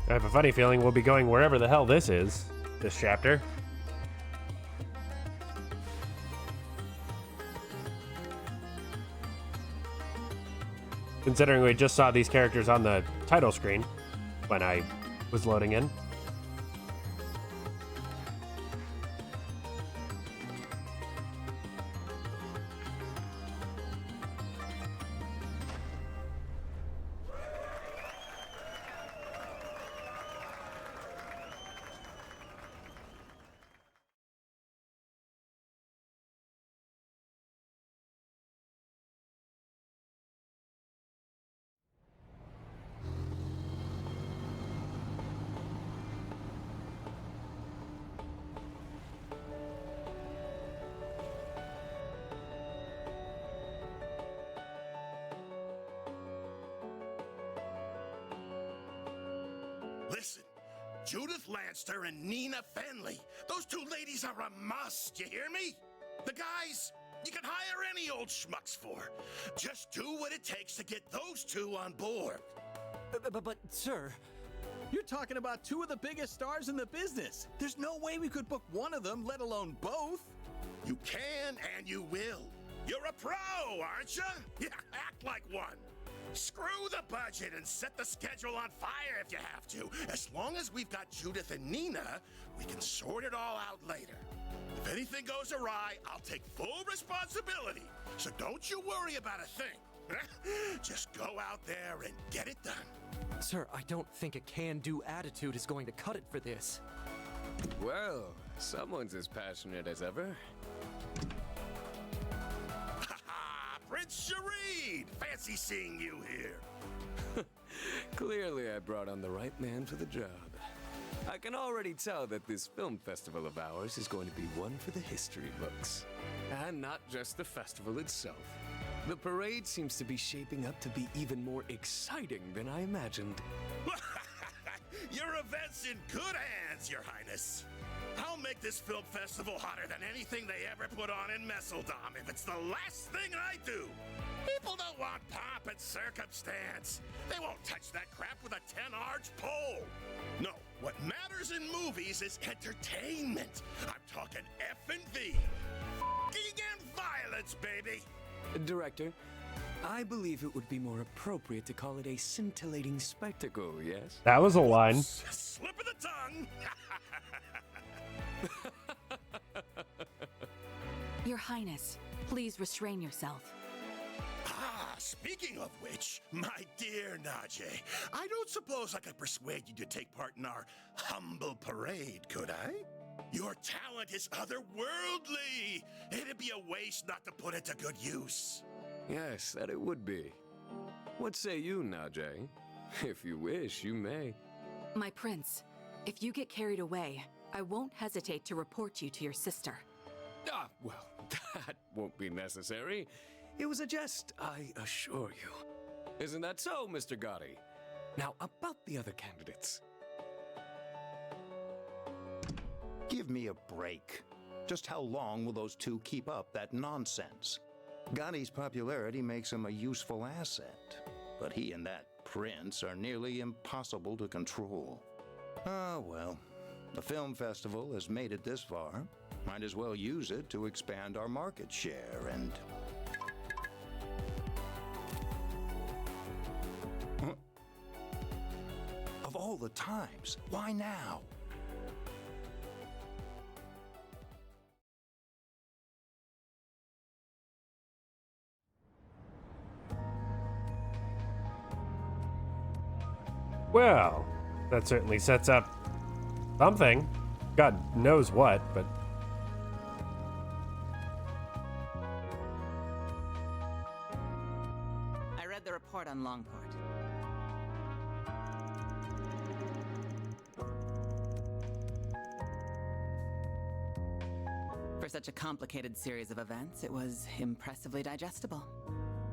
I have a funny feeling we'll be going wherever the hell this is, this chapter. Considering we just saw these characters on the title screen when I was loading in. Listen, Judith Lanster and Nina Fenley. Those two ladies are a must, you hear me? The guys, you can hire any old schmucks for. Just do what it takes to get those two on board. But, sir, you're talking about two of the biggest stars in the business. There's no way we could book one of them, let alone both. You can and you will. You're a pro, aren't you? Yeah, act like one. Screw the budget and set the schedule on fire if you have to. As long as we've got Judith and Nina, we can sort it all out later. If anything goes awry, I'll take full responsibility. So don't you worry about a thing. Just go out there and get it done. Sir, I don't think a can-do attitude is going to cut it for this. Well, someone's as passionate as ever. Prince Shareed! Fancy seeing you here. Clearly I brought on the right man for the job. I can already tell that this film festival of ours is going to be one for the history books. And not just the festival itself. The parade seems to be shaping up to be even more exciting than I imagined. Your event's in good hands, Your Highness. I'll make this film festival hotter than anything they ever put on in Messeldom if it's the last thing I do. People don't want pomp and circumstance. They won't touch that crap with a 10-arch pole. No, what matters in movies is entertainment. I'm talking F&V. F***ing and violence, baby. Director, I believe it would be more appropriate to call it a scintillating spectacle, yes? That was a line. Slip of the tongue. Your Highness, please restrain yourself. Speaking of which, my dear Najee, I don't suppose I could persuade you to take part in our humble parade, could I? Your talent is otherworldly. It'd be a waste not to put it to good use. Yes, that it would be. What say you, Najee? If you wish, you may. My prince, if you get carried away, I won't hesitate to report you to your sister. Ah, well, that won't be necessary. It was a jest, I assure you. Isn't that so, Mr. Gotti? Now, about the other candidates. Give me a break. Just how long will those two keep up that nonsense? Gotti's popularity makes him a useful asset, but he and that prince are nearly impossible to control. Ah, well, the film festival has made it this far. Might as well use it to expand our market share and... Of all the times, why now? Well, that certainly sets up something. God knows what, but... I read the report on Longport. For such a complicated series of events, it was impressively digestible.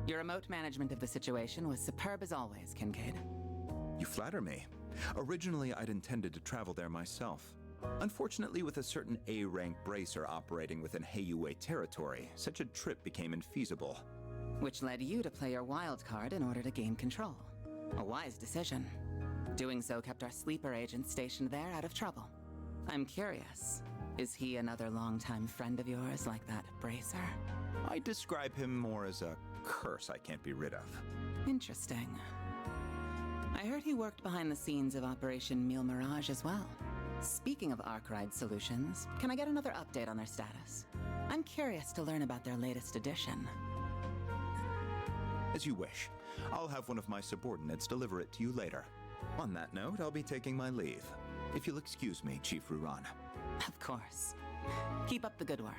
Your remote management of the situation was superb as always, Kincaid. You flatter me. Originally, I'd intended to travel there myself. Unfortunately, with a certain A-rank bracer operating within Heiyue territory, such a trip became infeasible. Which led you to play your wild card in order to gain control. A wise decision. Doing so kept our sleeper agent stationed there out of trouble. I'm curious, is he another longtime friend of yours like that Bracer? I describe him more as a curse I can't be rid of. Interesting. I heard he worked behind the scenes of Operation Meal Mirage as well. Speaking of Arkwright Solutions, can I get another update on their status? I'm curious to learn about their latest addition. As you wish. I'll have one of my subordinates deliver it to you later. On that note, I'll be taking my leave. If you'll excuse me, Chief Ruran. Of course. Keep up the good work.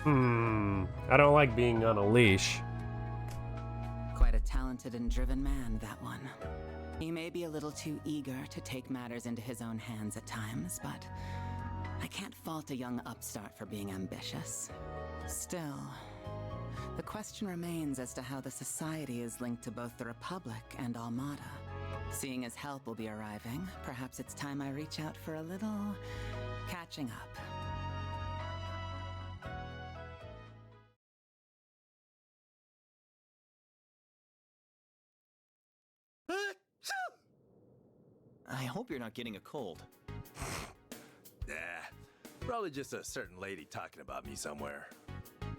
I don't like being on a leash. Quite a talented and driven man, that one. He may be a little too eager to take matters into his own hands at times, but I can't fault a young upstart for being ambitious. Still, the question remains as to how the Society is linked to both the Republic and Almada. Seeing as help will be arriving, perhaps it's time I reach out for a little catching up. I hope you're not getting a cold. Probably just a certain lady talking about me somewhere.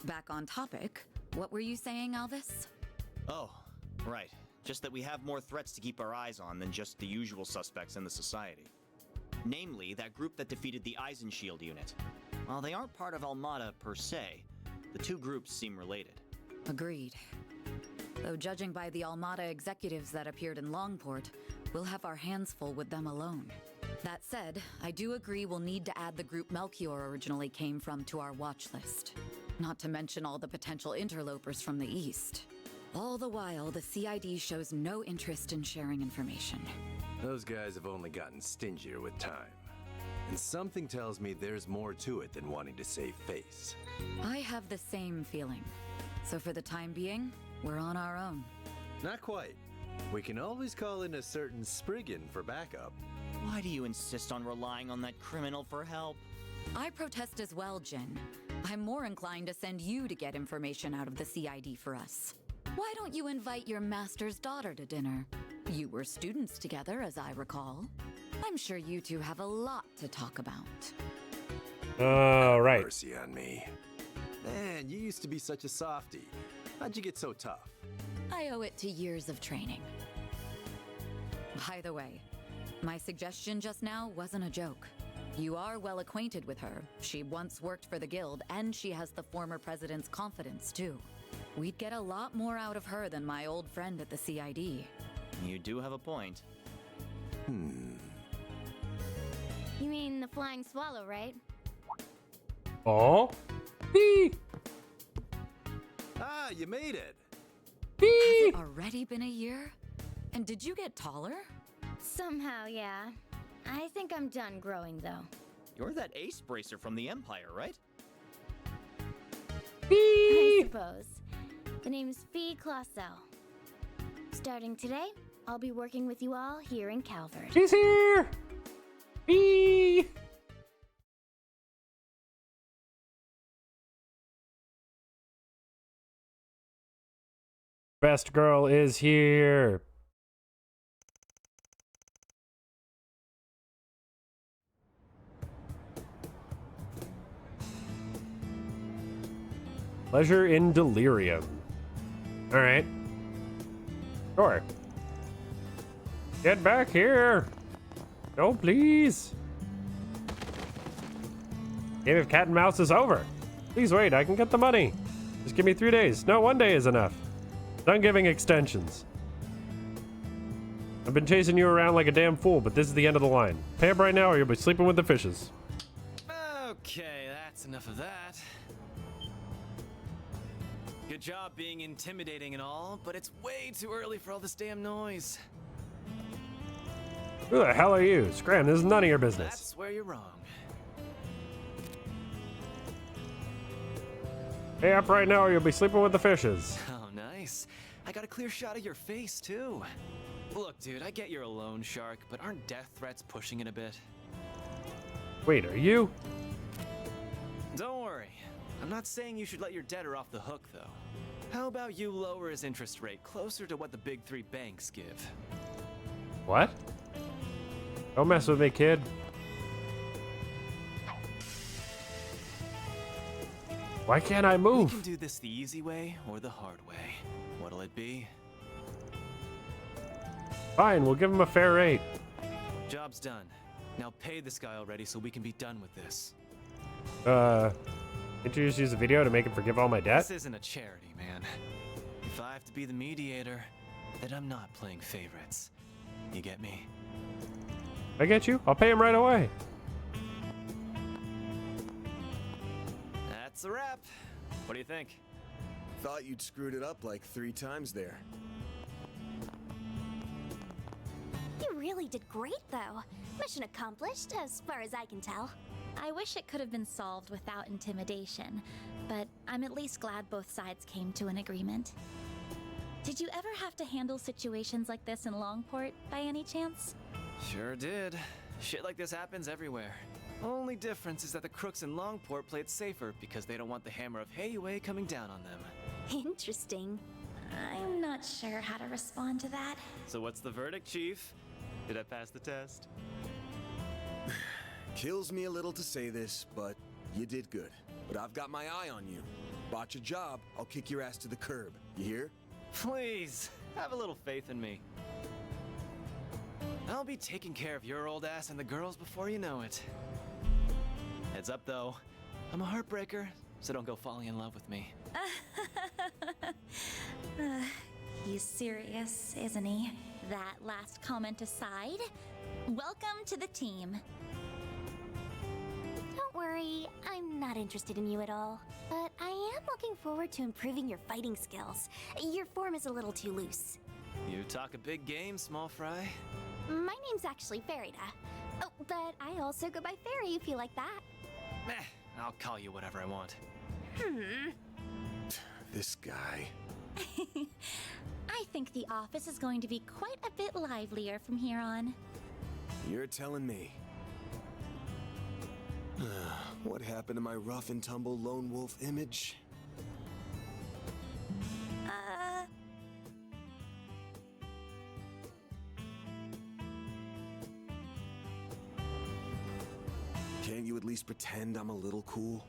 Back on topic, what were you saying, Alvis? Oh, right. Just that we have more threats to keep our eyes on than just the usual suspects in the Society. Namely, that group that defeated the Eisenshield unit. While they aren't part of Almada per se, the two groups seem related. Agreed. Though judging by the Almada executives that appeared in Longport, we'll have our hands full with them alone. That said, I do agree we'll need to add the group Melchior originally came from to our watch list. Not to mention all the potential interlopers from the east. All the while, the CID shows no interest in sharing information. Those guys have only gotten stingier with time. And something tells me there's more to it than wanting to save face. I have the same feeling. So for the time being, we're on our own. Not quite. We can always call in a certain Spriggan for backup. Why do you insist on relying on that criminal for help? I protest as well, Jin. I'm more inclined to send you to get information out of the CID for us. Why don't you invite your master's daughter to dinner? You were students together, as I recall. I'm sure you two have a lot to talk about. All right. Mercy on me. Man, you used to be such a softie. How'd you get so tough? I owe it to years of training. By the way, my suggestion just now wasn't a joke. You are well acquainted with her. She once worked for the guild, and she has the former president's confidence, too. We'd get a lot more out of her than my old friend at the CID. You do have a point. You mean the flying swallow, right? Oh? Bee! Ah, you made it! Bee! Has it already been a year? And did you get taller? Somehow, yeah. I think I'm done growing, though. You're that ace bracer from the Empire, right? I suppose. The name's Fee Clausel. Starting today, I'll be working with you all here in Calvert. She's here! Bee! Best girl is here. Pleasure in delirium. All right. Sure. Get back here. No, please. Game of cat and mouse is over. Please wait, I can get the money. Just give me 3 days. No, 1 day is enough. Done giving extensions. I've been chasing you around like a damn fool, but this is the end of the line. Pay up right now or you'll be sleeping with the fishes. Okay, that's enough of that. Good job being intimidating and all, but it's way too early for all this damn noise. Who the hell are you? Scram, this is none of your business. That's where you're wrong. Pay up right now or you'll be sleeping with the fishes. Oh, nice. I got a clear shot of your face, too. Look, dude, I get you're a loan shark, but aren't death threats pushing it a bit? Wait, are you? Don't worry. I'm not saying you should let your debtor off the hook, though. How about you lower his interest rate closer to what the big three banks give? What? Don't mess with me, kid. Why can't I We move? can do this the easy way or the hard way. What'll it be? Fine, we'll give him a fair rate. Job's done. Now pay this guy already so we can be done with this. Introduce use a video to make him forgive all my debt? This isn't a charity, man. If I have to be the mediator, then I'm not playing favorites. You get me? I get you. I'll pay him right away. That's a wrap. What do you think? Thought you'd screwed it up like 3 times there. You really did great, though. Mission accomplished, as far as I can tell. I wish it could have been solved without intimidation, but I'm at least glad both sides came to an agreement. Did you ever have to handle situations like this in Longport, by any chance? Sure did. Shit like this happens everywhere. Only difference is that the crooks in Longport play it safer because they don't want the hammer of Heiyue coming down on them. Interesting. I'm not sure how to respond to that. So what's the verdict, Chief? Did I pass the test? Kills me a little to say this, but you did good. But I've got my eye on you. Botch a job, I'll kick your ass to the curb. You hear? Please, have a little faith in me. I'll be taking care of your old ass and the girls before you know it. Heads up, though. I'm a heartbreaker, so don't go falling in love with me. He's serious, isn't he? That last comment aside, welcome to the team. Don't worry, I'm not interested in you at all. But I am looking forward to improving your fighting skills. Your form is a little too loose. You talk a big game, small fry. My name's actually Farida. Oh, but I also go by Fairy if you like that. Meh, I'll call you whatever I want. This guy. I think the office is going to be quite a bit livelier from here on. You're telling me. What happened to my rough and tumble lone wolf image? Can't you at least pretend I'm a little cool?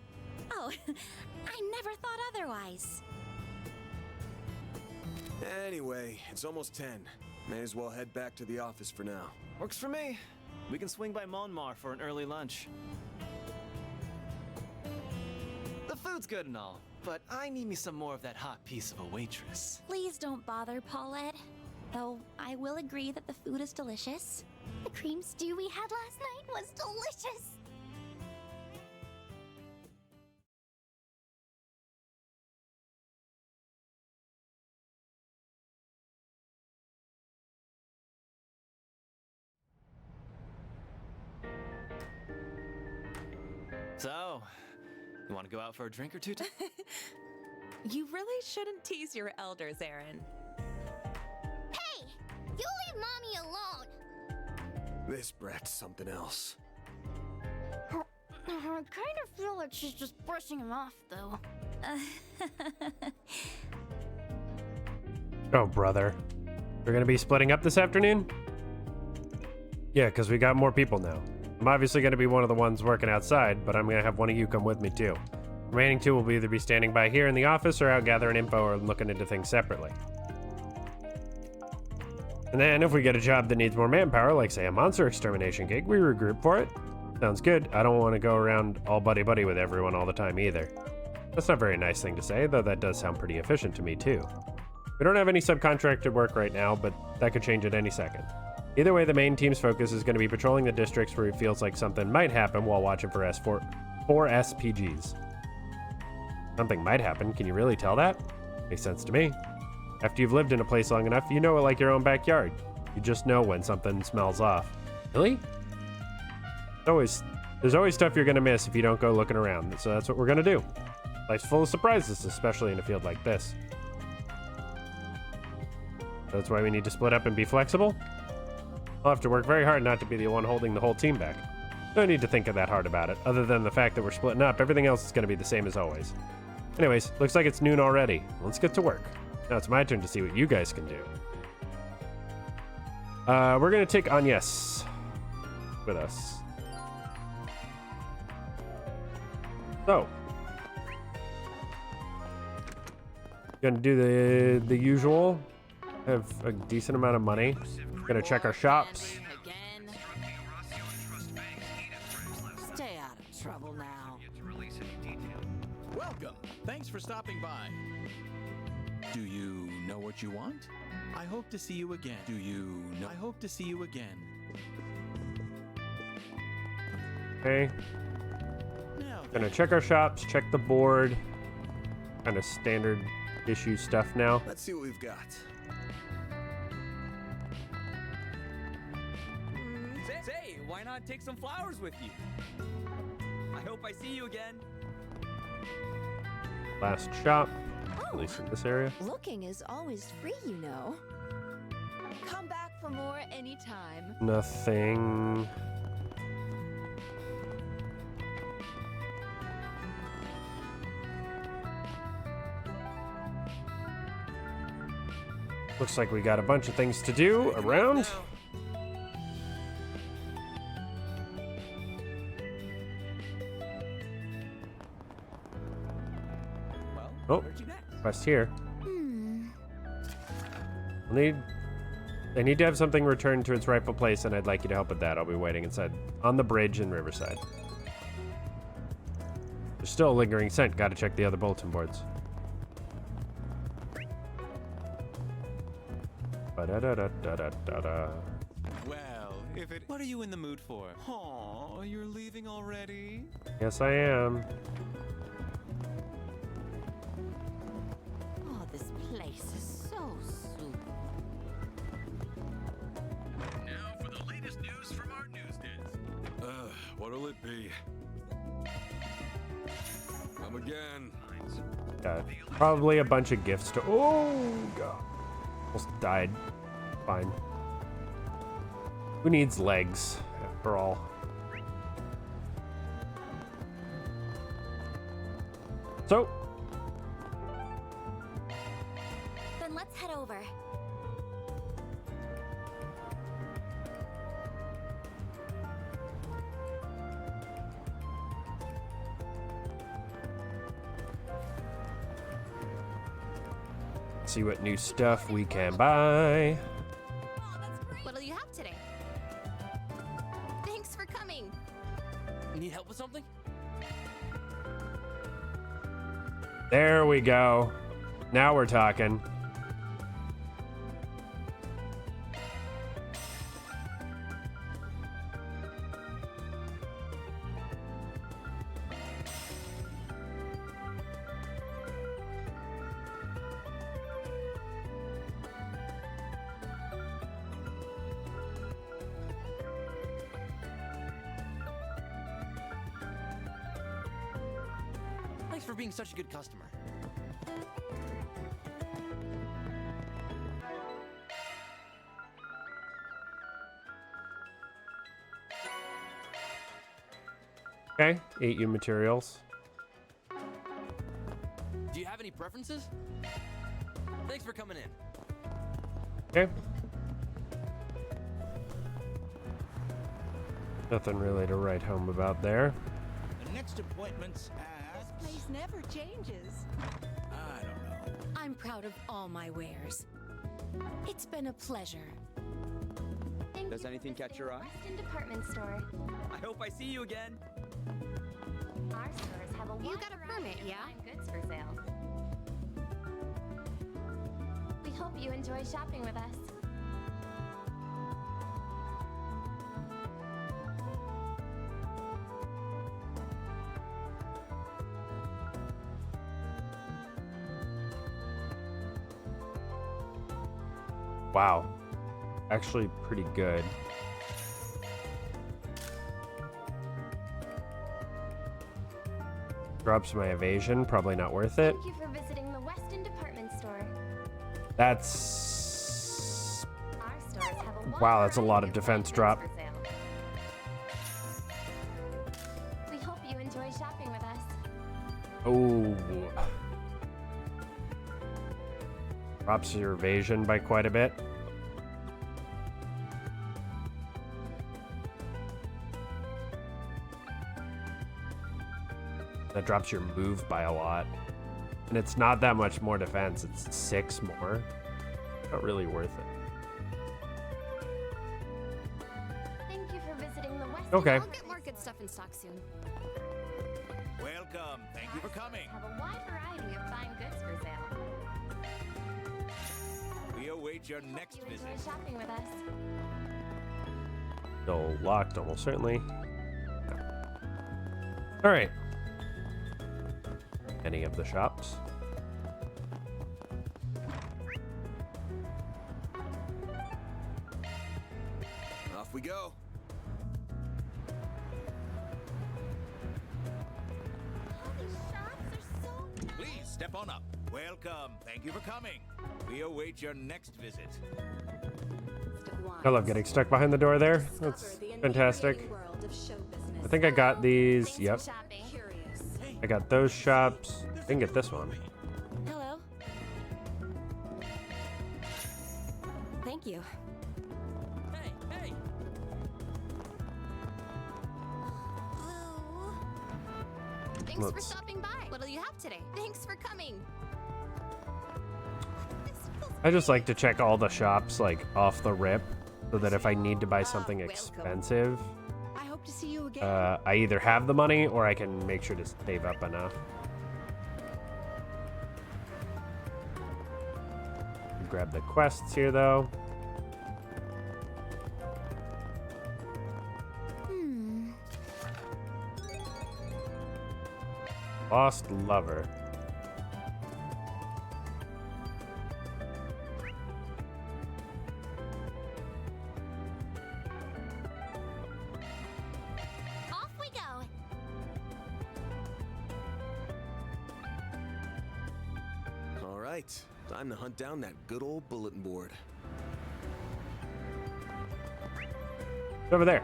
Oh, I never thought otherwise. Anyway, it's almost 10. May as well head back to the office for now. Works for me. We can swing by Monmar for an early lunch. The food's good and all, but I need me some more of that hot piece of a waitress. Please don't bother, Paulette. Though I will agree that the food is delicious. The cream stew we had last night was delicious. So, you want to go out for a drink or two? You really shouldn't tease your elders, Aaron. Hey! You leave Mommy alone! This brat's something else. I kind of feel like she's just brushing him off, though. Oh, brother. We're gonna be splitting up this afternoon? Yeah, because we got more people now. I'm obviously gonna be one of the ones working outside, but I'm gonna have one of you come with me too. Remaining 2 will either be standing by here in the office or out gathering info or looking into things separately. And then if we get a job that needs more manpower, like say a monster extermination gig, we regroup for it. Sounds good. I don't want to go around all buddy-buddy with everyone all the time either. That's not a very nice thing to say, though that does sound pretty efficient to me too. We don't have any subcontracted work right now, but that could change at any second. Either way, the main team's focus is going to be patrolling the districts where it feels like something might happen while watching for four SPGs. Something might happen, can you really tell that? Makes sense to me. After you've lived in a place long enough, you know it like your own backyard. You just know when something smells off. Really? There's always stuff you're gonna miss if you don't go looking around, so that's what we're gonna do. Life's full of surprises, especially in a field like this. That's why we need to split up and be flexible. I'll have to work very hard not to be the one holding the whole team back. No need to think that hard about it. Other than the fact that we're splitting up, everything else is gonna be the same as always. Anyways, looks like it's noon already. Let's get to work. Now it's my turn to see what you guys can do. We're gonna take Agnes with us. So, gonna do the usual. Have a decent amount of money. Gonna check our shops. Stay out of trouble now. Welcome. Thanks for stopping by. Do you know what you want? I hope to see you again. Do you know? I hope to see you again. Okay. Now, Gonna check our shops, check the board. Kind of standard issue stuff now. Let's see what we've got. Say, why not take some flowers with you? I hope I see you again. Last shop, at least in this area. Looking is always free, you know. Come back for more anytime. Nothing. Looks like we got a bunch of things to do around. Oh, quest here. They need to have something returned to its rightful place, and I'd like you to help with that. I'll be waiting inside on the bridge in Riverside. There's still a lingering scent. Got to check the other bulletin boards. Ba-da-da-da-da-da-da. Well, if it... What are you in the mood for? Aw, you're leaving already? Yes, I am. Oh, this place is so super. Now for the latest news from our news desk. What'll it be? Come again. Got probably a bunch of gifts to. Oh god, almost died. Fine. Who needs legs, after all? So. Then let's head over. See what new stuff we can buy. What'll you have today? Thanks for coming. Need help with something? There we go. Now we're talking. Thanks for being such a good customer. Okay, 8U materials. Do you have any preferences? Thanks for coming in. Okay. Nothing really to write home about there. the next appointment's at... This place never changes. I don't know. I'm proud of all my wares. It's been a pleasure. Does anything catch your eye? Weston Department Store. I hope I see you again. Our stores have a wide You got a variety permit, of yeah? fine goods for sale. We hope you enjoy shopping with us. Wow. Actually pretty good. Drops my evasion, probably not worth it. Thank you for visiting the Weston Department Store. That's... Our stores have a wide Wow, that's a lot of variety defense fine drop. goods for sale. We hope you enjoy shopping with us. Oh. Drops your evasion by quite a bit. That drops your move by a lot. And it's not that much more defense. It's 6 more. Not really worth it. Thank you for visiting the West. Okay. I'll get more good stuff in stock soon. Welcome. Thank you for coming. Have a wide variety of fine goods for sale. We await your next Hope you visit. enjoy shopping with us. Still locked, almost certainly. All right. Any of the shops? Off we go. Please step on up. Welcome. Thank you for coming. We await your next visit. I love getting stuck behind the door there. That's fantastic. I think I got these. Yep. I got those shops. I didn't get this one. Hello. Thank you. Hey, hey! Thanks for Let's- stopping by. What'll you have today? Thanks for coming. I just like to check all the shops like off the rip, so that if I need to buy something expensive, I hope to see you again. I either have the money or I can make sure to save up enough. Grab the quests here though. Lost Lover. Off we go. All right, time to hunt down that good old bulletin board. It's over there.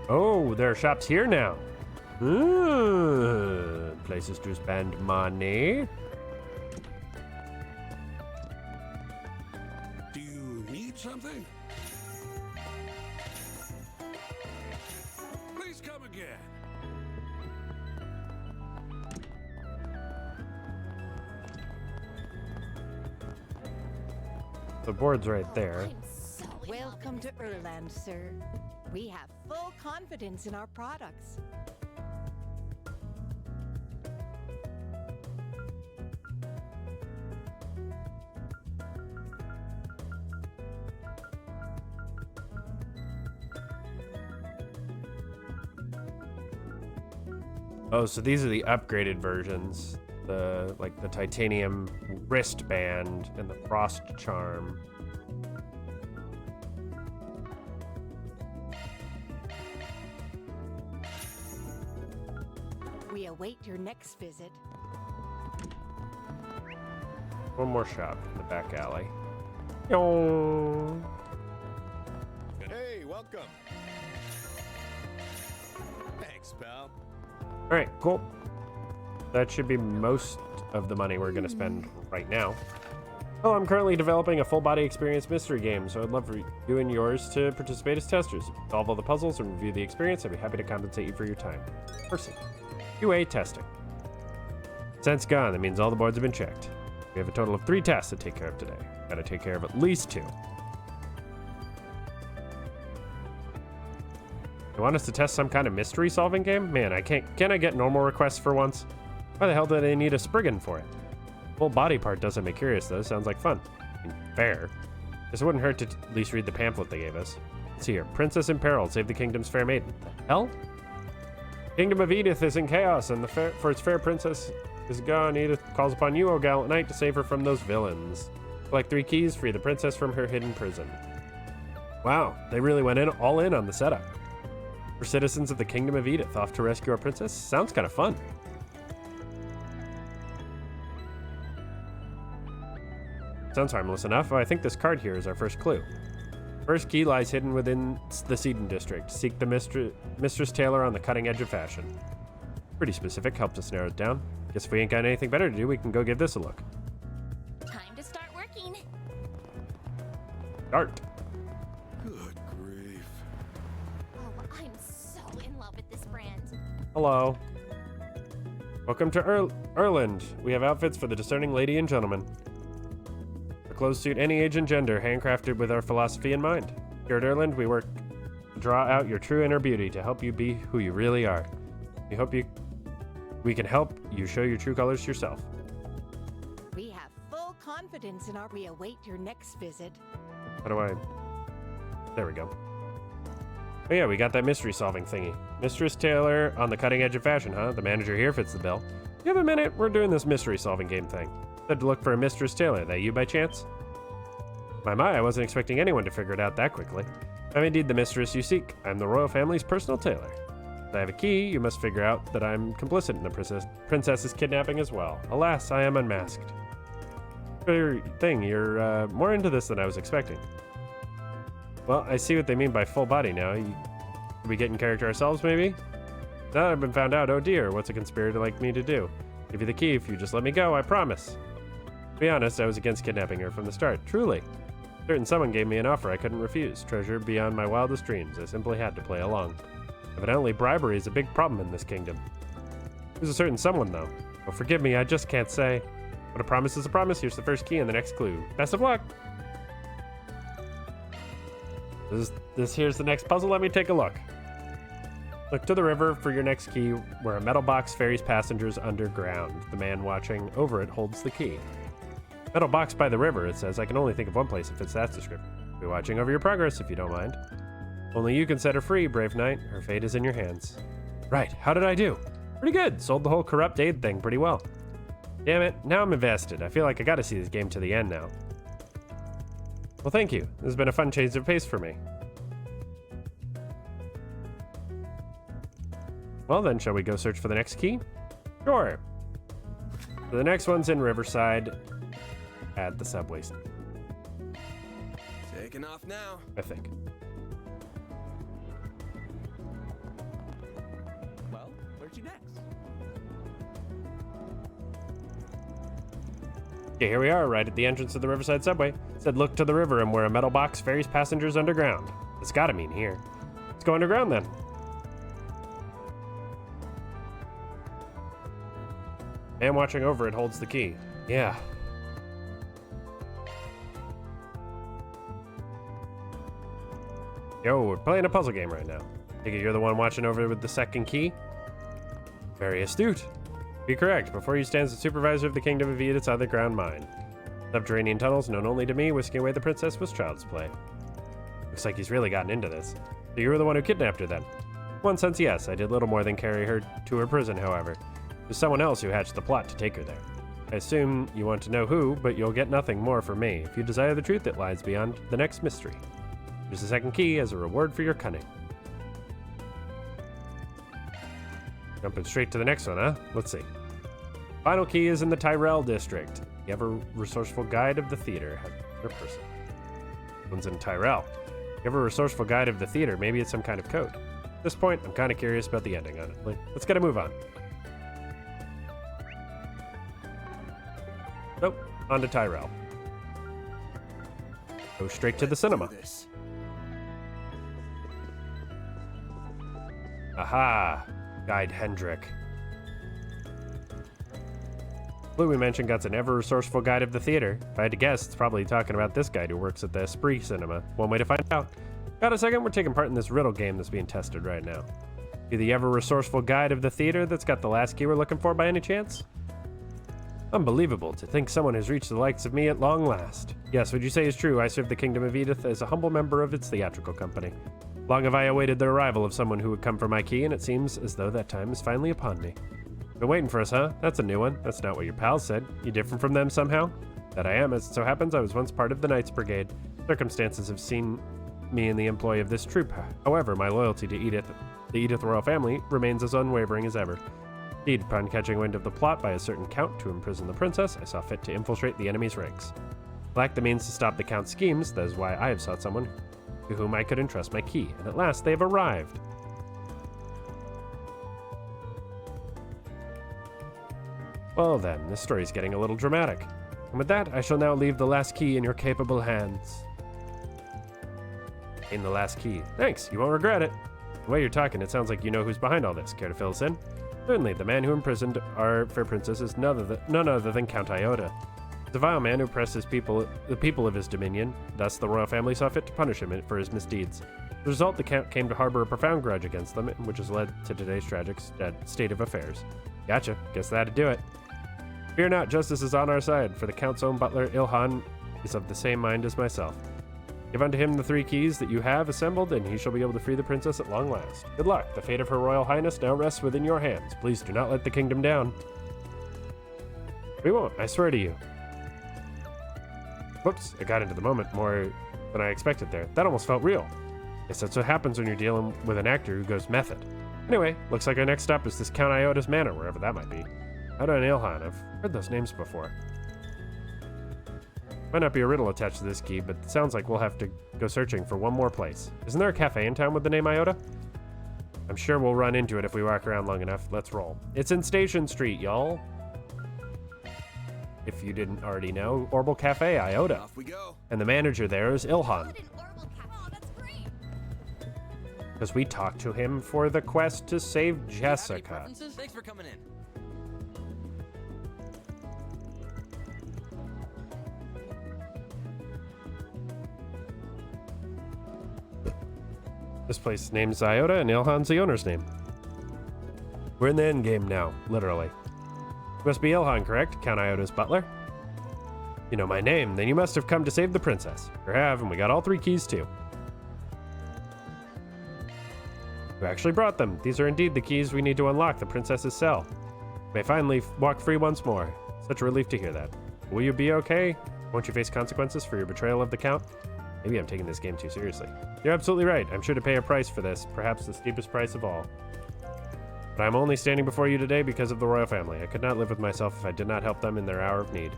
Oh, there are shops here now. Places to spend money. Do you need something? Please come again. The board's right there. Welcome to Erland, sir. We have full confidence in our products. Oh, so these are the upgraded versions. The the titanium wristband and the frost charm. We await your next visit. One more shop in the back alley. Yo. Hey, welcome. Thanks, pal. All right, cool. That should be most of the money we're going to spend right now. Oh, I'm currently developing a full-body experience mystery game, so I'd love for you and yours to participate as testers. Solve all the puzzles and review the experience. I'd be happy to compensate you for your time. Percy. QA testing. Since gone, that means all the boards have been checked. We have a total of 3 tasks to take care of today. Gotta take care of at least 2. They want us to test some kind of mystery solving game? Man, I can't. Can I get normal requests for once? Why the hell do they need a Spriggan for it? Full body part doesn't make curious though. Sounds like fun. I mean, fair. Guess it wouldn't hurt to at least read the pamphlet they gave us. Let's see here. Princess in peril. Save the kingdom's fair maiden. The hell? Kingdom of Edith is in chaos, and for its fair princess is gone. Edith calls upon you, O gallant knight, to save her from those villains. Collect 3 keys. Free the princess from her hidden prison. Wow, they really went all in on the setup. For citizens of the Kingdom of Edith, off to rescue our princess? Sounds kind of fun. Sounds harmless enough. Oh, I think this card here is our first clue. First key lies hidden within the Seedon district. Seek the Mistress Taylor on the cutting edge of fashion. Pretty specific, helped us narrow it down. Guess if we ain't got anything better to do, we can go give this a look. Time to start working. Start. Good grief. Oh, I'm so in love with this brand. Hello. Welcome to Erland. We have outfits for the discerning lady and gentleman. Our clothes suit any age and gender, handcrafted with our philosophy in mind. Here at Erland, we work to draw out your true inner beauty to help you be who you really are. We can help you show your true colors yourself. We have full confidence in our. We await your next visit. How do I... There we go. Oh yeah, we got that mystery solving thingy. Mistress Taylor on the cutting edge of fashion, huh? The manager here fits the bill. You have a minute? We're doing this mystery solving game thing. Said to look for a Mistress Taylor. That you by chance? My, I wasn't expecting anyone to figure it out that quickly. I'm indeed the mistress you seek. I'm the royal family's personal tailor. If I have a key, you must figure out that I'm complicit in the princess's kidnapping as well. Alas, I am unmasked. You're more into this than I was expecting. Well, I see what they mean by full body now. Could we get in character ourselves, maybe? Now that I've been found out, oh dear, what's a conspirator like me to do? Give you the key if you just let me go, I promise. To be honest, I was against kidnapping her from the start, truly. Certain someone gave me an offer I couldn't refuse, treasure beyond my wildest dreams. I simply had to play along. Evidently, bribery is a big problem in this kingdom. Who's a certain someone, though? Oh, forgive me, I just can't say. But a promise is a promise. Here's the first key and the next clue. Best of luck! Here's the next puzzle. Let me take a look. Look to the river for your next key, where a metal box ferries passengers underground. The man watching over it holds the key. Metal box by the river, it says. I can only think of one place that fits that description. Be watching over your progress, if you don't mind. Only you can set her free, brave knight. Her fate is in your hands. Right, how did I do? Pretty good. Sold the whole corrupt aid thing pretty well. Damn it, now I'm invested. I feel like I gotta see this game to the end now. Well, thank you. This has been a fun change of pace for me. Well then, shall we go search for the next key? Sure. So the next one's in Riverside at the subway station. Taking off now. I think. Well, where'd you next? Okay, here we are, right at the entrance of the Riverside subway. It said look to the river and where a metal box ferries passengers underground. It's gotta mean here. Let's go underground then. Man watching over it holds the key. Yeah. Yo, we're playing a puzzle game right now. Think you're the one watching over with the second key? Very astute. Be correct. Before you stands the supervisor of the kingdom of Edith's underground mine. Subterranean tunnels known only to me, whisking away the princess was child's play. Looks like he's really gotten into this. So you were the one who kidnapped her then? In one sense, yes. I did little more than carry her to her prison, however. There's someone else who hatched the plot to take her there. I assume you want to know who, but you'll get nothing more from me. If you desire the truth, it lies beyond the next mystery. Here's the second key as a reward for your cunning. Jumping straight to the next one, huh? Let's see. Final key is in the Tyrell district. The ever-resourceful guide of the theater. Your person. One's in Tyrell. The ever-resourceful guide of the theater. Maybe it's some kind of code. At this point, I'm kind of curious about the ending, honestly. Let's get a move on. Nope, on to Tyrell. Go straight to the cinema. Aha! Guide Hendrik. Blue we mentioned got an ever-resourceful guide of the theater. If I had to guess, it's probably talking about this guy who works at the Esprit Cinema. One way to find out. Got a second? We're taking part in this riddle game that's being tested right now. You the ever-resourceful guide of the theater that's got the last key we're looking for by any chance? Unbelievable to think someone has reached the likes of me at long last. Yes, what you say is true. I serve the Kingdom of Edith as a humble member of its theatrical company. Long have I awaited the arrival of someone who would come for my key, and it seems as though that time is finally upon me. Been waiting for us, huh? That's a new one. That's not what your pals said. You different from them somehow? That I am. As it so happens, I was once part of the Knights Brigade. Circumstances have seen me in the employ of this troop. However, my loyalty to Edith, the Edith royal family, remains as unwavering as ever. Indeed, upon catching wind of the plot by a certain count to imprison the princess, I saw fit to infiltrate the enemy's ranks. I lacked the means to stop the count's schemes. That is why I have sought someone to whom I could entrust my key, and at last they have arrived. Well then, this story is getting a little dramatic. And with that, I shall now leave the last key in your capable hands. In the last key. Thanks, you won't regret it. The way you're talking, it sounds like you know who's behind all this. Care to fill us in? Certainly, the man who imprisoned our fair princess is none other than Count Iota. The vile man who oppressed the people of his dominion. Thus, the royal family saw fit to punish him for his misdeeds. As a result, the Count came to harbor a profound grudge against them, which has led to today's tragic state of affairs. Gotcha. Guess that'd do it. Fear not, justice is on our side, for the Count's own butler, Ilhan, is of the same mind as myself. Give unto him the 3 keys that you have assembled, and he shall be able to free the princess at long last. Good luck. The fate of her royal highness now rests within your hands. Please do not let the kingdom down. We won't, I swear to you. Whoops, it got into the moment more than I expected there. That almost felt real. Guess that's what happens when you're dealing with an actor who goes method. Anyway, looks like our next stop is this Count Iota's manor, wherever that might be. Iota and Ilhan, I've heard those names before. Might not be a riddle attached to this key, but it sounds like we'll have to go searching for one more place. Isn't there a cafe in town with the name Iota? I'm sure we'll run into it if we walk around long enough. Let's roll. It's in Station Street, y'all. If you didn't already know, Orbital Cafe, Iota. Off we go. And the manager there is Ilhan. Because we talked to him for the quest to save Jessica. Thanks for coming in. This place's name's Iota, and Ilhan's the owner's name. We're in the end game now, literally. You must be Ilhan, correct? Count Iota's butler? You know my name, then you must have come to save the princess. You have, and we got all 3 keys too. You actually brought them. These are indeed the keys we need to unlock the princess's cell. You may finally walk free once more. Such a relief to hear that. Will you be okay? Won't you face consequences for your betrayal of the Count? Maybe I'm taking this game too seriously. You're absolutely right. I'm sure to pay a price for this, perhaps the steepest price of all. But I'm only standing before you today because of the royal family. I could not live with myself if I did not help them in their hour of need.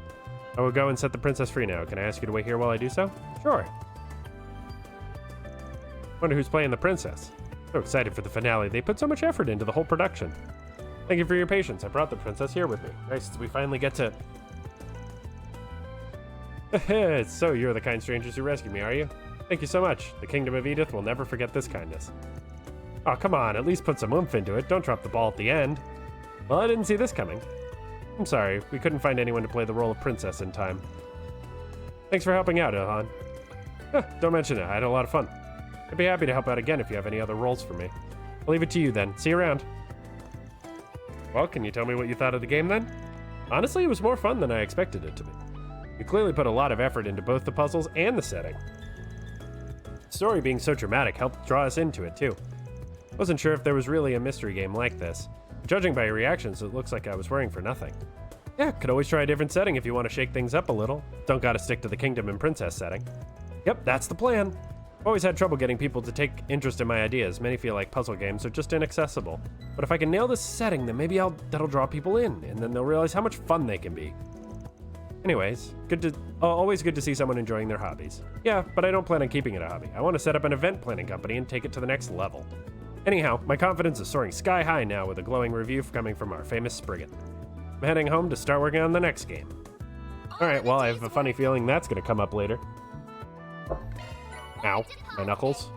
I will go and set the princess free now. Can I ask you to wait here while I do so? Sure. Wonder who's playing the princess. So excited for the finale. They put so much effort into the whole production. Thank you for your patience. I brought the princess here with me. Nice, we finally get to... So, you're the kind strangers who rescued me, are you? Thank you so much. The Kingdom of Edith will never forget this kindness. Oh, come on, at least put some oomph into it. Don't drop the ball at the end. Well, I didn't see this coming. I'm sorry, we couldn't find anyone to play the role of princess in time. Thanks for helping out, Ilhan. Don't mention it, I had a lot of fun. I'd be happy to help out again if you have any other roles for me. I'll leave it to you then. See you around. Well, can you tell me what you thought of the game then? Honestly, it was more fun than I expected it to be. You clearly put a lot of effort into both the puzzles and the setting. The story being so dramatic helped draw us into it too. Wasn't sure if there was really a mystery game like this. Judging by your reactions, it looks like I was worrying for nothing. Yeah, could always try a different setting if you want to shake things up a little. Don't gotta stick to the Kingdom and Princess setting. Yep, that's the plan. Always had trouble getting people to take interest in my ideas. Many feel like puzzle games are just inaccessible. But if I can nail this setting, then maybe that'll draw people in, and then they'll realize how much fun they can be. Anyways, always good to see someone enjoying their hobbies. Yeah, but I don't plan on keeping it a hobby. I want to set up an event planning company and take it to the next level. Anyhow, my confidence is soaring sky high now with a glowing review coming from our famous Spriggan. I'm heading home to start working on the next game. Alright, well, I have a funny feeling that's going to come up later. Ow, my knuckles.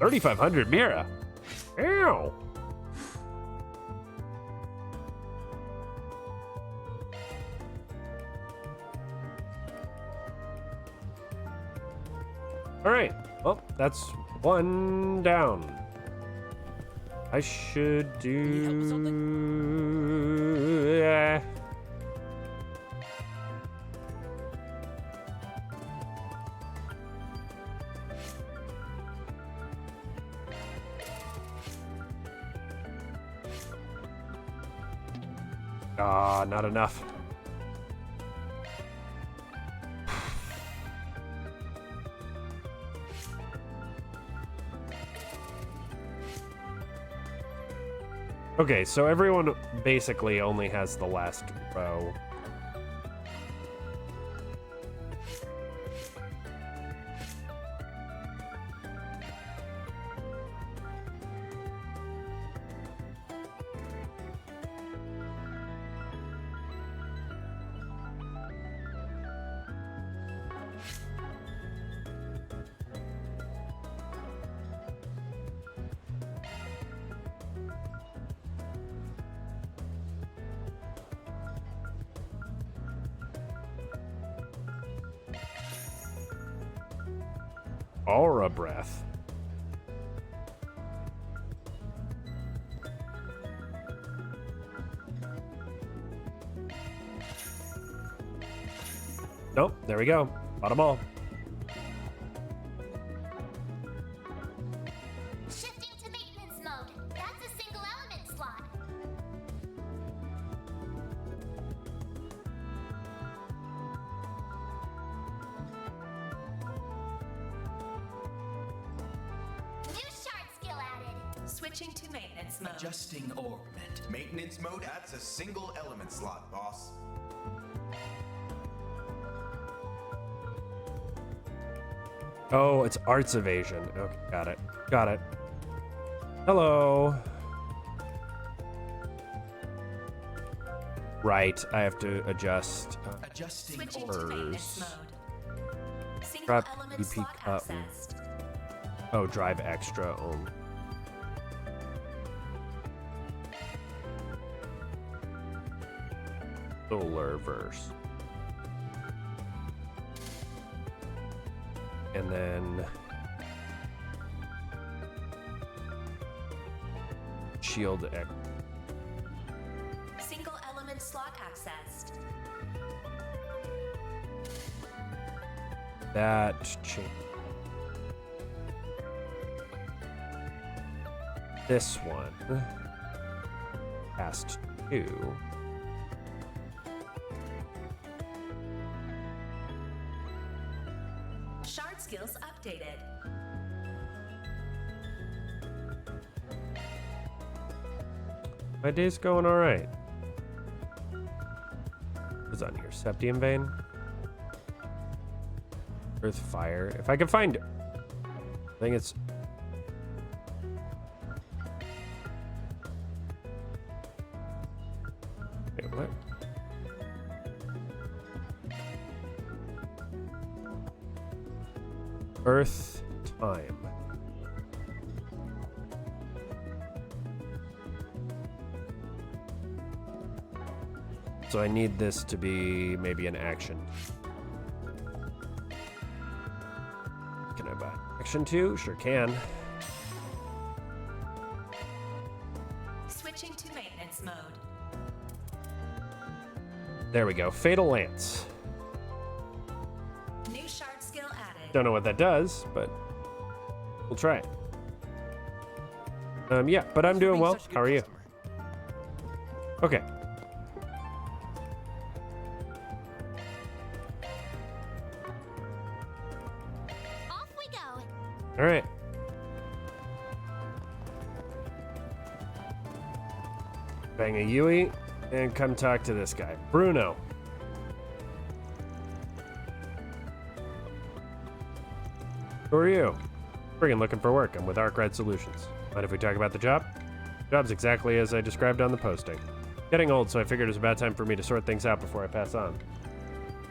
$3,500 Mira. Ow. Alright, well, that's one down. I should do... Ah, not enough. Okay, so everyone basically only has the last row. Aura breath. Nope, there we go. Bought them all. Shifting to maintenance mode. That's a single element slot. New shard skill added. Switching to maintenance mode. Adjusting augment. Maintenance mode, that's a single element slot, boss. Oh, it's arts evasion. Okay, got it. Got it. Hello. Right, I have to adjust. Adjusting hers. Single Drop element EP slot cut. accessed. Oh, drive extra. Oh. Solar verse. And then shield X. Single element slot accessed. That change. This one. Past 2. Shard skills updated. My day's going all right. What's on here? Septium vein? Earth fire. If I could find... I think it's... Wait, what? Earth time. So I need this to be maybe an action. Can I buy action 2? Sure can. Switching to maintenance mode. There we go. Fatal Lance. New shard skill added. Don't know what that does, but we'll try it. Yeah, but I'm doing well. How are you? Okay. Off we go. All right. Bang a Yui and come talk to this guy, Bruno. Who are you? Friggin' looking for work. I'm with Arkwright Solutions. Mind if we talk about the job? Job's exactly as I described on the posting. Getting old, so I figured it was about time for me to sort things out before I pass on.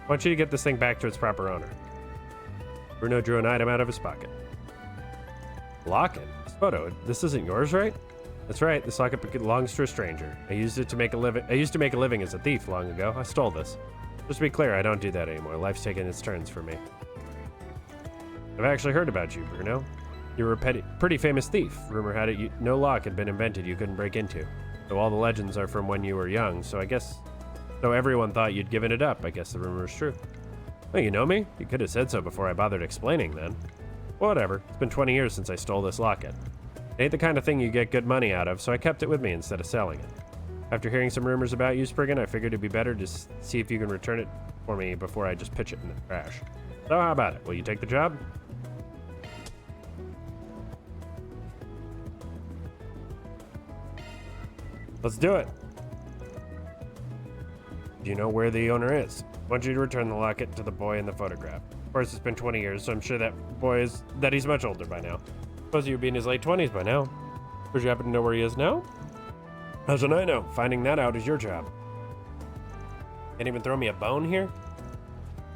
I want you to get this thing back to its proper owner. Bruno drew an item out of his pocket. Locket? This photo. This isn't yours, right? That's right. This locket belongs to a stranger. I used to make a living as a thief long ago. I stole this. Just to be clear, I don't do that anymore. Life's taken its turns for me. I've actually heard about you, Bruno. You were a pretty famous thief. Rumor had it no lock had been invented you couldn't break into. Though all the legends are from when you were young, so everyone thought you'd given it up. I guess the rumor is true. Well, you know me? You could have said so before I bothered explaining then. Whatever. It's been 20 years since I stole this locket. It ain't the kind of thing you get good money out of, so I kept it with me instead of selling it. After hearing some rumors about you, Spriggan, I figured it'd be better to see if you can return it for me before I just pitch it in the trash. So how about it? Will you take the job? Let's do it. Do you know where the owner is? I want you to return the locket to the boy in the photograph. Of course, it's been 20 years, so I'm sure that he's much older by now. Suppose he would be in his late 20s by now. Would you happen to know where he is now? How should I know? Finding that out is your job. Can't even throw me a bone here?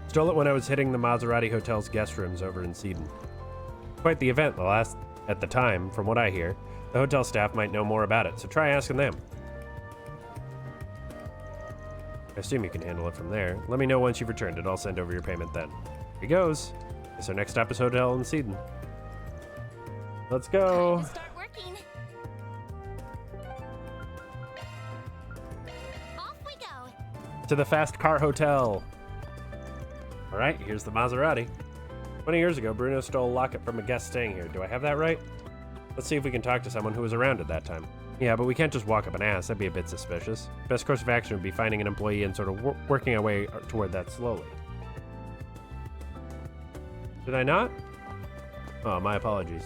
Stole it when I was hitting the Maserati Hotel's guest rooms over in Seaton. Quite the event at the time, from what I hear. The hotel staff might know more about it, so try asking them. I assume you can handle it from there. Let me know once you've returned it. I'll send over your payment then. Here he goes. It's our next up is Hotel in Seeden. Let's go. Time to start working. Off we go. To the Fast Car Hotel. All right, here's the Maserati. 20 years ago, Bruno stole a locket from a guest staying here. Do I have that right? Let's see if we can talk to someone who was around at that time. Yeah, but we can't just walk up and ask. That'd be a bit suspicious. Best course of action would be finding an employee and sort of working our way toward that slowly. Did I not? Oh, my apologies.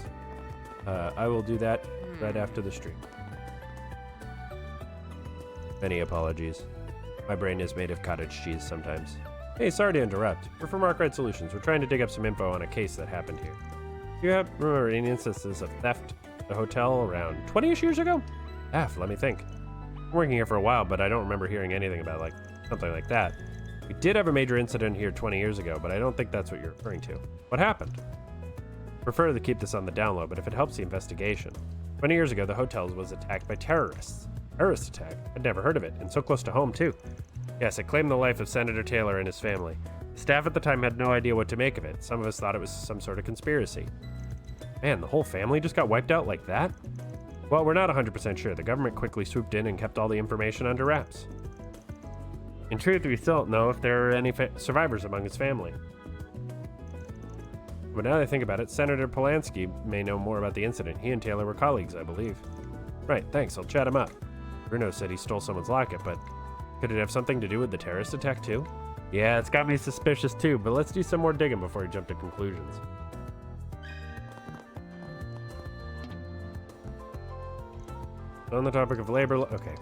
I will do that right after the stream. Many apologies. My brain is made of cottage cheese sometimes. Hey, sorry to interrupt. We're from Arkwright Solutions. We're trying to dig up some info on a case that happened here. Do you remember any instances of theft at the hotel around 20-ish years ago? Let me think. I'm working here for a while, but I don't remember hearing anything about something like that. We did have a major incident here 20 years ago, but I don't think that's what you're referring to. What happened? Prefer to keep this on the down low, but if it helps the investigation. 20 years ago, the hotel was attacked by terrorists. Terrorist attack? I'd never heard of it, and so close to home, too. Yes, it claimed the life of Senator Taylor and his family. The staff at the time had no idea what to make of it. Some of us thought it was some sort of conspiracy. Man, the whole family just got wiped out like that? Well, we're not 100% sure. The government quickly swooped in and kept all the information under wraps. In truth, we still don't know if there are any survivors among his family. But now that I think about it, Senator Polanski may know more about the incident. He and Taylor were colleagues, I believe. Right, thanks. I'll chat him up. Bruno said he stole someone's locket, but could it have something to do with the terrorist attack too? Yeah, it's got me suspicious too, but let's do some more digging before we jump to conclusions. On the topic of labor okay.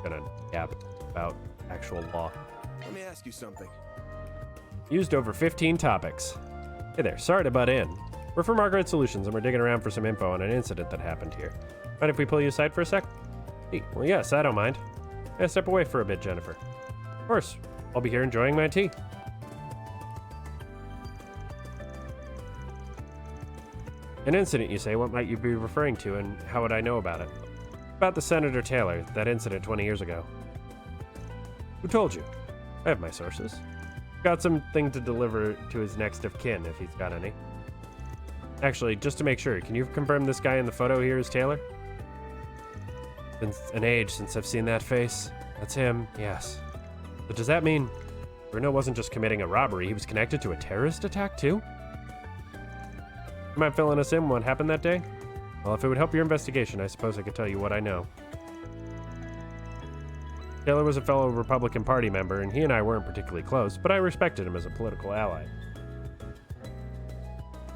Gonna yap about actual law. Let me ask you something. Used over 15 topics. Hey there, sorry to butt in. We're from Arkwright Solutions and we're digging around for some info on an incident that happened here. Mind if we pull you aside for a sec? Hey, well, yes, I don't mind. Yeah, step away for a bit, Jennifer. Of course, I'll be here enjoying my tea. An incident, you say? What might you be referring to, and how would I know about it? About the Senator Taylor, that incident 20 years ago. Who told you? I have my sources. Got something to deliver to his next of kin, if he's got any. Actually, just to make sure, can you confirm this guy in the photo here is Taylor? Been an age since I've seen that face. That's him, yes. But does that mean Bruno wasn't just committing a robbery, he was connected to a terrorist attack too? You mind filling us in what happened that day? Well, if it would help your investigation, I suppose I could tell you what I know. Taylor was a fellow Republican Party member, and he and I weren't particularly close, but I respected him as a political ally.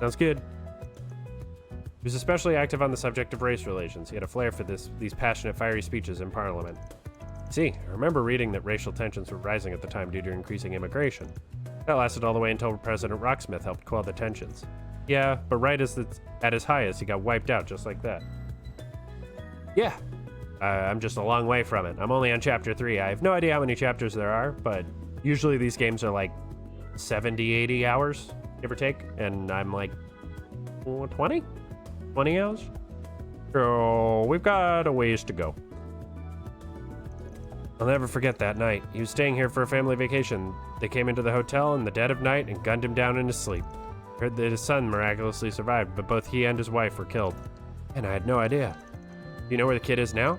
Sounds good. He was especially active on the subject of race relations. He had a flair for these passionate, fiery speeches in Parliament. See, I remember reading that racial tensions were rising at the time due to increasing immigration. That lasted all the way until President Rocksmith helped quell the tensions. Yeah, but right as it's at his highest, he got wiped out just like that. Yeah, I'm just a long way from it. I'm only on chapter 3. I have no idea how many chapters there are, but usually these games are like 70, 80 hours, give or take, and I'm like 20? 20 hours? So we've got a ways to go. I'll never forget that night. He was staying here for a family vacation. They came into the hotel in the dead of night and gunned him down in his sleep. Heard that his son miraculously survived, but both he and his wife were killed. And I had no idea. Do you know where the kid is now?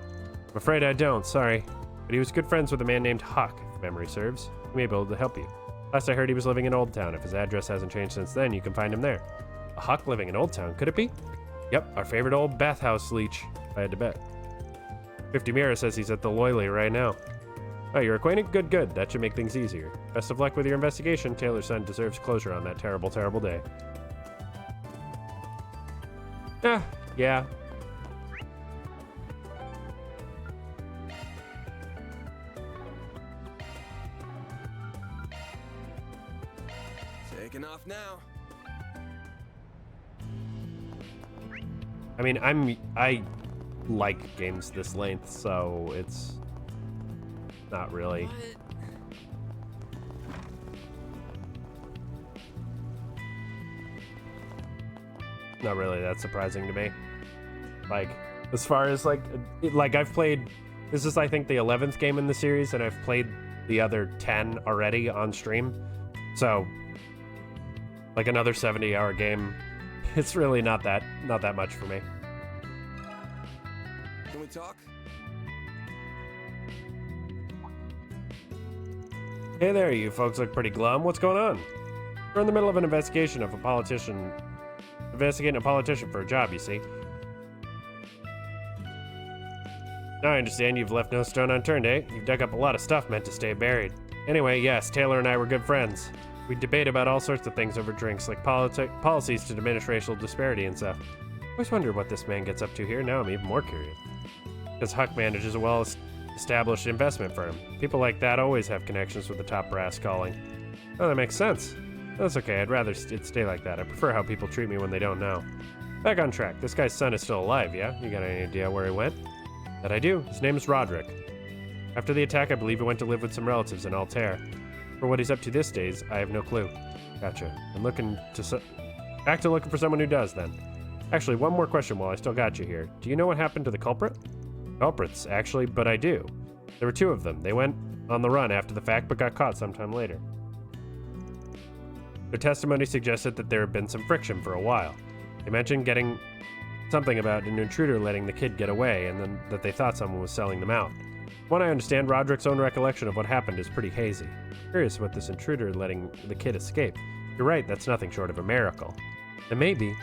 I'm afraid I don't, sorry. But he was good friends with a man named Huck, if memory serves. He may be able to help you. Last I heard he was living in Old Town. If his address hasn't changed since then, you can find him there. A Huck living in Old Town, could it be? Yep, our favorite old bathhouse leech, if I had to bet. 50 Mira says he's at the Loyally right now. Oh, you're acquainted? Good, good. That should make things easier. Best of luck with your investigation. Taylor's son deserves closure on that terrible, terrible day. Yeah. Taking off now. I mean, I like games this length, so it's not really. Not really that surprising to me. Like, as far as like I've played, this is I think the 11th game in the series, and I've played the other 10 already on stream. So Like another 70-hour game. It's really not that much for me. Can we talk? Hey there, you folks look pretty glum. What's going on? We're in the middle of an investigation of a politician. Investigating a politician for a job, you see. Now I understand you've left no stone unturned, eh? You've dug up a lot of stuff meant to stay buried. Anyway, yes, Taylor and I were good friends. We debate about all sorts of things over drinks, like policies to diminish racial disparity and stuff. I always wondered what this man gets up to here. Now I'm even more curious. Because Huck manages a well-established investment firm. People like that always have connections with the top brass calling. Oh, that makes sense. That's okay, I'd rather it stay like that. I prefer how people treat me when they don't know. Back on track. This guy's son is still alive, yeah? You got any idea where he went? That I do. His name is Roderick. After the attack, I believe he went to live with some relatives in Altair. For what he's up to these days, I have no clue. Gotcha. I'm back to looking for someone who does, then. Actually, one more question while I still got you here. Do you know what happened to the culprit? Culprits, actually, but I do. There were two of them. They went on the run after the fact, but got caught sometime later. Their testimony suggested that there had been some friction for a while. They mentioned getting something about an intruder letting the kid get away, and then that they thought someone was selling them out. From what I understand, Roderick's own recollection of what happened is pretty hazy. Curious about this intruder letting the kid escape. You're right, that's nothing short of a miracle. And maybe...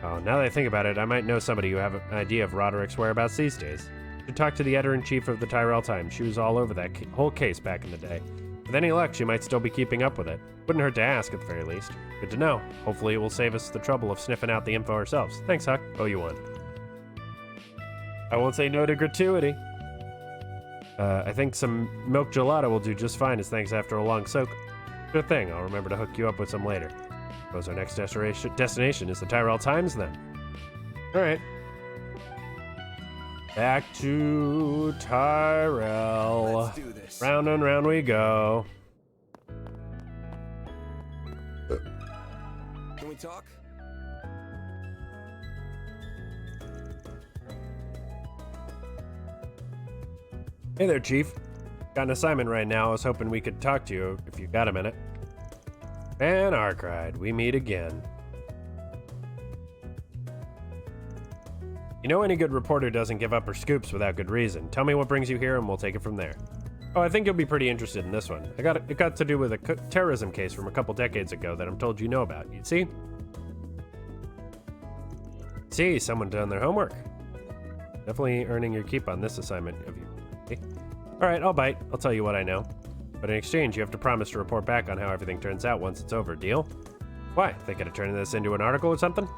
Oh, now that I think about it, I might know somebody who have an idea of Roderick's whereabouts these days. You should talk to the editor-in-chief of the Tyrell Times. She was all over that whole case back in the day. With any luck, she might still be keeping up with it. Wouldn't hurt to ask, at the very least. Good to know. Hopefully it will save us the trouble of sniffing out the info ourselves. Thanks, Huck. Oh, you won. I won't say no to gratuity. I think some milk gelato will do just fine as thanks after a long soak. Good thing. I'll remember to hook you up with some later. Suppose our next destination is the Tyrell Times, then. All right. Back to Tyrell. Let's do this. Round and round we go. Can we talk? Hey there, Chief. Got an assignment right now. I was hoping we could talk to you if you've got a minute. Van Arkride, we meet again. You know any good reporter doesn't give up her scoops without good reason. Tell me what brings you here and we'll take it from there. Oh, I think you'll be pretty interested in this one. It got to do with a terrorism case from a couple decades ago that I'm told you know about. You see? See, someone done their homework. Definitely earning your keep on this assignment of you. Alright, I'll bite. I'll tell you what I know. But in exchange, you have to promise to report back on how everything turns out once it's over. Deal? Why? Thinking of turning this into an article or something?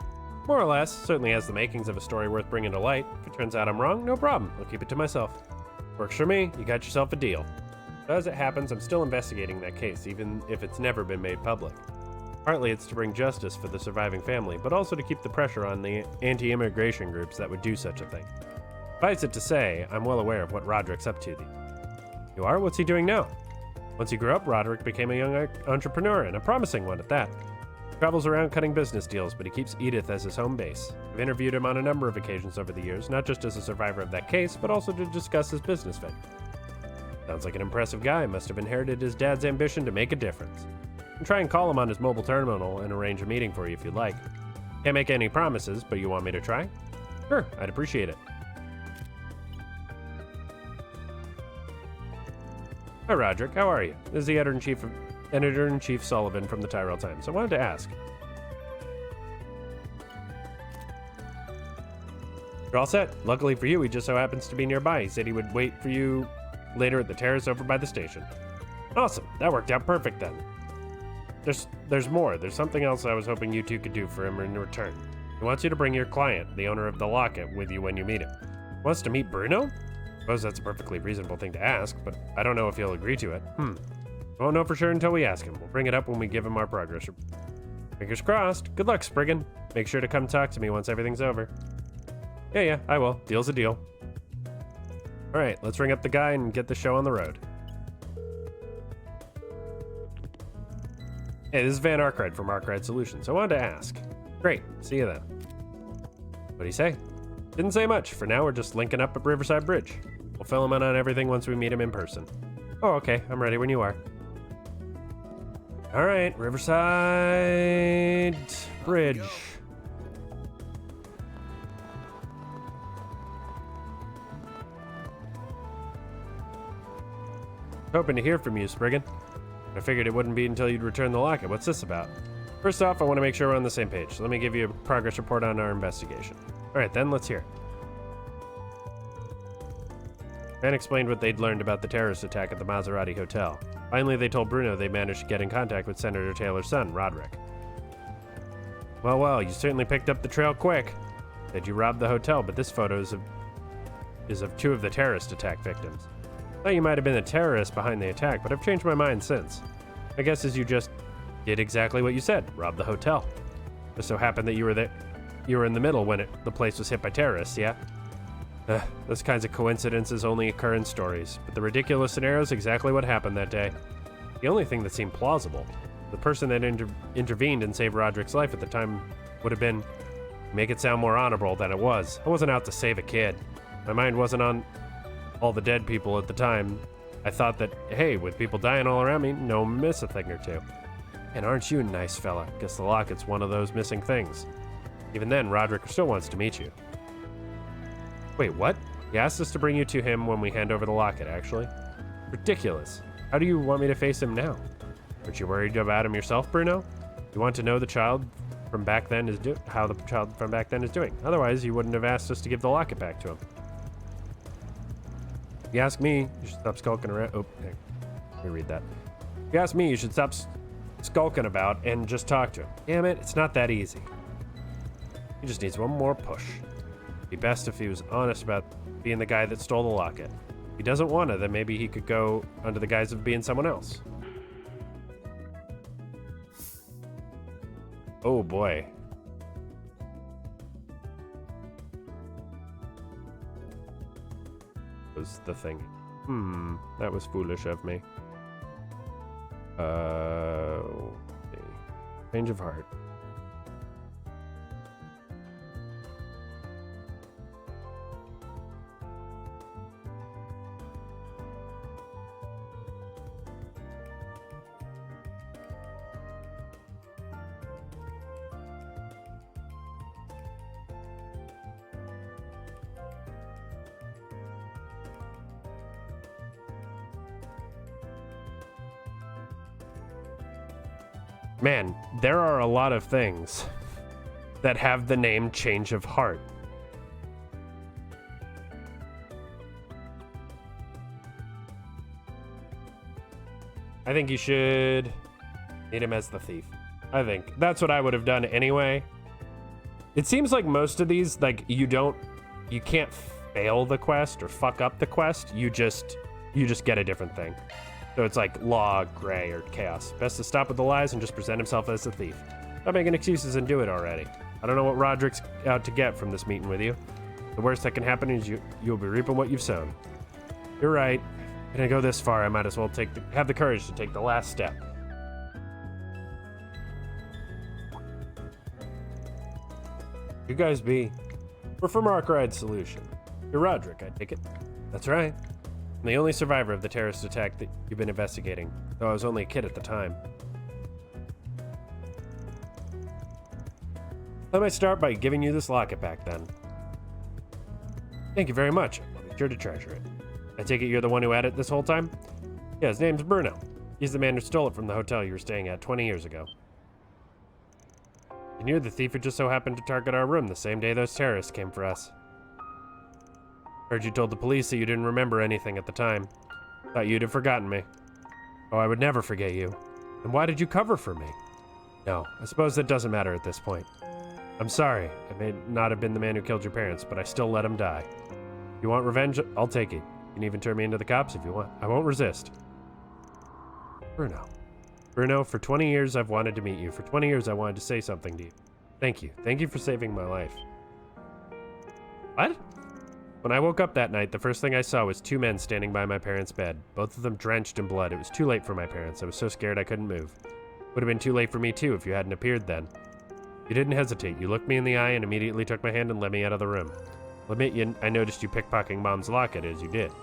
More or less. Certainly has the makings of a story worth bringing to light. If it turns out I'm wrong, no problem. I'll keep it to myself. Works for me. You got yourself a deal. So as it happens, I'm still investigating that case, even if it's never been made public. Partly it's to bring justice for the surviving family, but also to keep the pressure on the anti-immigration groups that would do such a thing. Suffice it to say, I'm well aware of what Roderick's up to. You are? What's he doing now? Once he grew up, Roderick became a young entrepreneur, and a promising one at that. He travels around cutting business deals, but he keeps Edith as his home base. I've interviewed him on a number of occasions over the years, not just as a survivor of that case, but also to discuss his business venture. Sounds like an impressive guy. Must have inherited his dad's ambition to make a difference. I'll try and call him on his mobile terminal and arrange a meeting for you if you'd like. Can't make any promises, but you want me to try? Sure, I'd appreciate it. Hi, Roderick. How are you? This is the Editor-in-Chief Sullivan from the Tyrell Times. I wanted to ask. You're all set. Luckily for you, he just so happens to be nearby. He said he would wait for you later at the terrace over by the station. Awesome. That worked out perfect then. There's more. There's something else I was hoping you two could do for him in return. He wants you to bring your client, the owner of the locket, with you when you meet him. He wants to meet Bruno? I suppose that's a perfectly reasonable thing to ask, but I don't know if he'll agree to it. Won't know for sure until we ask him. We'll bring it up when we give him our progress. Fingers crossed. Good luck, Spriggan. Make sure to come talk to me once everything's over. Yeah, I will. Deal's a deal. Alright, let's ring up the guy and get the show on the road. Hey, this is Van Arkride from Arkride Solutions. I wanted to ask. Great. See you then. What'd he say? Didn't say much. For now, we're just linking up at Riverside Bridge. We'll fill him in on everything once we meet him in person. Oh, okay. I'm ready when you are. All right, Riverside Bridge. Hoping to hear from you, Spriggan. I figured it wouldn't be until you'd return the locket. What's this about? First off, I want to make sure we're on the same page, so let me give you a progress report on our investigation. All right, then, let's hear it. Man explained what they'd learned about the terrorist attack at the Maserati Hotel. Finally, they told Bruno they managed to get in contact with Senator Taylor's son, Roderick. Well, you certainly picked up the trail quick. Said you robbed the hotel, but this photo is of two of the terrorist attack victims. Thought you might have been the terrorist behind the attack, but I've changed my mind since. My guess is you just did exactly what you said, robbed the hotel. Just so happened that you were in the middle when the place was hit by terrorists, yeah? Those kinds of coincidences only occur in stories, but the ridiculous scenario is exactly what happened that day. The only thing that seemed plausible, the person that intervened and saved Roderick's life at the time would have been make it sound more honorable than it was. I wasn't out to save a kid. My mind wasn't on all the dead people at the time. I thought that, hey, with people dying all around me, no miss a thing or two. And aren't you a nice fella? Guess the locket's one of those missing things. Even then, Roderick still wants to meet you. Wait, what? He asked us to bring you to him when we hand over the locket, actually. Ridiculous. How do you want me to face him now? Aren't you worried about him yourself, Bruno? You want to know the child from back then is how the child from back then is doing. Otherwise, you wouldn't have asked us to give the locket back to him. If you ask me, you should stop skulking around. Oh, hey, let me read that. If you ask me, you should stop skulking about and just talk to him. Damn it, it's not that easy. He just needs one more push. It'd be best if he was honest about being the guy that stole the locket. If he doesn't want to, then maybe he could go under the guise of being someone else. Oh boy. Was the thing. That was foolish of me. Change of heart. Man, there are a lot of things that have the name Change of Heart. I think you should need him as the thief. I think that's what I would have done anyway. It seems like most of these, like, you can't fail the quest or fuck up the quest. You just get a different thing. So it's like law, gray, or chaos. Best to stop with the lies and just present himself as a thief. Stop making excuses and do it already. I don't know what Roderick's out to get from this meeting with you. The worst that can happen is you'll be reaping what you've sown. You're right. If I'm gonna go this far, I might as well have the courage to take the last step. You guys be? We're from Arkwright Solution. You're Roderick, I take it. That's right. I'm the only survivor of the terrorist attack that you've been investigating, though I was only a kid at the time. Let me start by giving you this locket back then. Thank you very much. I'll be sure to treasure it. I take it you're the one who had it this whole time? Yeah, his name's Bruno. He's the man who stole it from the hotel you were staying at 20 years ago. And you're the thief who just so happened to target our room the same day those terrorists came for us. Heard you told the police that you didn't remember anything at the time. Thought you'd have forgotten me. Oh, I would never forget you. Then why did you cover for me? No, I suppose that doesn't matter at this point. I'm sorry, I may not have been the man who killed your parents, but I still let them die. You want revenge? I'll take it. You can even turn me into the cops if you want. I won't resist. Bruno. Bruno, for 20 years I've wanted to meet you. For 20 years I wanted to say something to you. Thank you. Thank you for saving my life. What? When I woke up that night, the first thing I saw was two men standing by my parents' bed, both of them drenched in blood. It was too late for my parents. I was so scared I couldn't move. Would have been too late for me too if you hadn't appeared then. You didn't hesitate. You looked me in the eye and immediately took my hand and led me out of the room. I'll admit I noticed you pickpocketing Mom's locket as you did.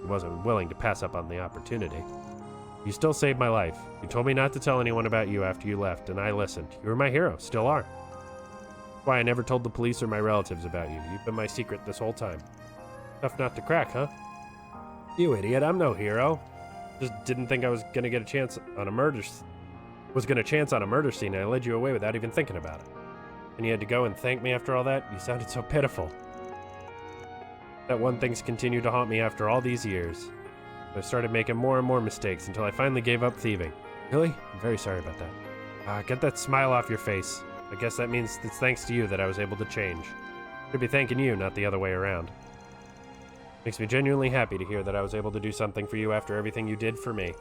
I wasn't willing to pass up on the opportunity. You still saved my life. You told me not to tell anyone about you after you left, and I listened. You were my hero, still are. That's why I never told the police or my relatives about you. You've been my secret this whole time. Tough not to crack, huh? You idiot, I'm no hero. Just didn't think I was gonna get a chance on a murder scene, and I led you away without even thinking about it. And you had to go and thank me after all that? You sounded so pitiful. That one thing's continued to haunt me after all these years. I started making more and more mistakes until I finally gave up thieving. Really? I'm very sorry about that. Get that smile off your face. I guess that means it's thanks to you that I was able to change. Should be thanking you, not the other way around. Makes me genuinely happy to hear that I was able to do something for you after everything you did for me.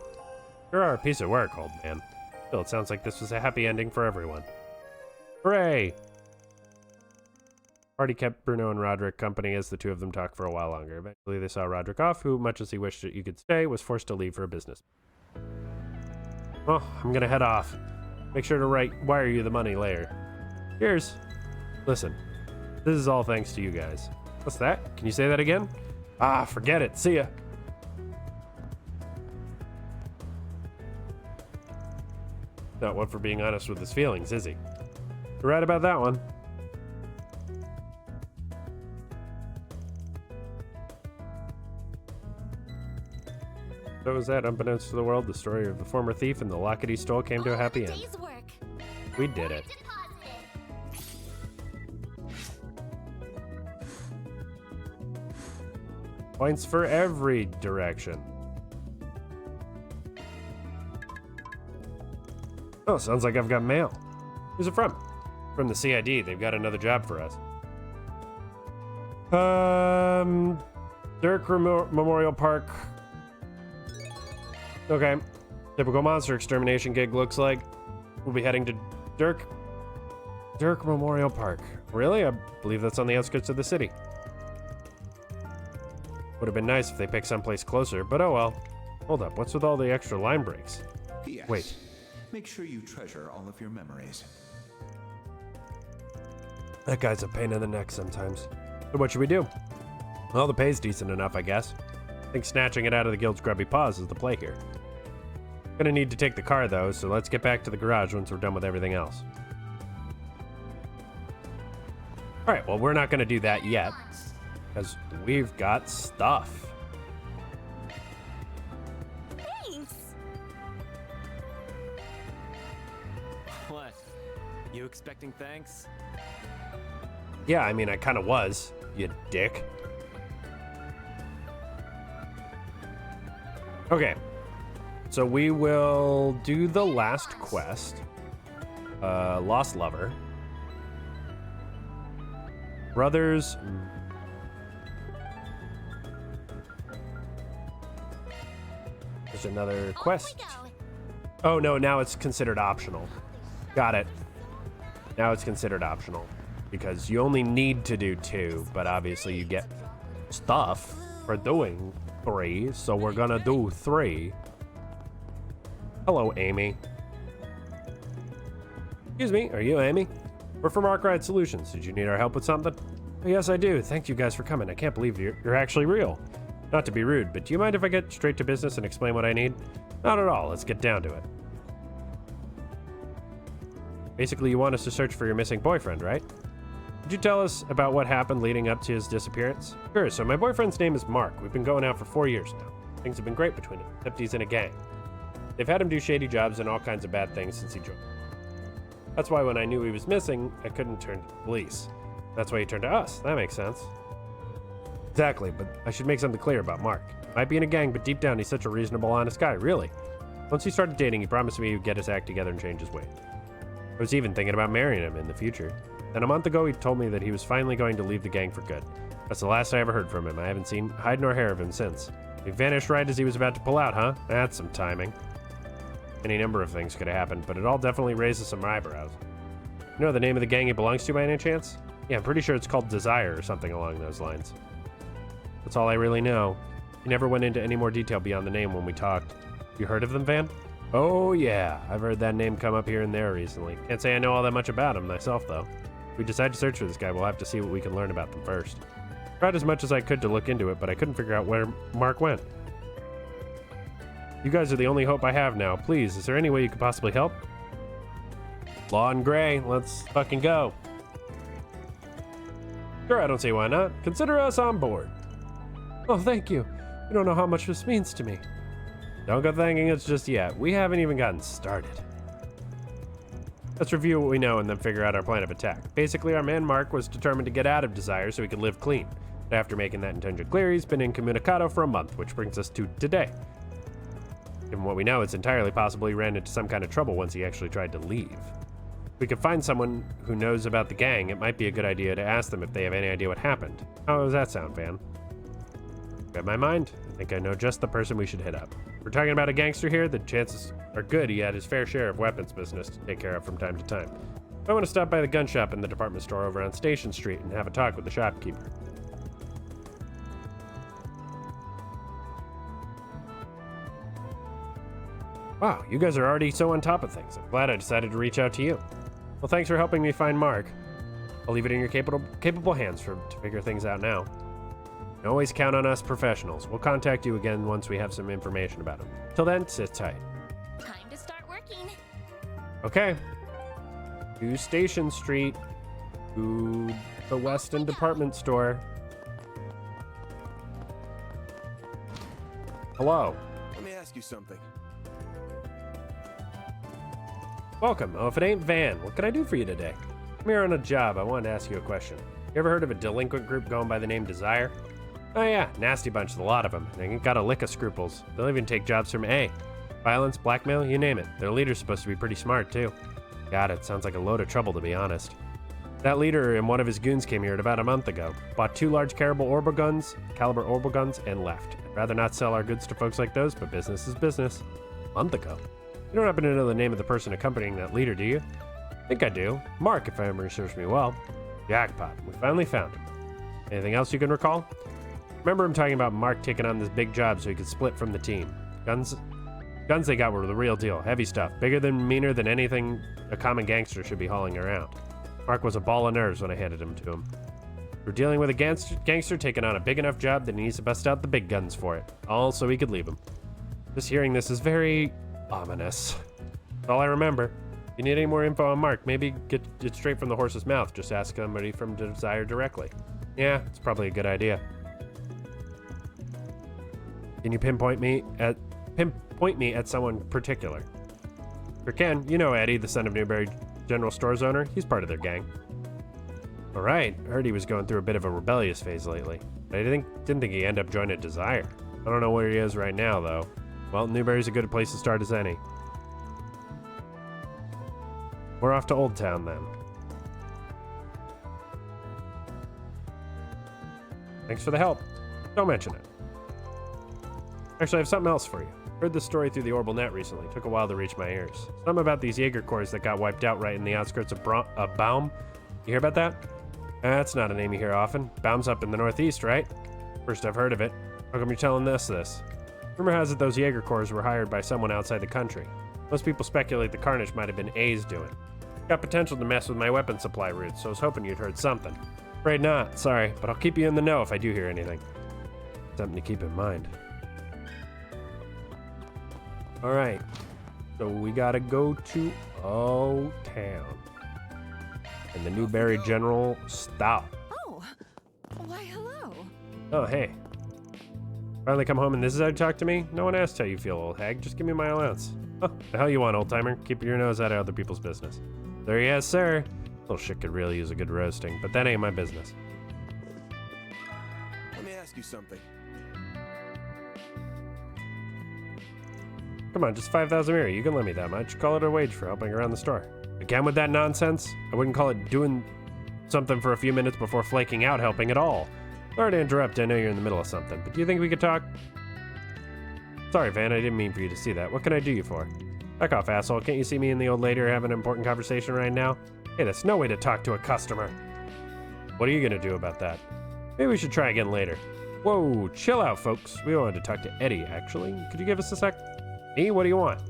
Sure are a piece of work, old man. Still, it sounds like this was a happy ending for everyone. Hooray! Party kept Bruno and Roderick company as the two of them talked for a while longer. Eventually they saw Roderick off, who, much as he wished that you could stay, was forced to leave for a business. Well, I'm gonna head off. Make sure to wire you the money later. Cheers! Listen, this is all thanks to you guys. What's that? Can you say that again? Forget it. See ya. Not one for being honest with his feelings, is he? You're right about that one. So was that, unbeknownst to the world, the story of the former thief and the locket he stole came to a happy end. We did it. Points for every direction. Oh, sounds like I've got mail. Who's it from? From the CID. They've got another job for us. Dirk Memorial Park. Okay. Typical monster extermination gig looks like. We'll be heading to Dirk Memorial Park. Really? I believe that's on the outskirts of the city. Would have been nice if they picked someplace closer, but oh well. Hold up, what's with all the extra line breaks? P.S. Wait. Make sure you treasure all of your memories. That guy's a pain in the neck sometimes. So what should we do? Well, the pay's decent enough, I guess. I think snatching it out of the guild's grubby paws is the play here. Gonna need to take the car though, so let's get back to the garage once we're done with everything else. Alright, well we're not gonna do that yet, because we've got stuff. Thanks! What? You expecting thanks? Yeah, I mean, I kind of was, you dick. Okay, so we will do the last quest. Lost Lover. Brothers. There's another quest. Oh no, now it's considered optional. Got it. Now it's considered optional. Because you only need to do 2, but obviously you get stuff for doing 3, so we're gonna do 3. Hello, Amy. Excuse me, are you Amy? We're from Arkwright Solutions. Did you need our help with something? Oh, yes, I do. Thank you guys for coming. I can't believe you're actually real. Not to be rude, but do you mind if I get straight to business and explain what I need? Not at all. Let's get down to it. Basically, you want us to search for your missing boyfriend, right? Could you tell us about what happened leading up to his disappearance? Sure, so my boyfriend's name is Mark. We've been going out for 4 years now. Things have been great between us, except he's in a gang. They've had him do shady jobs and all kinds of bad things since he joined. That's why when I knew he was missing, I couldn't turn to the police. That's why he turned to us. That makes sense. Exactly, but I should make something clear about Mark. He might be in a gang, but deep down he's such a reasonable, honest guy, really. Once he started dating, he promised me he would get his act together and change his ways. I was even thinking about marrying him in the future. Then a month ago, he told me that he was finally going to leave the gang for good. That's the last I ever heard from him. I haven't seen hide nor hair of him since. He vanished right as he was about to pull out, huh? That's some timing. Any number of things could have happened, but it all definitely raises some eyebrows. You know the name of the gang he belongs to by any chance? Yeah, I'm pretty sure it's called Desire or something along those lines. That's all I really know. He never went into any more detail beyond the name when we talked. You heard of them, Van? Oh yeah, I've heard that name come up here and there recently. Can't say I know all that much about him myself, though. If we decide to search for this guy, we'll have to see what we can learn about them first. Tried as much as I could to look into it, but I couldn't figure out where Mark went. You guys are the only hope I have now. Please, is there any way you could possibly help? Law and Gray, let's fucking go. Sure, I don't see why not. Consider us on board. Oh, thank you. You don't know how much this means to me. Don't go thanking us just yet. We haven't even gotten started. Let's review what we know and then figure out our plan of attack. Basically, our man Mark was determined to get out of Desire so he could live clean. But after making that intention clear, he's been incommunicado for a month, which brings us to today. Given what we know, it's entirely possible he ran into some kind of trouble once he actually tried to leave. If we could find someone who knows about the gang, it might be a good idea to ask them if they have any idea what happened. How does that sound, Van? Read my mind? I think I know just the person we should hit up. If we're talking about a gangster here, the chances are good he had his fair share of weapons business to take care of from time to time. I want to stop by the gun shop in the department store over on Station Street and have a talk with the shopkeeper. Wow, you guys are already so on top of things. I'm glad I decided to reach out to you. Well, thanks for helping me find Mark. I'll leave it in your capable hands to figure things out now. You can always count on us professionals. We'll contact you again once we have some information about him. Till then, sit tight. Time to start working. Okay. To Station Street. To the Weston Department Store. Hello. Let me ask you something. Welcome. Oh, if it ain't Van, what can I do for you today? I'm here on a job. I wanted to ask you a question. You ever heard of a delinquent group going by the name Desire? Oh yeah, nasty bunch, a lot of them. They ain't got a lick of scruples. They'll even take jobs from A. Violence, blackmail, you name it. Their leader's supposed to be pretty smart, too. God, it sounds like a load of trouble, to be honest. That leader and one of his goons came here about a month ago, bought 2 large caliber orbital guns, and left. I'd rather not sell our goods to folks like those, but business is business. A month ago? You don't happen to know the name of the person accompanying that leader, do you? I think I do. Mark, if memory serves me well. Jackpot. We finally found him. Anything else you can recall? Remember him talking about Mark taking on this big job so he could split from the team. Guns they got were the real deal. Heavy stuff. Bigger than, meaner than anything a common gangster should be hauling around. Mark was a ball of nerves when I handed him to him. We're dealing with a gangster taking on a big enough job that he needs to bust out the big guns for it. All so he could leave him. Just hearing this is very ominous. That's all I remember. If you need any more info on Mark, maybe get it straight from the horse's mouth. Just ask somebody from Desire directly. Yeah, it's probably a good idea. Can you pinpoint me at someone particular? Sure can. You know Eddie, the son of Newberry General Store's owner. He's part of their gang. All right. Heard he was going through a bit of a rebellious phase lately. I didn't think he'd end up joining Desire. I don't know where he is right now, though. Well, Newberry's a good place to start as any. We're off to Old Town, then. Thanks for the help. Don't mention it. Actually, I have something else for you. Heard this story through the Orbital Net recently. Took a while to reach my ears. Something about these Jaeger Corps that got wiped out right in the outskirts of Baum. You hear about that? That's not a name you hear often. Baum's up in the northeast, right? First I've heard of it. How come you're telling us this? Rumor has it those Jaeger Corps were hired by someone outside the country. Most people speculate the carnage might have been A's doing. Got potential to mess with my weapon supply routes, so I was hoping you'd heard something. Afraid not, sorry, but I'll keep you in the know if I do hear anything. Something to keep in mind. Alright, so we gotta go to Old Town. And the Newberry General Stout. Oh, why hello. Oh, hey. Finally come home and this is how you talk to me? No one asked how you feel, old hag. Just give me my allowance. Oh, the hell you want, old-timer? Keep your nose out of other people's business. There he is, sir. Little shit could really use a good roasting, but that ain't my business. Let me ask you something. Come on, just 5,000 mirror. You can lend me that much. Call it a wage for helping around the store. Again with that nonsense? I wouldn't call it doing something for a few minutes before flaking out helping at all. Sorry to interrupt, I know you're in the middle of something, but do you think we could talk? Sorry, Van, I didn't mean for you to see that. What can I do you for? Back off, asshole. Can't you see me and the old lady are having an important conversation right now? Hey, that's no way to talk to a customer. What are you gonna do about that? Maybe we should try again later. Whoa, chill out, folks. We wanted to talk to Eddie, actually. Could you give us a sec? Me? What do you want?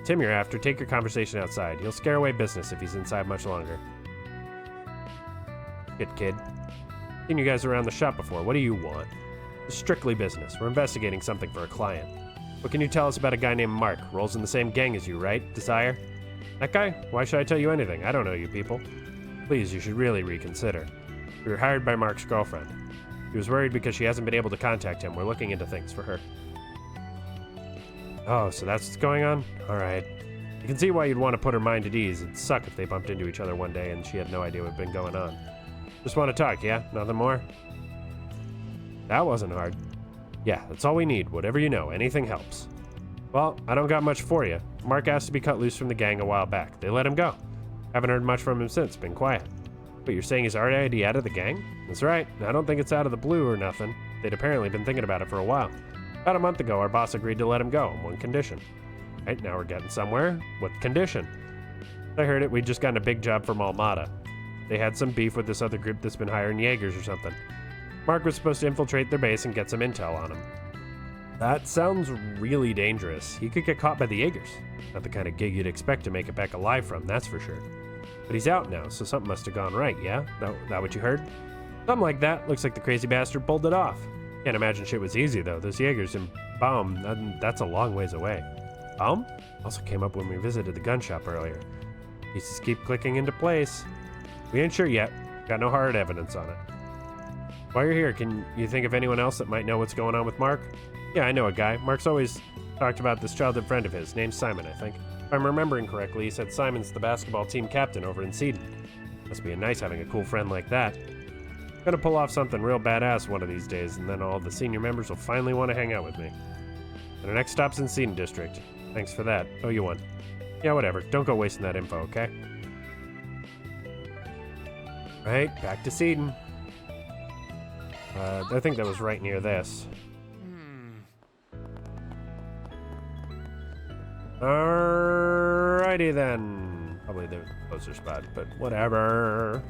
Tim you're after, take your conversation outside. He'll scare away business if he's inside much longer. Good kid. Seen you guys around the shop before. What do you want? It's strictly business. We're investigating something for a client. What can you tell us about a guy named Mark? Rolls in the same gang as you, right, Desire? That guy? Why should I tell you anything? I don't know you people. Please, you should really reconsider. We were hired by Mark's girlfriend. He was worried because she hasn't been able to contact him. We're looking into things for her. Oh, so that's what's going on? Alright. You can see why you'd want to put her mind at ease. It'd suck if they bumped into each other one day and she had no idea what had been going on. Just want to talk, yeah? Nothing more? That wasn't hard. Yeah, that's all we need. Whatever you know, anything helps. Well, I don't got much for you. Mark asked to be cut loose from the gang a while back. They let him go. Haven't heard much from him since. Been quiet. But you're saying he's already out of the gang? That's right. I don't think it's out of the blue or nothing. They'd apparently been thinking about it for a while. About a month ago, our boss agreed to let him go on one condition. Right, now we're getting somewhere. What condition? I heard it. We'd just gotten a big job from Almada. They had some beef with this other group that's been hiring Jaegers or something. Mark was supposed to infiltrate their base and get some intel on him. That sounds really dangerous. He could get caught by the Jaegers. Not the kind of gig you'd expect to make it back alive from, that's for sure. But he's out now, so something must have gone right, yeah? That what you heard? Something like that. Looks like the crazy bastard pulled it off. Can't imagine shit was easy, though. Those Jaegers in Baum, that's a long ways away. Baum? Also came up when we visited the gun shop earlier. Pieces keep clicking into place. We ain't sure yet. Got no hard evidence on it. While you're here, can you think of anyone else that might know what's going on with Mark? Yeah, I know a guy. Mark's always talked about this childhood friend of his, named Simon, I think. If I'm remembering correctly, he said Simon's the basketball team captain over in Seedon. Must be nice having a cool friend like that. Gonna pull off something real badass one of these days, and then all the senior members will finally want to hang out with me. And our next stop's in Seedon District. Thanks for that. Oh, you won. Yeah, whatever. Don't go wasting that info, okay? Right, back to Seedon. I think that was right near this. Alrighty then. Probably the closer spot, but whatever.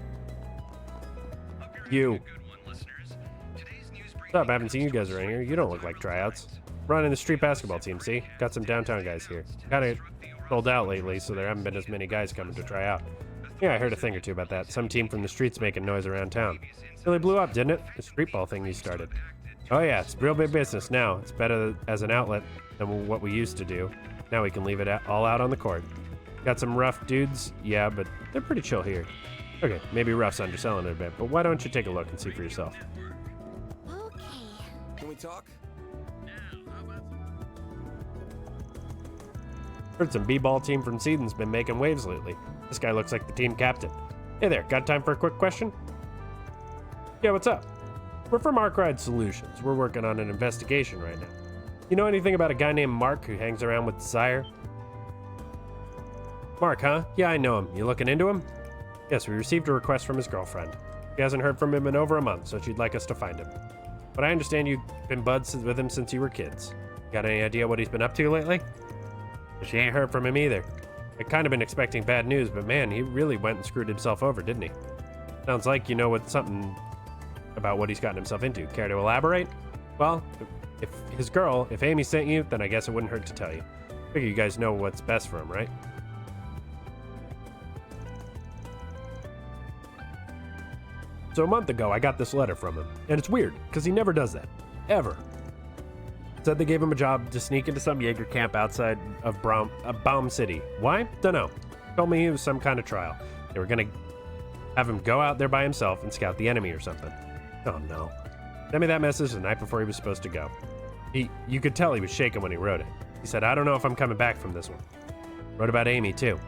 You. What's up? I haven't seen you guys around here. You don't look like tryouts. Running the street basketball team, see? Got some downtown guys here. Kinda sold out lately, so there haven't been as many guys coming to try out. Yeah, I heard a thing or two about that. Some team from the streets making noise around town. Really blew up, didn't it? The street ball thing you started. Oh yeah, it's real big business now. It's better as an outlet than what we used to do. Now we can leave it all out on the court. Got some rough dudes? Yeah, but they're pretty chill here. Okay, maybe rough's underselling it a bit, but why don't you take a look and see for yourself? Okay. Can we talk? Heard some b-ball team from Seedon's been making waves lately. This guy looks like the team captain. Hey there, got time for a quick question? Yeah, what's up? We're from Arkride Solutions. We're working on an investigation right now. You know anything about a guy named Mark who hangs around with Desire? Mark, huh? Yeah, I know him. You looking into him? Yes, we received a request from his girlfriend. She hasn't heard from him in over a month, so she'd like us to find him. But I understand you've been buds with him since you were kids. Got any idea what he's been up to lately? She ain't heard from him either. I'd kind of been expecting bad news, but man, he really went and screwed himself over, didn't he? Sounds like you know something about what he's gotten himself into. Care to elaborate? Well, if Amy sent you, then I guess it wouldn't hurt to tell you. Figure you guys know what's best for him, right? So a month ago, I got this letter from him, and it's weird, because he never does that. Ever. Said they gave him a job to sneak into some Jaeger camp outside of Baum City. Why? Dunno. Told me it was some kind of trial. They were gonna have him go out there by himself and scout the enemy or something. Oh no. Sent me that message the night before he was supposed to go. You could tell he was shaking when he wrote it. He said, I don't know if I'm coming back from this one. Wrote about Amy, too.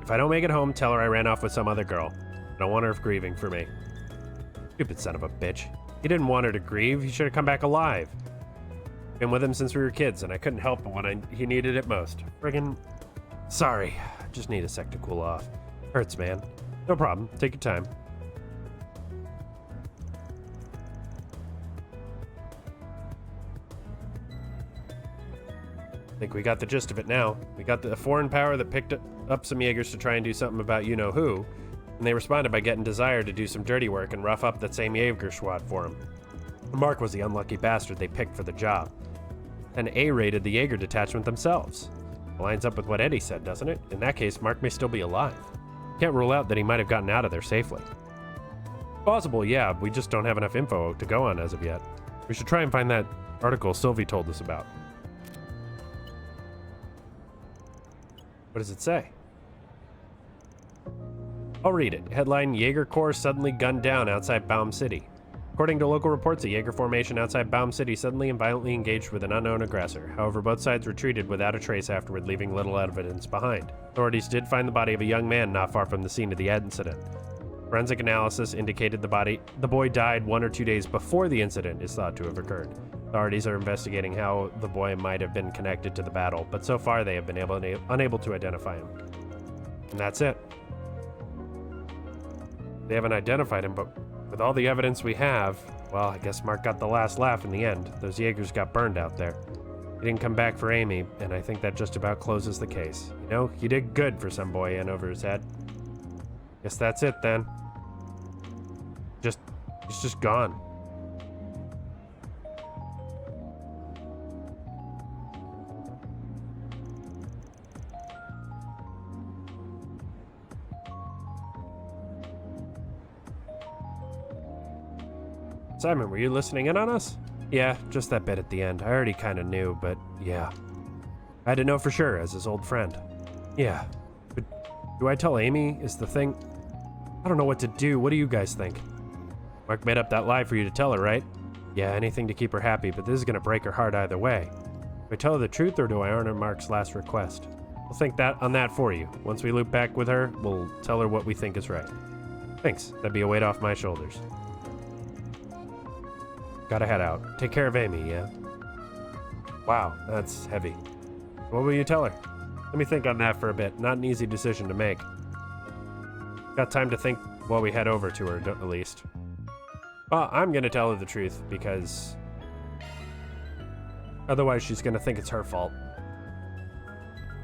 If I don't make it home, tell her I ran off with some other girl. I don't want her grieving for me. Stupid son of a bitch. He didn't want her to grieve. He should have come back alive. Been with him since we were kids, and I couldn't help him when he needed it most. Friggin' sorry. I just need a sec to cool off. Hurts, man. No problem. Take your time. I think we got the gist of it now. We got the foreign power that picked up some Jaegers to try and do something about you-know-who, and they responded by getting Desire to do some dirty work and rough up that same Jaeger squad for him. Mark was the unlucky bastard they picked for the job. And A-rated the Jaeger detachment themselves. Lines up with what Eddie said, doesn't it? In that case, Mark may still be alive. Can't rule out that he might have gotten out of there safely. Possible, yeah, we just don't have enough info to go on as of yet. We should try and find that article Sylvie told us about. What does it say? I'll read it. Headline, Jaeger Corps suddenly gunned down outside Baum City. According to local reports, a Jaeger formation outside Baum City suddenly and violently engaged with an unknown aggressor. However, both sides retreated without a trace afterward, leaving little evidence behind. Authorities did find the body of a young man not far from the scene of the incident. Forensic analysis indicated the boy died 1 or 2 days before the incident is thought to have occurred. Authorities are investigating how the boy might have been connected to the battle, but so far they have been unable to identify him. And that's it. They haven't identified him, but with all the evidence we have, well, I guess Mark got the last laugh in the end. Those Jaegers got burned out there. He didn't come back for Amy, and I think that just about closes the case. You know, he did good for some boy in over his head. Guess that's it then. He's just gone. Simon, were you listening in on us? Yeah, just that bit at the end. I already kind of knew, but yeah. I had to know for sure as his old friend. Yeah. But do I tell Amy is the thing? I don't know what to do. What do you guys think? Mark made up that lie for you to tell her, right? Yeah, anything to keep her happy, but this is gonna break her heart either way. Do I tell her the truth or do I honor Mark's last request? We'll think on that for you. Once we loop back with her, we'll tell her what we think is right. Thanks. That'd be a weight off my shoulders. Gotta head out. Take care of Amy, yeah? Wow, that's heavy. What will you tell her? Let me think on that for a bit. Not an easy decision to make. Got time to think while we head over to her, at least. Well, I'm gonna tell her the truth, because otherwise she's gonna think it's her fault.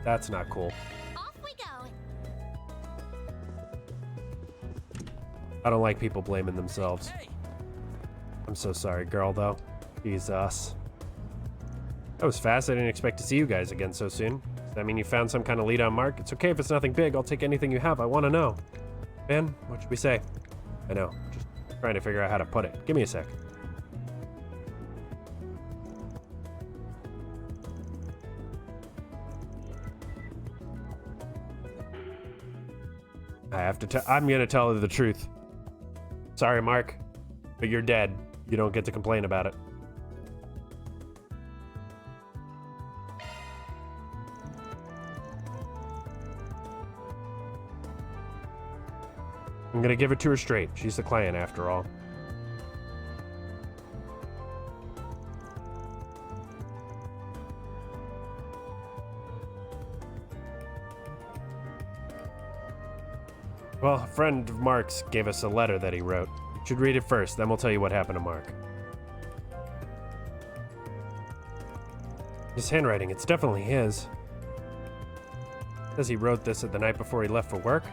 That's not cool. Off we go. I don't like people blaming themselves. I'm so sorry, girl, though. Jesus. That was fast. I didn't expect to see you guys again so soon. Does that mean you found some kind of lead on Mark? It's okay if it's nothing big. I'll take anything you have. I want to know. Man, what should we say? I know. Just trying to figure out how to put it. Give me a sec. I'm gonna tell her the truth. Sorry, Mark, but you're dead. You don't get to complain about it. I'm gonna give it to her straight. She's the client after all. Well, a friend of Mark's gave us a letter that he wrote. You should read it first, then we'll tell you what happened to Mark. His handwriting, it's definitely his. Says he wrote this at the night before he left for work.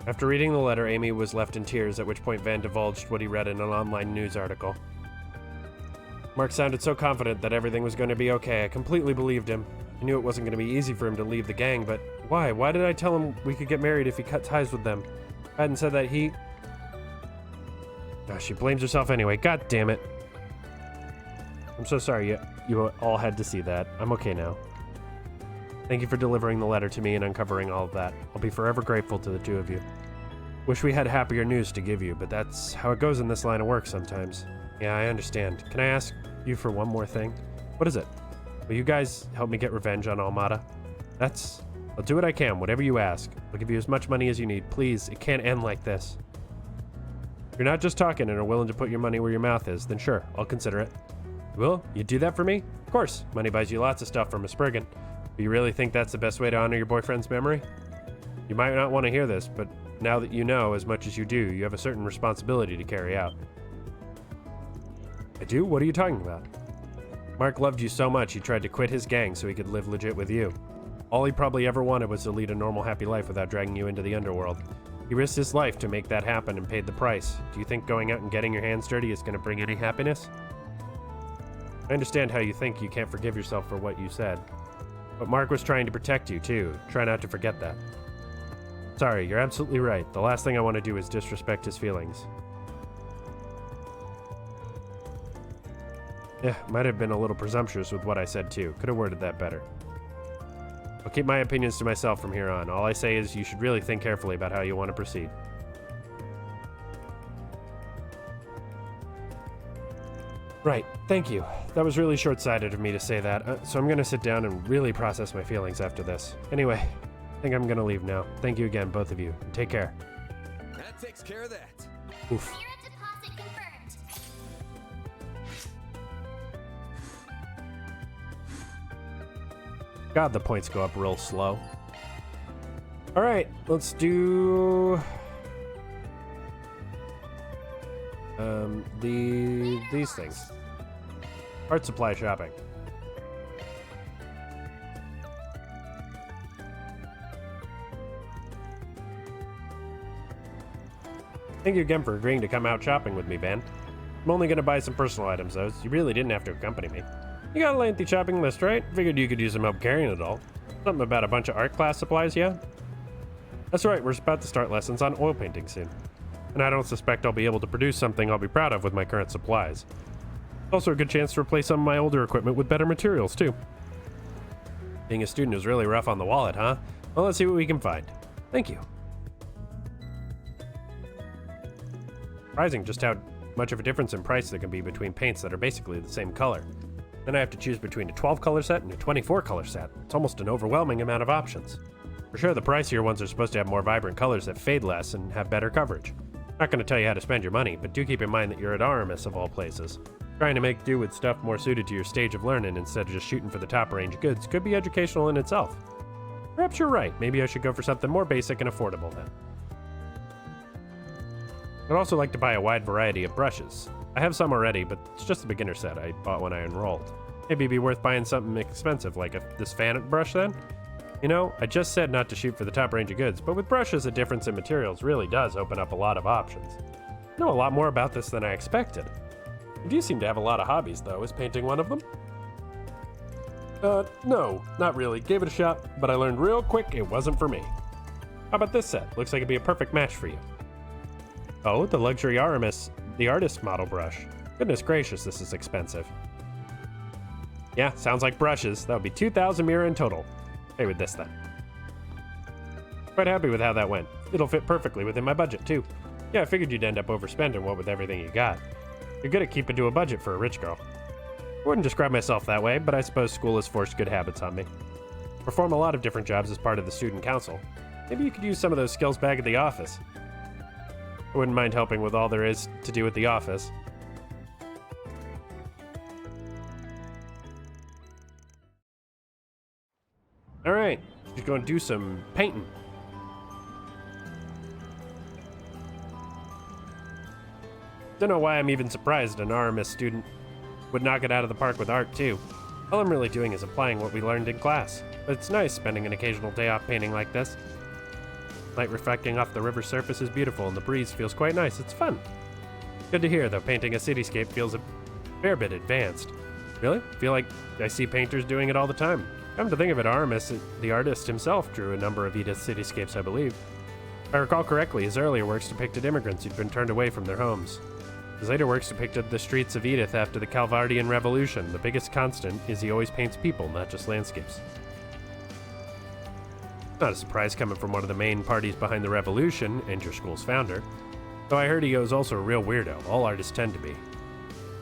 After reading the letter, Amy was left in tears, at which point Van divulged what he read in an online news article. Mark sounded so confident that everything was going to be okay. I completely believed him. I knew it wasn't going to be easy for him to leave the gang, but why? Why did I tell him we could get married if he cut ties with them? I hadn't said that he... Oh, she blames herself anyway. God damn it. I'm so sorry you all had to see that. I'm okay now. Thank you for delivering the letter to me and uncovering all of that. I'll be forever grateful to the two of you. Wish we had happier news to give you, but that's how it goes in this line of work sometimes. Yeah, I understand. Can I ask you for one more thing? What is it? Will you guys help me get revenge on Almada? I'll do what I can, whatever you ask. I'll give you as much money as you need. Please, it can't end like this. If you're not just talking and are willing to put your money where your mouth is, then sure, I'll consider it. You will? You do that for me? Of course. Money buys you lots of stuff from a Spriggan. But you really think that's the best way to honor your boyfriend's memory? You might not want to hear this, but now that you know as much as you do, you have a certain responsibility to carry out. I do? What are you talking about? Mark loved you so much he tried to quit his gang so he could live legit with you. All he probably ever wanted was to lead a normal, happy life without dragging you into the underworld. He risked his life to make that happen and paid the price. Do you think going out and getting your hands dirty is going to bring any happiness? I understand how you think you can't forgive yourself for what you said. But Mark was trying to protect you, too. Try not to forget that. Sorry, you're absolutely right. The last thing I want to do is disrespect his feelings. Yeah, might have been a little presumptuous with what I said, too. Could have worded that better. I'll keep my opinions to myself from here on. All I say is you should really think carefully about how you want to proceed. Right, thank you. That was really short-sighted of me to say that, so I'm gonna sit down and really process my feelings after this. Anyway, I think I'm gonna leave now. Thank you again, both of you. And take care. That takes care of that. Oof. Zero deposit confirmed. God, the points go up real slow. Alright, let's do... these things. Art supply shopping. Thank you again for agreeing to come out shopping with me, Ben. I'm only gonna buy some personal items, though, so you really didn't have to accompany me. You got a lengthy shopping list, right? Figured you could use some help carrying it all. Something about a bunch of art class supplies, yeah? That's right, we're about to start lessons on oil painting soon. And I don't suspect I'll be able to produce something I'll be proud of with my current supplies. Also a good chance to replace some of my older equipment with better materials, too. Being a student is really rough on the wallet, huh? Well, let's see what we can find. Thank you. Surprising just how much of a difference in price there can be between paints that are basically the same color. Then I have to choose between a 12 color set and a 24 color set. It's almost an overwhelming amount of options. For sure, the pricier ones are supposed to have more vibrant colors that fade less and have better coverage. Not going to tell you how to spend your money, but do keep in mind that you're at Aramis of all places. Trying to make do with stuff more suited to your stage of learning instead of just shooting for the top range goods could be educational in itself. Perhaps you're right. Maybe I should go for something more basic and affordable then. I'd also like to buy a wide variety of brushes. I have some already, but it's just a beginner set I bought when I enrolled. Maybe it'd be worth buying something expensive like this fan brush then? You know, I just said not to shoot for the top range of goods, but with brushes, a difference in materials really does open up a lot of options. I know a lot more about this than I expected. You do seem to have a lot of hobbies, though. Is painting one of them? No, not really. Gave it a shot, but I learned real quick it wasn't for me. How about this set? Looks like it'd be a perfect match for you. Oh, the luxury Aramis, the artist model brush. Goodness gracious, this is expensive. Yeah, sounds like brushes. That would be 2,000 mira in total. Pay with this then. Quite happy with how that went. It'll fit perfectly within my budget too. Yeah, I figured you'd end up overspending what with everything you got. You're good at keeping to a budget for a rich girl. I wouldn't describe myself that way, but I suppose school has forced good habits on me. I perform a lot of different jobs as part of the student council. Maybe you could use some of those skills back at the office. I wouldn't mind helping with all there is to do at the office. Alright, just gonna do some painting. Don't know why I'm even surprised an Aramis student would knock it out of the park with art too. All I'm really doing is applying what we learned in class, but it's nice spending an occasional day off painting like this. Light reflecting off the river's surface is beautiful and the breeze feels quite nice. It's fun. Good to hear, though painting a cityscape feels a fair bit advanced. Really? Feel like I see painters doing it all the time. Come to think of it, Aramis, the artist himself, drew a number of Edith's cityscapes, I believe. If I recall correctly, his earlier works depicted immigrants who'd been turned away from their homes. His later works depicted the streets of Edith after the Calvardian Revolution. The biggest constant is he always paints people, not just landscapes. Not a surprise coming from one of the main parties behind the revolution and your school's founder. Though I heard he was also a real weirdo. All artists tend to be.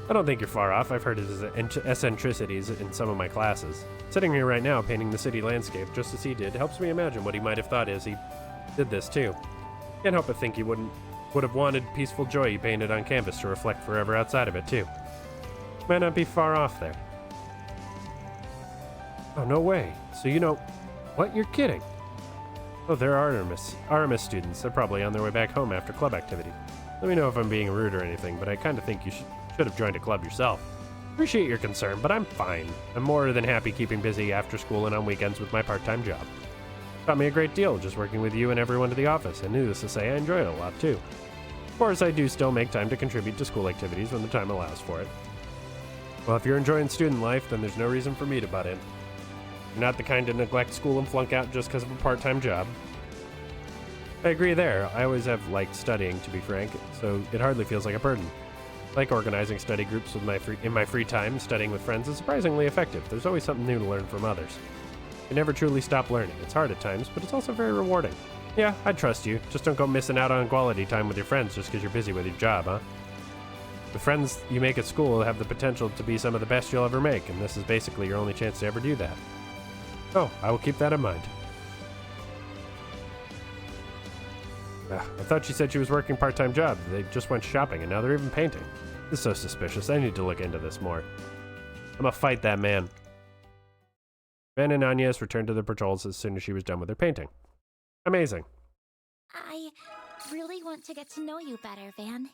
I don't think you're far off. I've heard his eccentricities in some of my classes. Sitting here right now painting the city landscape just as he did helps me imagine what he might have thought as he did this too. Can't help but think he would have wanted peaceful joy he painted on canvas to reflect forever outside of it too. Might not be far off there. Oh, no way. So you know... What? You're kidding? Oh, they're Aramis students. They're probably on their way back home after club activity. Let me know if I'm being rude or anything, but I kind of think you should have joined a club yourself. Appreciate your concern, but I'm fine. I'm more than happy keeping busy after school and on weekends with my part-time job. Taught me a great deal just working with you and everyone to the office, and needless to say, I enjoy it a lot too. Of course, I do still make time to contribute to school activities when the time allows for it. Well, if you're enjoying student life, then there's no reason for me to butt in. You're not the kind to neglect school and flunk out just because of a part-time job. I agree there. I always have liked studying, to be frank, so it hardly feels like a burden. I like organizing study groups in my free time. Studying with friends is surprisingly effective. There's always something new to learn from others. You never truly stop learning. It's hard at times, but it's also very rewarding. Yeah, I trust you. Just don't go missing out on quality time with your friends just because you're busy with your job, huh? The friends you make at school have the potential to be some of the best you'll ever make, and this is basically your only chance to ever do that. Oh, I will keep that in mind. I thought she said she was working part-time jobs. They just went shopping, and now they're even painting. This is so suspicious. I need to look into this more. I'm gonna fight that man. Ben and Agnes returned to their patrols as soon as she was done with her painting. Amazing. I really want to get to know you better, Van.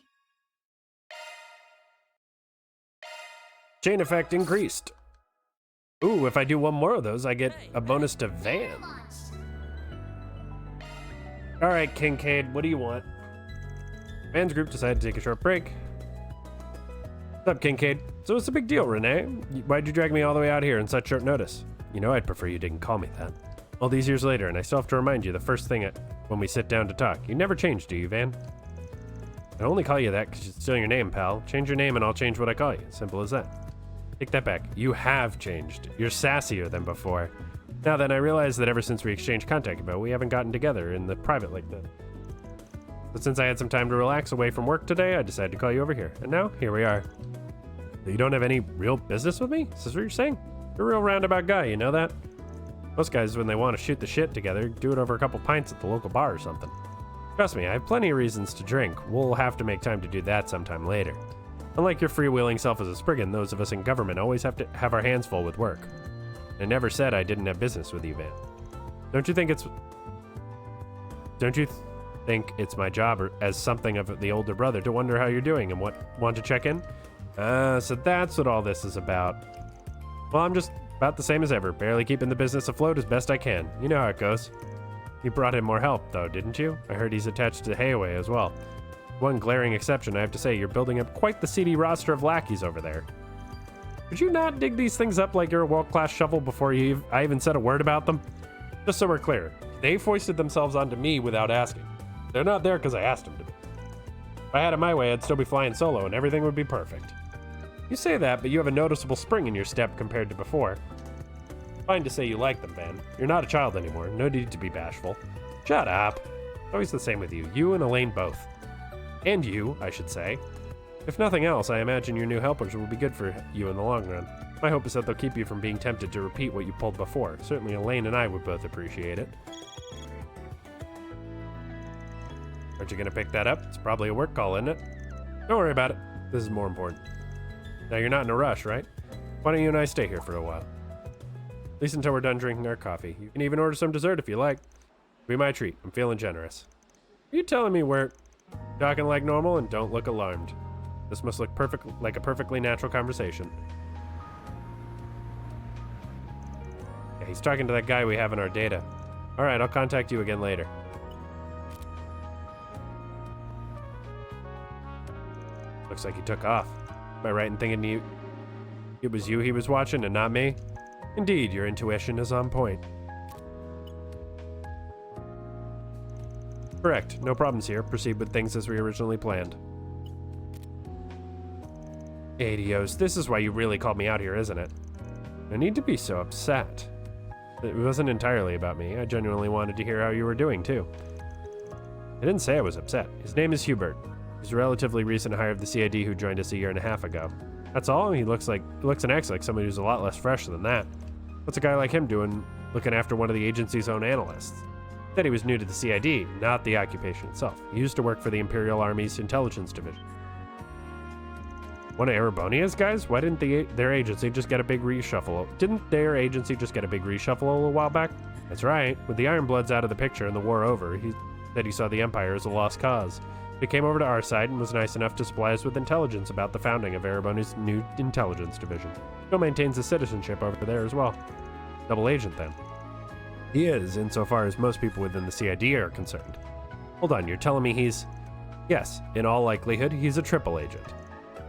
Chain effect increased. Ooh, if I do one more of those, I get a bonus to Van. Alright, Kincaid, what do you want? Van's group decided to take a short break. What's up, Kincaid? So what's the big deal, Renee? Why'd you drag me all the way out here in such short notice? You know I'd prefer you didn't call me that. All these years later, and I still have to remind you the first thing when we sit down to talk. You never change, do you, Van? I only call you that because it's still your name, pal. Change your name and I'll change what I call you. Simple as that. Take that back. You have changed. You're sassier than before. Now then, I realize that ever since we exchanged contact info, we haven't gotten together in the private like that. But since I had some time to relax away from work today, I decided to call you over here. And now, here we are. So you don't have any real business with me? Is this what you're saying? You're a real roundabout guy, you know that? Most guys, when they want to shoot the shit together, do it over a couple pints at the local bar or something. Trust me, I have plenty of reasons to drink. We'll have to make time to do that sometime later. Unlike your freewheeling self as a Spriggan, those of us in government always have to have our hands full with work. I never said I didn't have business with you, Van. Don't you think it's my job as something of the older brother to wonder how you're doing and want to check in? So that's what all this is about. Well, I'm just about the same as ever, barely keeping the business afloat as best I can. You know how it goes. You brought in more help, though, didn't you? I heard he's attached to Hayaway as well. One glaring exception, I have to say, you're building up quite the seedy roster of lackeys over there. Could you not dig these things up like you're a world-class shovel before I even said a word about them? Just so we're clear, they foisted themselves onto me without asking. They're not there because I asked them to be. If I had it my way, I'd still be flying solo and everything would be perfect. You say that, but you have a noticeable spring in your step compared to before. Fine to say you like them, Van. You're not a child anymore. No need to be bashful. Shut up. It's always the same with you. You and Elaine both. And you, I should say. If nothing else, I imagine your new helpers will be good for you in the long run. My hope is that they'll keep you from being tempted to repeat what you pulled before. Certainly Elaine and I would both appreciate it. Aren't you gonna pick that up? It's probably a work call, isn't it? Don't worry about it. This is more important. Now you're not in a rush, right? Why don't you and I stay here for a while? At least until we're done drinking our coffee. You can even order some dessert if you like. Be my treat. I'm feeling generous. Are you telling me we're talking like normal and don't look alarmed? This must look like a perfectly natural conversation. Yeah, he's talking to that guy we have in our data. Alright, I'll contact you again later. Looks like he took off. Am I right in thinking it was you he was watching and not me? Indeed, your intuition is on point. Correct. No problems here. Proceed with things as we originally planned. Adios. This is why you really called me out here, isn't it? No need to be so upset. It wasn't entirely about me. I genuinely wanted to hear how you were doing, too. I didn't say I was upset. His name is Hubert. He's a relatively recent hire of the CID who joined us a year and a half ago. That's all? He looks and acts like somebody who's a lot less fresh than that. What's a guy like him doing looking after one of the agency's own analysts? Said he was new to the CID, not the occupation itself. He used to work for the Imperial Army's intelligence division. One of Erebonia's guys? Why didn't their agency just get a big reshuffle? Didn't their agency just get a big reshuffle a little while back? That's right. With the Ironbloods out of the picture and the war over, he said he saw the Empire as a lost cause. He came over to our side and was nice enough to supply us with intelligence about the founding of Erebonia's new intelligence division. Still maintains his citizenship over there as well. Double agent, then. He is, insofar as most people within the CID are concerned. Hold on, you're telling me he's... Yes, in all likelihood, he's a triple agent.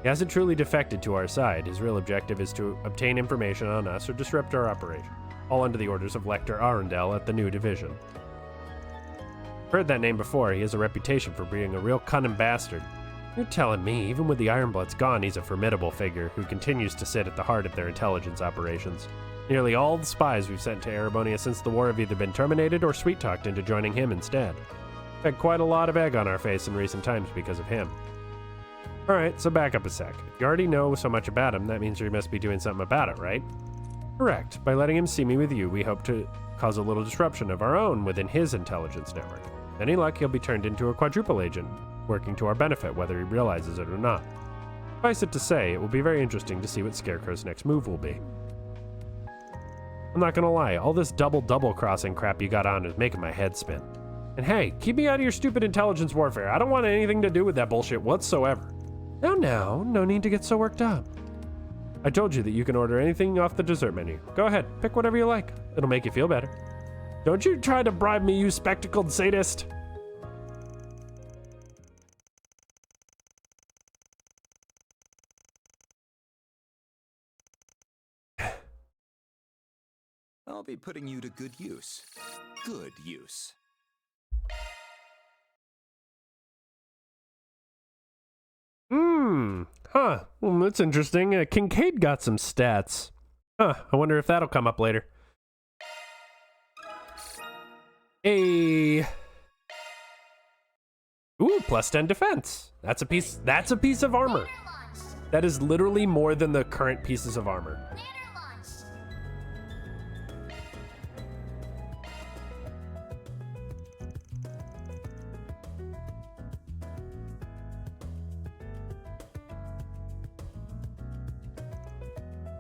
He hasn't truly defected to our side. His real objective is to obtain information on us or disrupt our operation. all under the orders of Lecter Arundel at the new division. Heard that name before. He has a reputation for being a real cunning bastard. You're telling me, even with the Ironbloods gone, he's a formidable figure who continues to sit at the heart of their intelligence operations. Nearly all the spies we've sent to Erebonia since the war have either been terminated or sweet-talked into joining him instead. We've had quite a lot of egg on our face in recent times because of him. Alright, so back up a sec. If you already know so much about him, that means you must be doing something about it, right? Correct. By letting him see me with you, we hope to cause a little disruption of our own within his intelligence network. Any luck, he'll be turned into a quadruple agent, working to our benefit whether he realizes it or not. Suffice it to say, it will be very interesting to see what Scarecrow's next move will be. I'm not gonna lie, all this double crossing crap you got on is making my head spin. And hey, keep me out of your stupid intelligence warfare. I don't want anything to do with that bullshit whatsoever. Now, no need to get so worked up. I told you that you can order anything off the dessert menu. Go ahead, pick whatever you like. It'll make you feel better. Don't you try to bribe me, you spectacled sadist. I'll be putting you to good use. Good use. Huh. Well, that's interesting. Kincaid got some stats. Huh. I wonder if that'll come up later. Hey. Ooh, plus 10 defense. That's a piece of armor. That is literally more than the current pieces of armor.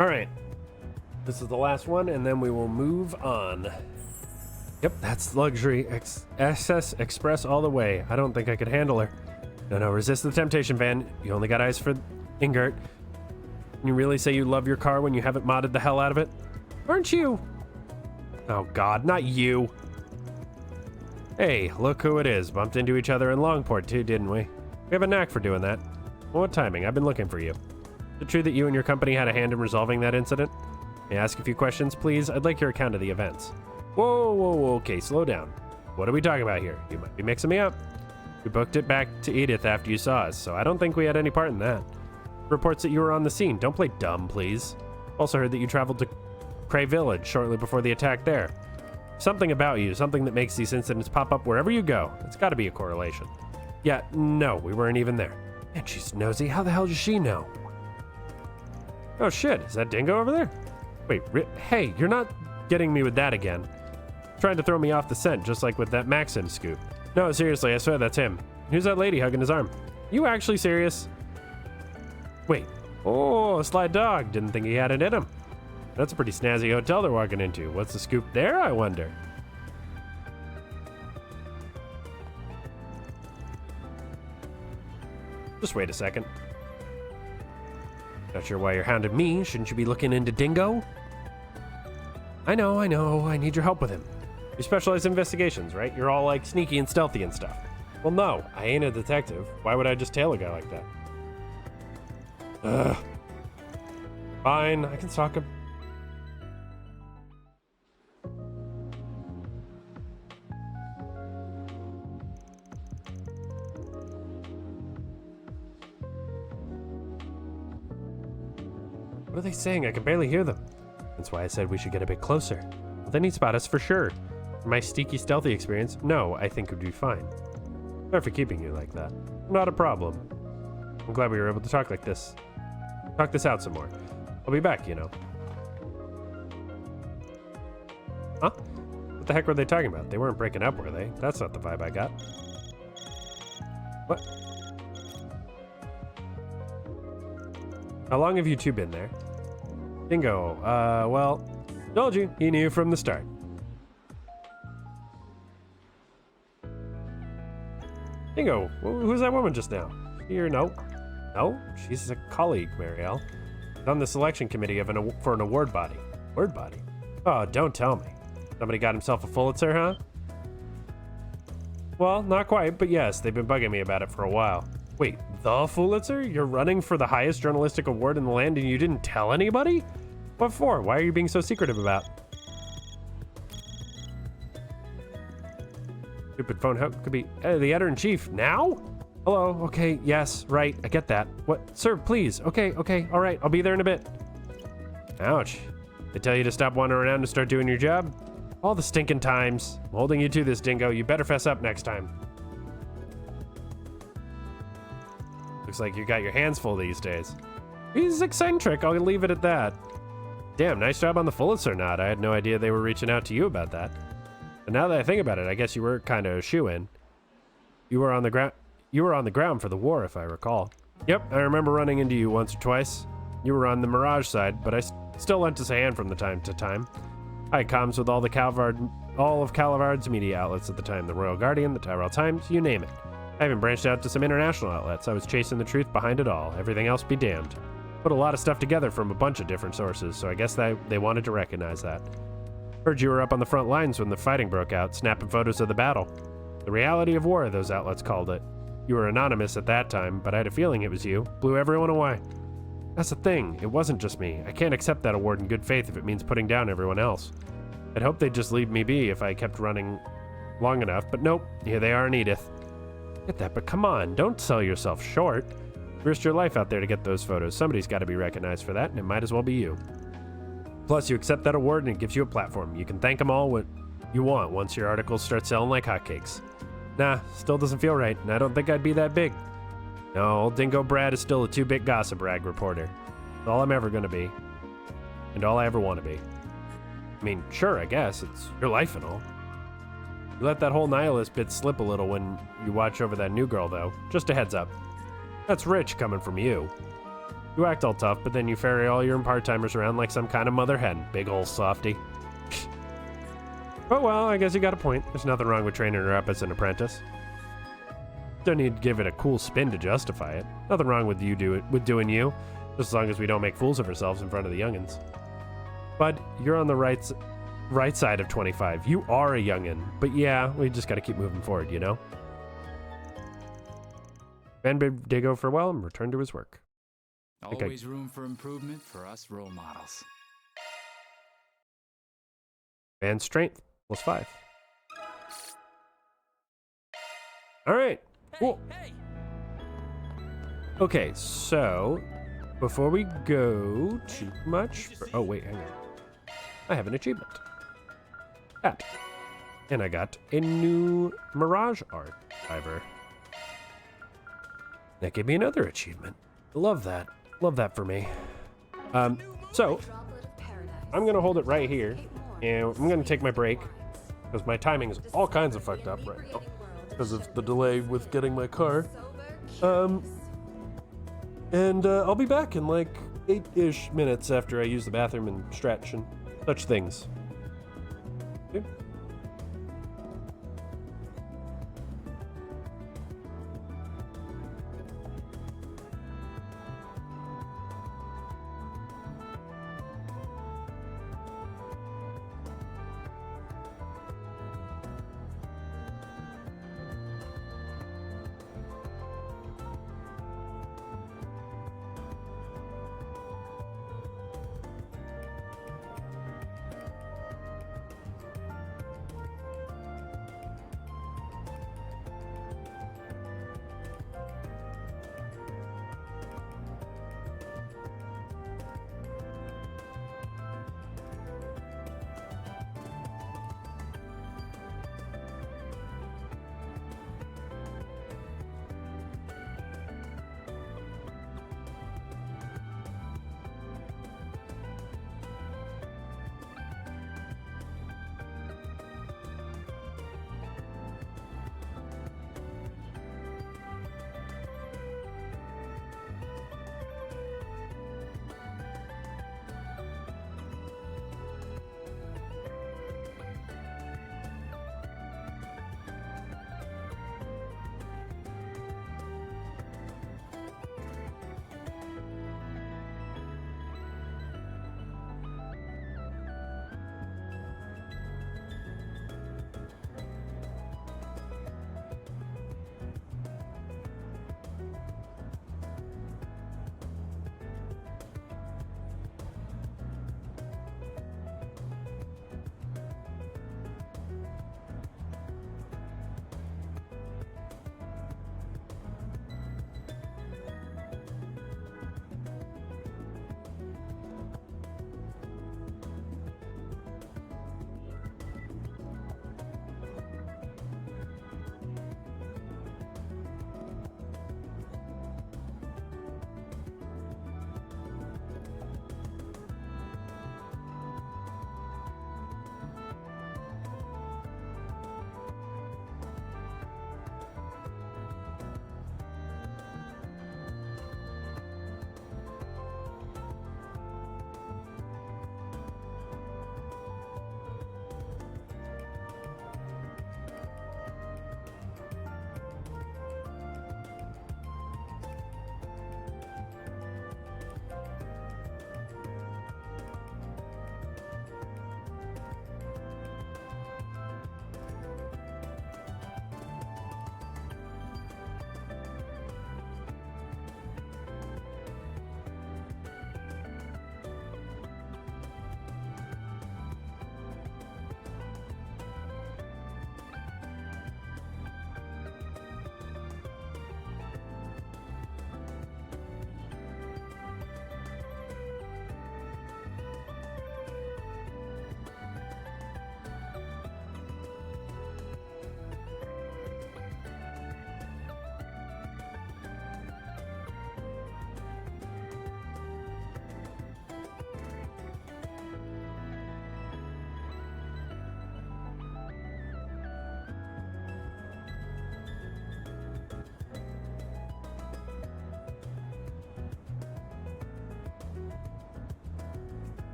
All right, this is the last one, and then we will move on. Yep, that's luxury SS Express all the way. I don't think I could handle her. No, resist the temptation, Van. You only got eyes for Ingert. You really say you love your car when you haven't modded the hell out of it? Aren't you? Oh God, not you. Hey, look who it is. Bumped into each other in Longport too, didn't we? We have a knack for doing that. Well, what timing? I've been looking for you. Is it true that you and your company had a hand in resolving that incident? May I ask a few questions, please? I'd like your account of the events. Whoa, okay, slow down. What are we talking about here? You might be mixing me up. We booked it back to Edith after you saw us, so I don't think we had any part in that. Reports that you were on the scene. Don't play dumb, please. Also heard that you traveled to Cray Village shortly before the attack there. Something about you, something that makes these incidents pop up wherever you go. It's gotta be a correlation. Yeah, no, we weren't even there. Man, she's nosy. How the hell does she know? Oh shit, is that Dingo over there? Wait, hey, you're not getting me with that again. Trying to throw me off the scent, just like with that Maxim scoop. No, seriously, I swear that's him. Who's that lady hugging his arm? You actually serious? Wait, oh, a sly dog. Didn't think he had it in him. That's a pretty snazzy hotel they're walking into. What's the scoop there, I wonder? Just wait a second. Not sure why you're hounding me. Shouldn't you be looking into Dingo? I know. I need your help with him. You specialize in investigations, right? You're all like sneaky and stealthy and stuff. Well, no, I ain't a detective. Why would I just tail a guy like that? Ugh. Fine, I can stalk him. What are they saying? I can barely hear them. That's why I said we should get a bit closer. Well, then he'd spot us for sure. From my sneaky, stealthy experience, no, I think it would be fine. Sorry for keeping you like that. Not a problem. I'm glad we were able to talk like this. Talk this out some more. I'll be back, you know. Huh? What the heck were they talking about? They weren't breaking up, were they? That's not the vibe I got. What? How long have you two been there? Dingo, well, told you, he knew from the start. Dingo, who's that woman just now? Here, no. No, she's a colleague, Marielle. She's on the selection committee for an award body. Award body? Oh, don't tell me. Somebody got himself a Pulitzer, huh? Well, not quite, but yes, they've been bugging me about it for a while. Wait, the Pulitzer? You're running for the highest journalistic award in the land and you didn't tell anybody? What for? Why are you being so secretive about? stupid phone. How could be the editor-in-chief now? Hello, okay, yes, right, I get that. What, sir, please, okay, all right, I'll be there in a bit. Ouch. They tell you to stop wandering around and start doing your job? All the stinking times. I'm holding you to this, Dingo. You better fess up next time. Looks like you got your hands full these days. He's eccentric, I'll leave it at that. Damn, nice job on the Pulitzer nod. I had no idea they were reaching out to you about that. But now that I think about it, I guess you were kind of a shoo-in. You were on the ground for the war, if I recall. Yep, I remember running into you once or twice. You were on the Mirage side, but I still lent us a hand from time to time. I had comms with all of Calivard's media outlets at the time, the Royal Guardian, the Tyrell Times, you name it. I even branched out to some international outlets. I was chasing the truth behind it all. Everything else be damned. Put a lot of stuff together from a bunch of different sources, so I guess they wanted to recognize that. Heard you were up on the front lines when the fighting broke out, snapping photos of the battle. The reality of war, those outlets called it. You were anonymous at that time, but I had a feeling it was you. Blew everyone away. That's the thing, it wasn't just me. I can't accept that award in good faith if it means putting down everyone else. I'd hope they'd just leave me be if I kept running long enough, but nope, here they are in Edith. Get that, but come on, don't sell yourself short. You risked your life out there to get those photos. Somebody's got to be recognized for that, and it might as well be you. Plus, you accept that award and it gives you a platform. You can thank them all what you want once your articles start selling like hotcakes. Nah, still doesn't feel right, and I don't think I'd be that big. No, old Dingo Brad is still a 2-bit gossip rag reporter. That's all I'm ever gonna be. And all I ever want to be. I mean, sure, I guess, it's your life and all. You let that whole nihilist bit slip a little when you watch over that new girl, though. Just a heads up. That's rich coming from you. You act all tough, but then you ferry all your part-timers around like some kind of mother hen, big ol' softy. Oh well, I guess you got a point. There's nothing wrong with training her up as an apprentice. Don't need to give it a cool spin to justify it. Nothing wrong with doing you, just as long as we don't make fools of ourselves in front of the youngins. Bud, you're on the right side of 25. You are a youngin', but yeah, we just gotta keep moving forward, you know? Ben bid Dingo farewell and returned to his work. Always room for improvement for us role models. And strength, +5. All right, cool. Okay, so before we go too much, oh wait, hang on. I have an achievement. That. And I got a new Mirage Archiver. That gave me another achievement. Love that. Love that for me. So I'm gonna hold it right here, and I'm gonna take my break because my timing is all kinds of fucked up right now because of the delay with getting my car. And I'll be back in like 8-ish minutes after I use the bathroom and stretch and such things. Okay.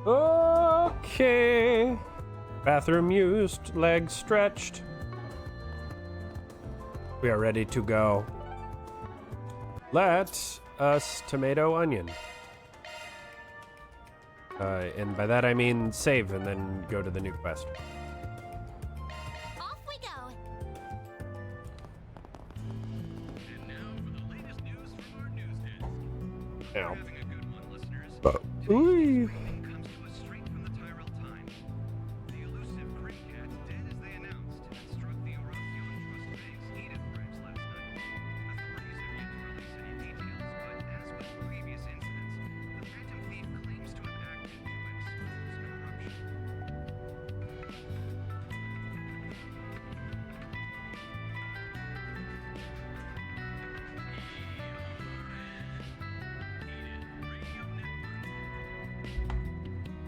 Okay. Bathroom used, legs stretched. We are ready to go. Let us tomato onion. And by that I mean save and then go to the new quest. Off we go. Now. Ooh.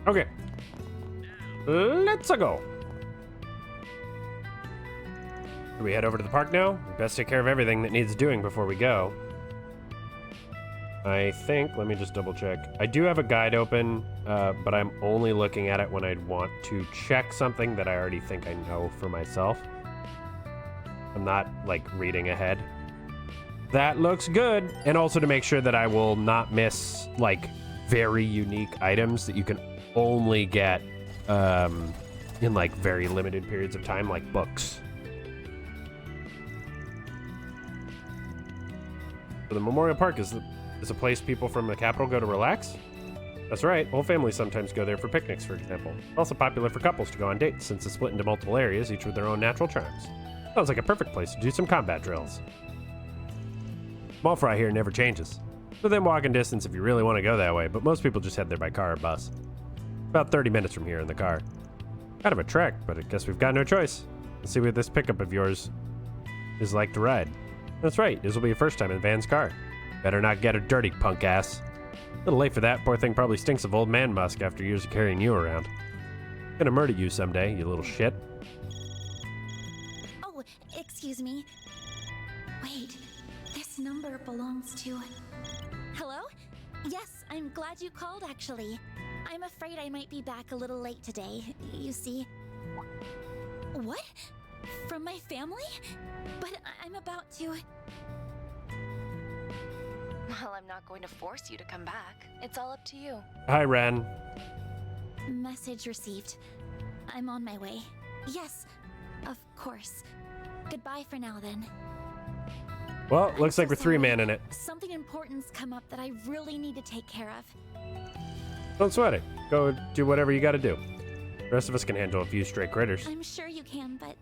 Okay. Let's go. Do we head over to the park now? We best take care of everything that needs doing before we go. I think, let me just double check. I do have a guide open, but I'm only looking at it when I'd want to check something that I already think I know for myself. I'm not, like, reading ahead. That looks good. And also to make sure that I will not miss, like, very unique items that you can only get in like very limited periods of time, like books. So the Memorial Park is a place people from the capital go to relax? That's right, whole families sometimes go there for picnics, for example. Also popular for couples to go on dates, since it's split into multiple areas, each with their own natural charms. Sounds like a perfect place to do some combat drills. Small fry here never changes. Within walking distance if you really want to go that way, but most people just head there by car or bus. About 30 minutes from here in the car. Kind of a trek, but I guess we've got no choice. Let's see what this pickup of yours is like to ride. That's right, this will be your first time in Van's car. Better not get her dirty, punk ass. A little late for that, poor thing probably stinks of old man musk after years of carrying you around. Gonna murder you someday, you little shit. Oh, excuse me. Wait, this number belongs to... Hello? Yes, I'm glad you called, actually. I'm afraid I might be back a little late today, you see. What? From my family? But I'm about to... Well, I'm not going to force you to come back. It's all up to you. Hi, Ren. Message received. I'm on my way. Yes, of course. Goodbye for now, then. Well, looks like we're three-man in it. Something important's come up that I really need to take care of. Don't sweat it. Go do whatever you gotta do. The rest of us can handle a few stray critters. I'm sure you can, but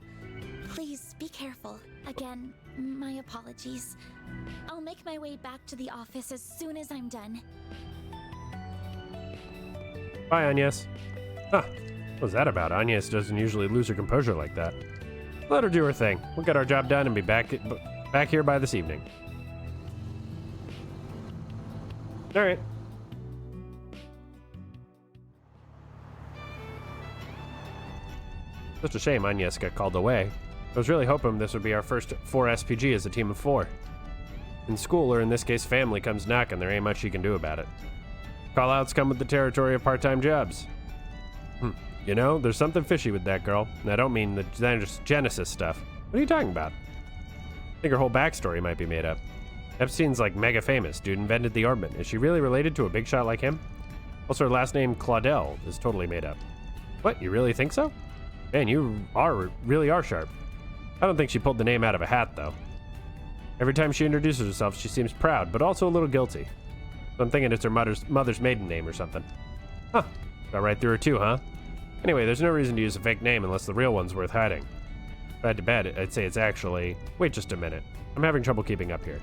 please be careful. Again, my apologies. I'll make my way back to the office as soon as I'm done. Bye, Agnes. Huh. What's that about? Agnes doesn't usually lose her composure like that. Let her do her thing. We'll get our job done and be back here by this evening. All right. Just a shame Agnes got called away. I was really hoping this would be our first 4 SPG as a team of 4. In school, or in this case family, comes knocking, there ain't much she can do about it. Call-outs come with the territory of part-time jobs. You know, there's something fishy with that girl, and I don't mean the Genesis stuff. What are you talking about? I think her whole backstory might be made up. Epstein's like mega famous, dude invented the orbit. Is she really related to a big shot like him? Also, her last name, Claudel, is totally made up. What, you really think so? Man, you really are sharp. I don't think she pulled the name out of a hat, though. Every time she introduces herself, she seems proud, but also a little guilty. So I'm thinking it's her mother's maiden name or something. Huh, got right through her too, huh? Anyway, there's no reason to use a fake name unless the real one's worth hiding. If I had to bet, I'd say it's actually... Wait just a minute. I'm having trouble keeping up here.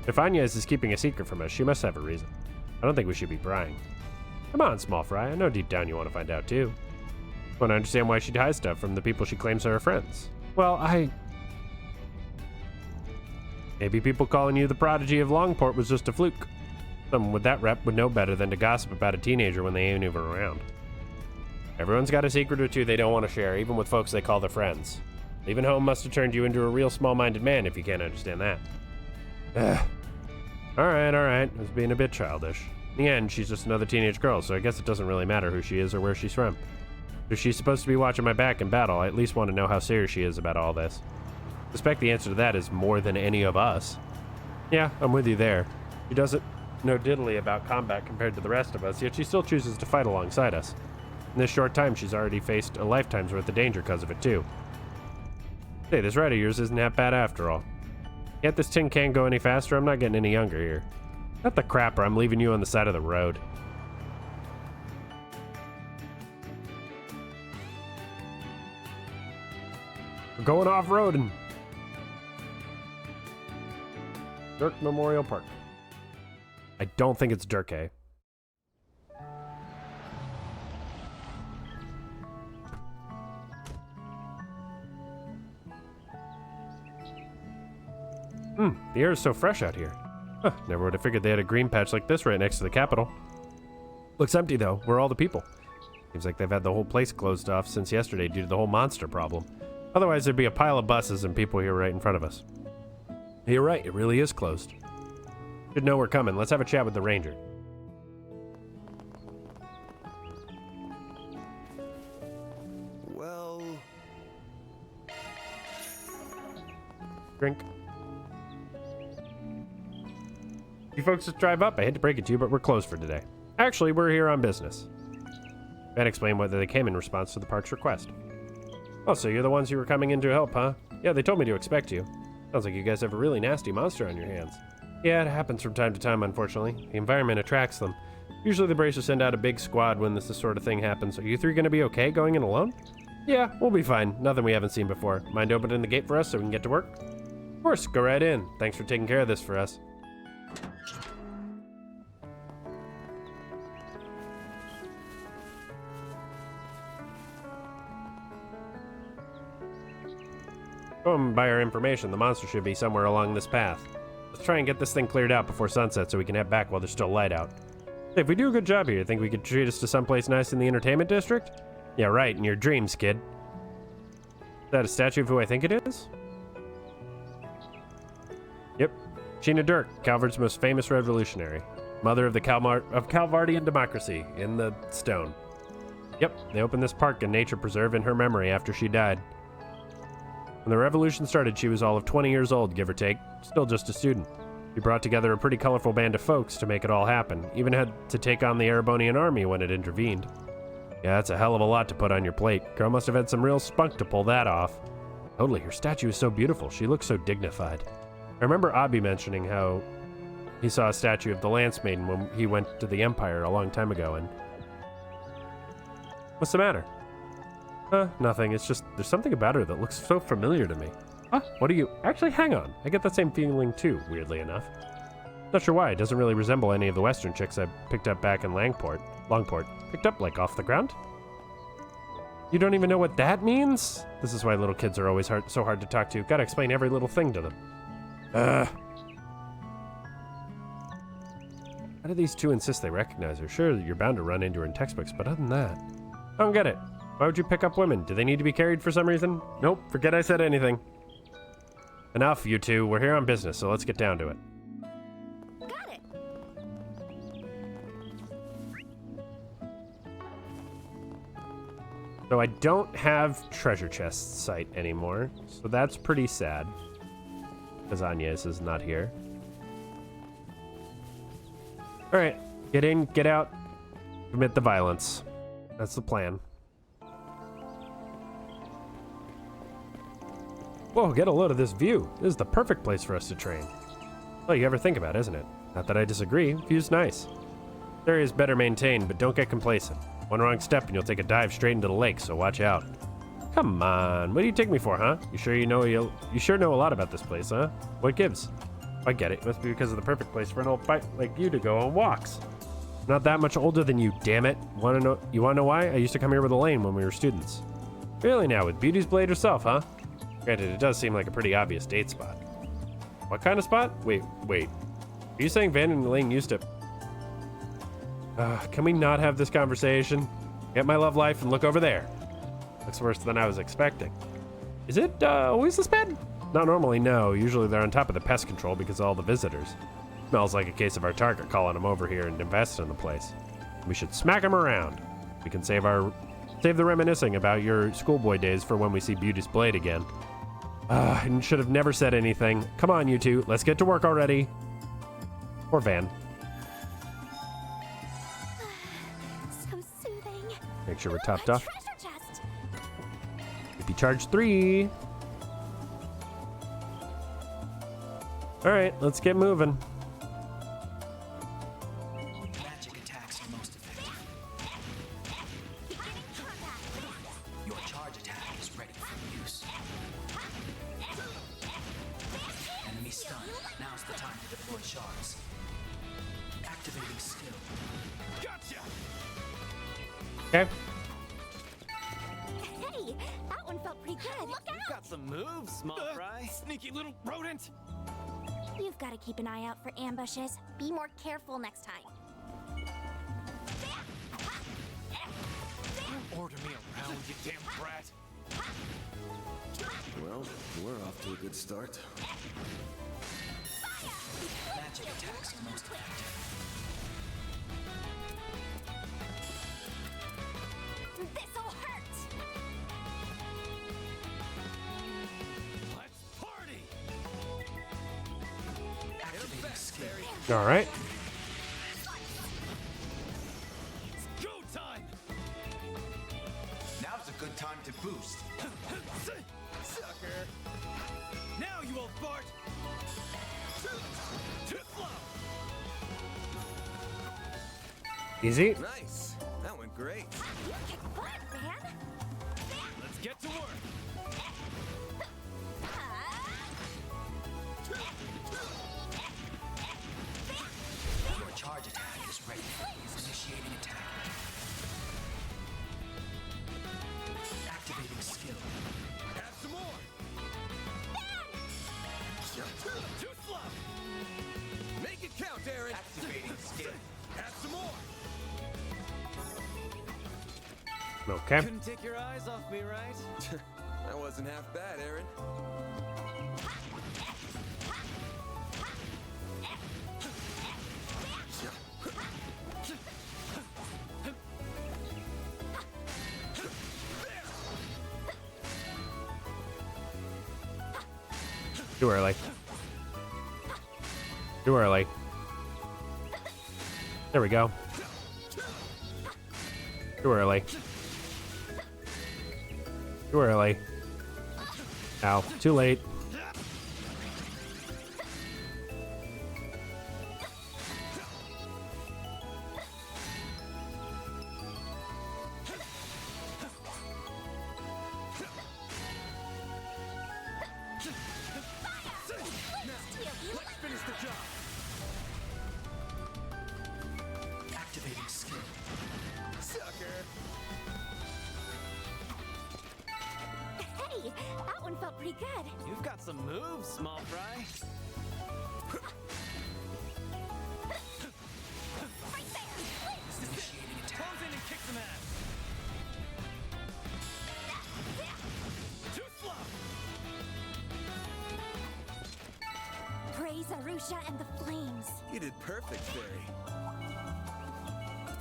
If Agnes is keeping a secret from us, she must have a reason. I don't think we should be prying. Come on, small fry. I know deep down you want to find out, too. I want to understand why she'd hide stuff from the people she claims are her friends. Well, Maybe people calling you the prodigy of Longport was just a fluke. Someone with that rep would know better than to gossip about a teenager when they ain't even around. Everyone's got a secret or two they don't want to share, even with folks they call their friends. Leaving home must have turned you into a real small-minded man if you can't understand that. Alright, I was being a bit childish. In the end, she's just another teenage girl, so I guess it doesn't really matter who she is or where she's from. If she's supposed to be watching my back in battle, I at least want to know how serious she is about all this. I suspect the answer to that is more than any of us. Yeah, I'm with you there. She doesn't know diddly about combat compared to the rest of us, yet she still chooses to fight alongside us. In this short time, she's already faced a lifetime's worth of danger because of it, too. Hey, this ride of yours isn't that bad after all. Can't this tin can go any faster? I'm not getting any younger here. Not the crap, or I'm leaving you on the side of the road. We're going off-roading. Dirk Memorial Park. I don't think it's Durkay. The air is so fresh out here. Huh, never would have figured they had a green patch like this right next to the Capitol. Looks empty though. Where are all the people? Seems like they've had the whole place closed off since yesterday due to the whole monster problem. Otherwise there'd be a pile of buses and people here right in front of us. You're right, it really is closed. Should know we're coming. Let's have a chat with the ranger. Well... Drink. You folks just drive up. I hate to break it to you, but we're closed for today. Actually, we're here on business. Ben explained whether they came in response to the park's request. Oh, so you're the ones who were coming in to help, huh? Yeah, they told me to expect you. Sounds like you guys have a really nasty monster on your hands. Yeah, it happens from time to time, unfortunately. The environment attracts them. Usually the Bracers send out a big squad when this sort of thing happens. Are you three gonna be okay going in alone? Yeah, we'll be fine. Nothing we haven't seen before. Mind opening the gate for us so we can get to work? Of course, go right in. Thanks for taking care of this for us. Going by our information, the monster should be somewhere along this path. Let's try and get this thing cleared out before sunset so we can head back while there's still light out. Hey, if we do a good job here, think we could treat us to someplace nice in the entertainment district? Yeah, right, in your dreams, kid. Is that a statue of who I think it is? Yep. Sheena Dirk, Calvard's most famous revolutionary. Mother of the Calvardian democracy in the stone. Yep, they opened this park and nature preserve in her memory after she died. When the revolution started, she was all of 20 years old, give or take, still just a student. She brought together a pretty colorful band of folks to make it all happen, even had to take on the Erebonian army when it intervened. Yeah, that's a hell of a lot to put on your plate. Girl must have had some real spunk to pull that off. Totally, her statue is so beautiful. She looks so dignified. I remember Abi mentioning how he saw a statue of the Lance Maiden when he went to the Empire a long time ago, and... What's the matter? Nothing. It's just, there's something about her that looks so familiar to me. Huh? What are you... Actually, hang on. I get that same feeling too, weirdly enough. Not sure why. It doesn't really resemble any of the Western chicks I picked up back in Longport. Picked up, like, off the ground? You don't even know what that means? This is why little kids are always so hard to talk to. Gotta explain every little thing to them. How do these two insist they recognize her? Sure, you're bound to run into her in textbooks, but other than that... I don't get it. Why would you pick up women? Do they need to be carried for some reason? Nope, forget I said anything. Enough, you two. We're here on business, so let's get down to it. Got it. So I don't have treasure chest site anymore, so that's pretty sad. Because Agnes is not here. Alright, get in, get out, commit the violence. That's the plan. Whoa, get a load of this view. This is the perfect place for us to train. Well, you ever think about, isn't it? Not that I disagree. View's nice. The area is better maintained, but don't get complacent. One wrong step and you'll take a dive straight into the lake, so watch out. Come on, what do you take me for, huh? You sure know a lot about this place, huh? What gives? I get it. It must be because of the perfect place for an old fight like you to go on walks. I'm not that much older than you, damn it. You wanna know why? I used to come here with Elaine when we were students. Really now, with Beauty's Blade herself, huh? Granted, it does seem like a pretty obvious date spot. What kind of spot? Wait. Are you saying Van and Elaine used to... can we not have this conversation? Get my love life and look over there. Looks worse than I was expecting. Is it always this bad? Not normally, no. Usually they're on top of the pest control because of all the visitors. smells like a case of our target calling him over here and invest in the place. We should smack him around. We can save the reminiscing about your schoolboy days for when we see Beauty's Blade again. And should have never said anything. Come on, you two. Let's get to work already. Or Van. So soothing. Make sure we're topped off. Treasure chest. BP charge 3. Alright, let's get moving. Magic attacks are most effective. Your charge attack is ready for use. Enemy stunned. Now's the time to deploy shards. Activating skill. Gotcha! Okay. Hey, that one felt pretty good. Look out! You've got some moves, small fry. Sneaky little rodent. You've got to keep an eye out for ambushes. Be more careful next time. Order me around, you damn brat. Well, we're off to a good start. Magic attacks are most effective. This'll hurt! Let's party! Activating skill. Alright. It's go time! Now's a good time to boost. Sucker! Now you old fart! Too slow! Easy. Nice. That went great. You kick butt, man! Let's get to work! Your charge attack is ready for use. Initiating attack. Activating skill. Have some more! Too slow! Make it count, Aaron. Activating skill. Have some more! Okay. Couldn't take your eyes off me, right? That wasn't half bad, Aaron. Too early. Too early. There we go. Too early. Too early. Ow. Too late. Let's finish the job. Activating skill. Sucker. Hey, that one felt pretty good. You've got some moves, small fry. Right there! Initiating attack. Close in and kick some ass. Too slow! Praise Arusha and the flames. You did perfect, Fairy.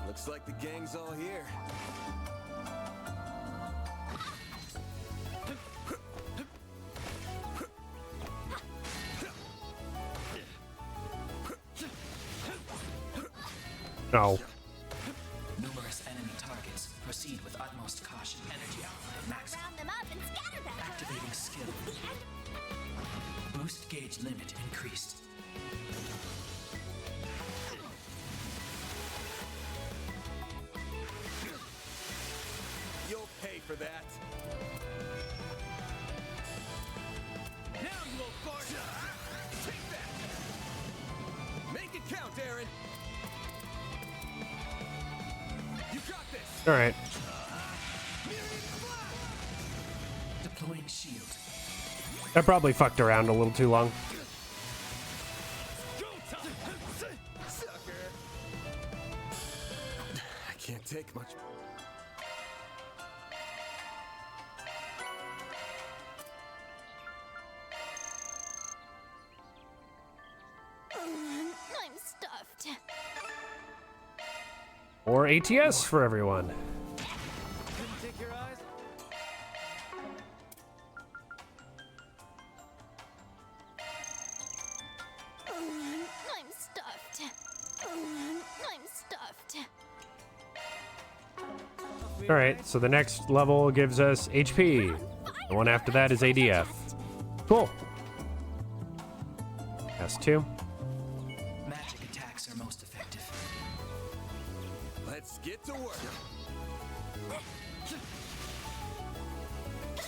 Looks like the gang's all here. No. Numerous enemy targets. Proceed with utmost caution. Energy output maximum. Round them up and scatter them. Activating skill. Boost gauge limit increased. You'll pay for that. Now you old fart! Take that. Make it count, Aaron. You got this. Alright. Deploying shield. I probably fucked around a little too long. Go time! Sucker. I can't take much. I'm Or ATS for everyone. Couldn't take your eyes. I'm stuffed. I'm stuffed. All right, so the next level gives us HP. The one after that is ADF. Cool. That's 2. Magic attacks are most effective. Let's get to work.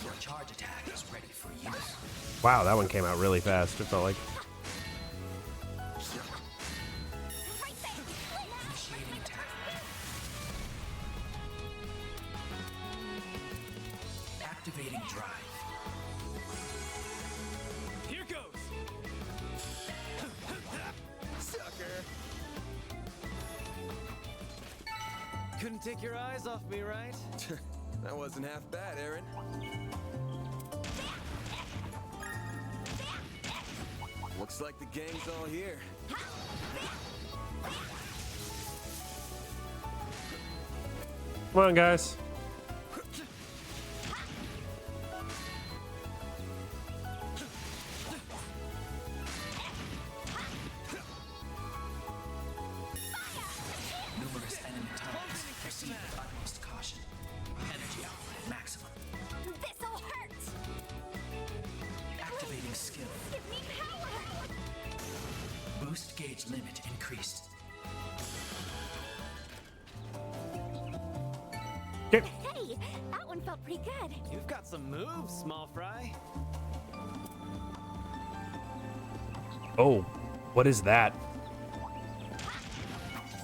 Your charge attack is ready for use. Wow, that one came out really fast. It felt like. Initiating attack. Activating drive. Here goes. Sucker. Couldn't take your eyes off me, right? That wasn't half bad, Aaron. Looks like the gang's all here. Come on, guys. Numerous enemy targets. Proceed with utmost caution. Energy output at maximum. This'll hurt. Activating skill. Give me power. Boost gauge limit increased. Okay. Hey, that one felt pretty good. You've got some moves, small fry. Oh, what is that?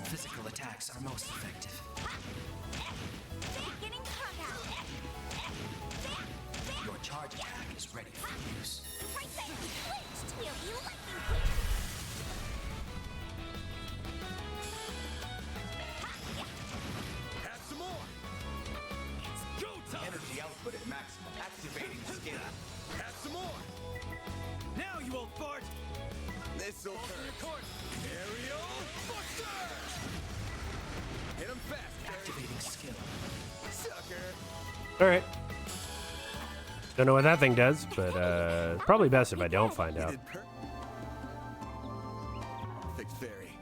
Physical attacks are most effective. Getting caught out. Your charge attack is ready for use. Right there. Clinched. Will you lightning quick? Have some more. Go time. Energy output at maximum. Activating skill. Have some more. Now you old fart. This'll hurt. Aerial Buster. Hit him fast, Barry. Activating skill. Sucker. All right. Don't know what that thing does, but probably best if I don't find You out. did perfect, Fairy.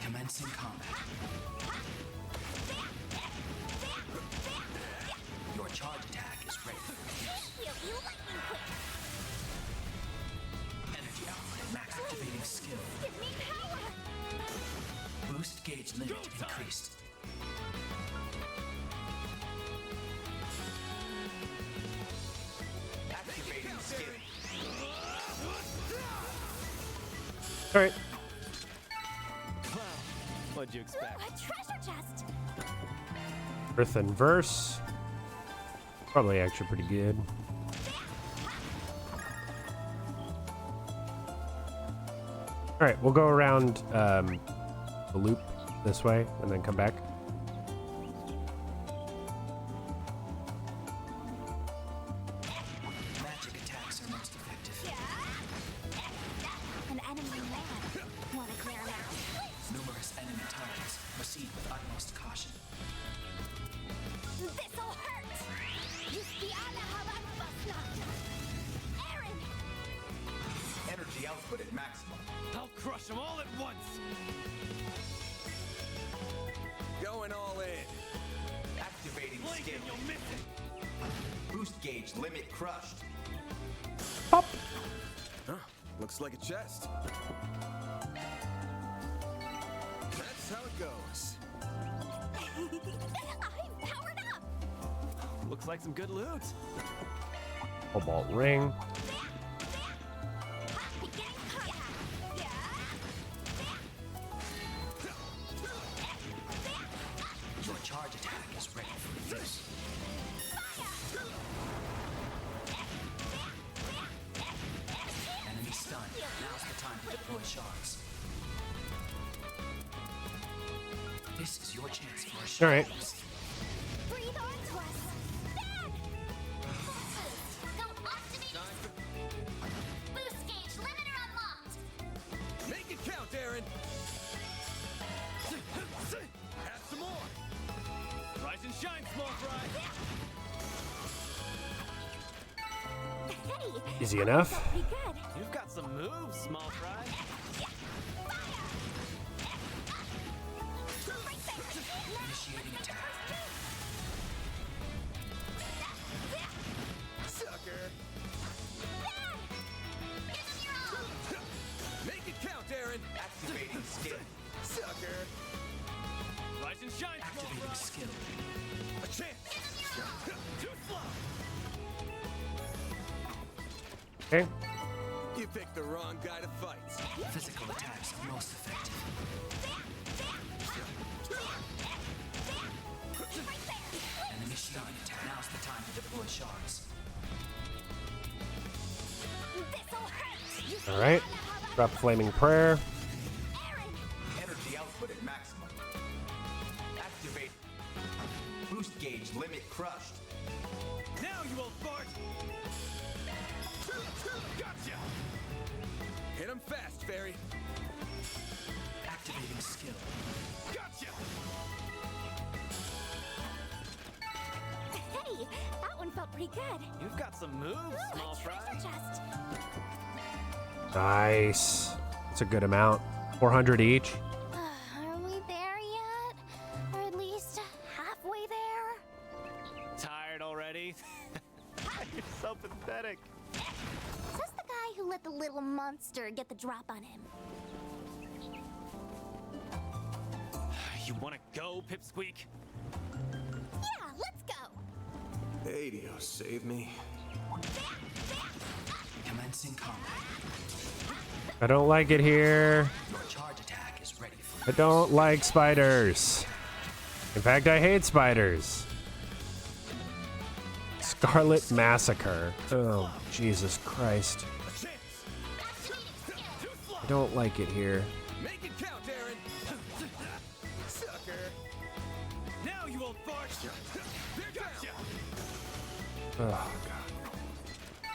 Commencing combat. Your charge attack is ready for use. Will you lightning quick? Energy output at max. Activating skill. Give me power. Boost gauge limit increased. Activating skill. All right. Wow. What'd you expect? A treasure chest. Earth and Verse. Probably actually pretty good. All right, we'll go around the loop this way and then come back. Magic attacks are most effective. An enemy man. Wanna clear him out? Numerous enemy targets. Proceed with utmost caution. This'll hurt. Justiana Habakbasna. Aaron. Energy output at maximum. I'll crush them all at once. Going all in. Activating Blink skill. and you'll miss it. Boost gauge limit crushed. Pop. Huh, looks like a chest. That's how it goes. I'm powered up. Looks like some good loot. Cobalt ring. Getting caught out. Your charge attack is ready for use. Enemy stunned. Now's the time to deploy shards. This is your chance for a shot. All right. Breathe onto us. Dad! Go activate. Boost gauge limiter unlocked. Make it count, Aaron. Easy enough. Pretty good. You've got some moves, small fry. Initiating attack. Sucker. Make it count, Aaron. Activating skill. Sucker. Rise and shine, small Activating fry. skill. A chance. Too slow. Okay. You picked the wrong guy to fight. Physical attacks are most effective. Enemy stunned. Now's the time to deploy shards. All right. Drop flaming prayer. Energy output at maximum. Activate. Boost gauge limit crushed. Now you old fart. Gotcha. Hit him fast, Fairy. Activating skill. Gotcha. Hey, that one felt pretty good. You've got some moves, Ooh, small a fry. treasure chest. Nice. That's a good amount. 400 each. Are we there yet? Or at least halfway there? Tired already? You're so pathetic. Is this the guy who let the little monster get the drop on him? You wanna go, Pipsqueak? Yeah, let's go. Adio, save me. Commencing combat. I don't like it here. Your charge attack is ready for I don't like spiders. In fact, I hate spiders. Scarlet Massacre. Oh, Jesus Christ. I don't like it here. Make it count, Aaron. Sucker. Now you old fart. Gotcha. Oh, God.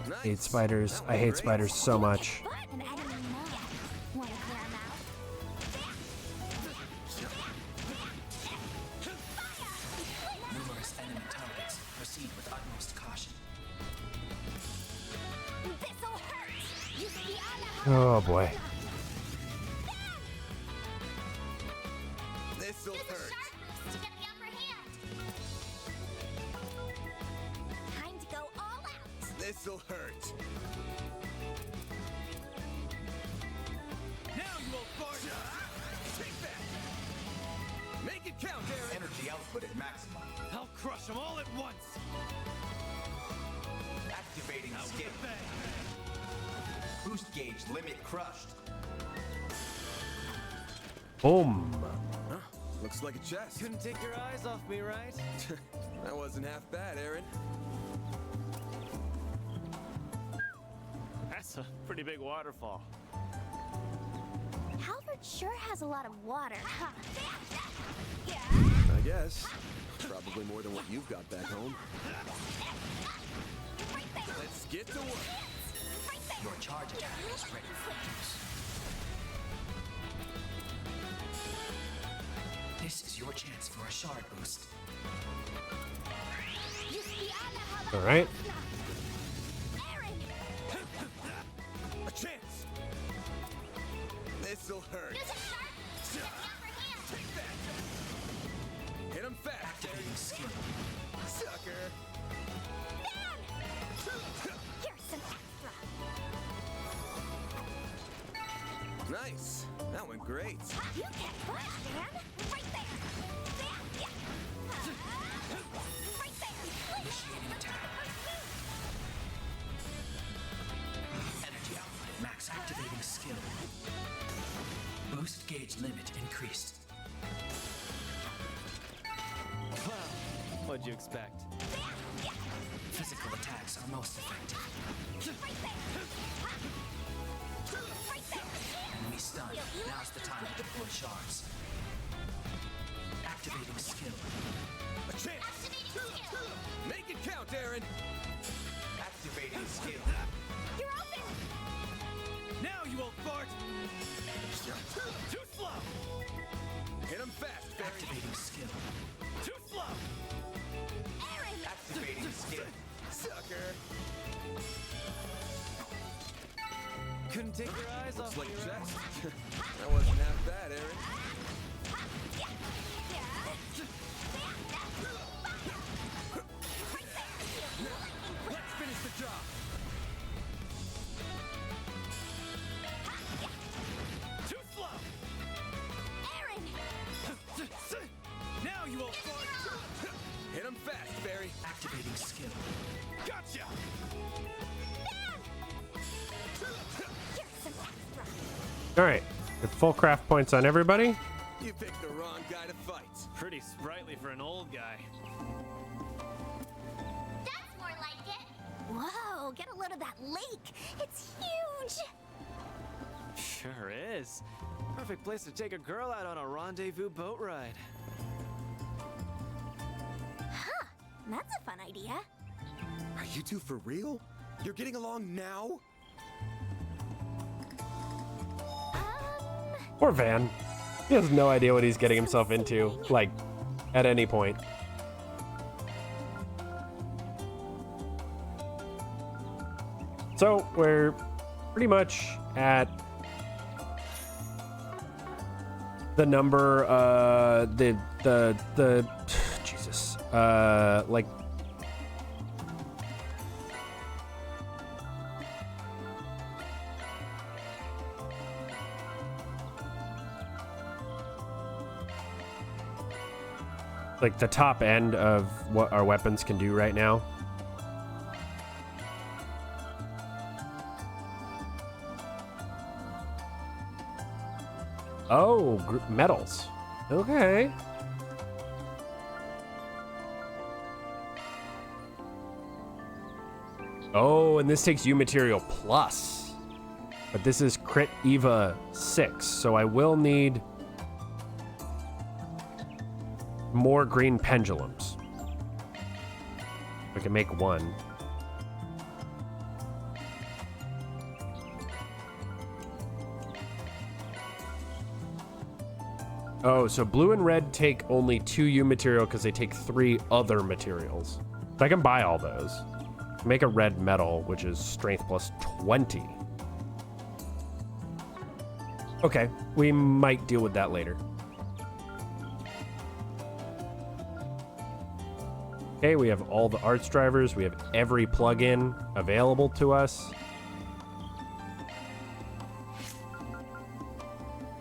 Nice. I hate spiders. That I was hate great. spiders so much. But an enemy mob. Wanna clear him out? numerous enemy targets. Proceed with utmost caution. This'll hurt. You see, Oh, boy. This'll hurt. To get the upper hand. time to go all out. This'll hurt. Now you old fart. Take that. Make it count, Aaron. Energy output at maximum. I'll crush them all at once. Activating Out skill. with a bang. Boost gauge limit crushed. Boom. Huh? Looks like a chest. Couldn't take your eyes off me, right? That wasn't half bad, Aaron. That's a pretty big waterfall. Halvard sure has a lot of water, huh? I guess. Probably more than what you've got back home. Let's get to work. Your charge attack is ready for use. This is your chance for a shard boost. All right. A chance. This'll hurt. Take that. Hit him fast. Activating skill. Sucker. Here's some extra. Nice. That went great. You can push, man. Right there. Right there. Initiating attack. Energy output at max. Activating skill. Boost gauge limit increased. What'd you expect? Physical attacks are most effective. Enemy stunned. Now's the time to deploy shards. Activating skill. A chance. Make it count, Aaron. Activating skill. You're open. Now you old fart. Too slow. Hit him fast, Fairy. Activating skill. Too slow. Activating skill. Sucker. Slick chest. That wasn't half bad, Aaron. Let's finish the job. Too slow. Aaron! Now you won't fall. Hit him fast, Barry. Activating skill. Gotcha. All right, full craft points on everybody. You picked the wrong guy to fight. Pretty sprightly for an old guy. That's more like it. Whoa, get a load of that lake. It's huge. Sure is. Perfect place to take a girl out on a rendezvous boat ride. Huh, that's a fun idea. Are you two for real? You're getting along now? Poor Van. He has no idea what he's getting himself into, like, at any point. So, we're pretty much at the number, Jesus, like, the top end of what our weapons can do right now. Oh, metals. Okay. Oh, and this takes U material plus. But this is crit Eva 6, so I will need more green pendulums. I can make one. Oh, so blue and red take only 2 U material because they take 3 other materials. So I can buy all those. Make a red metal, which is strength plus 20. Okay, we might deal with that later. Okay, we have all the arts drivers. We have every plugin available to us.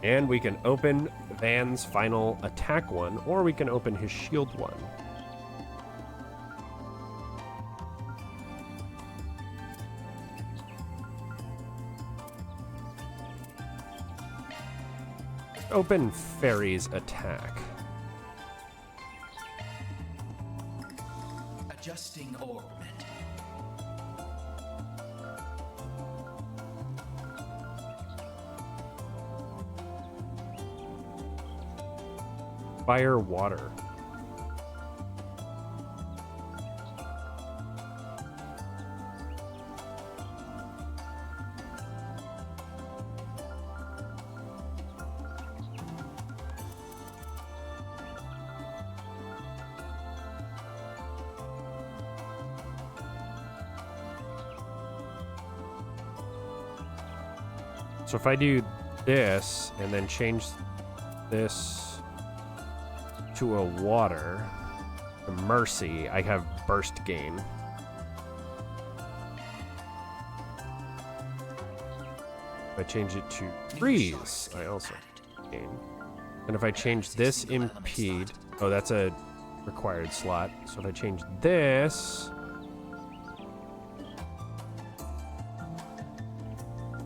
And we can open Van's final attack one, or we can open his shield one. Open Fairy's attack. Adjusting orbit. Fire water. So if I do this and then change this to a water, a mercy, I have burst gain. If I change it to freeze, I also gain. And if I change this impede, oh, that's a required slot. So if I change this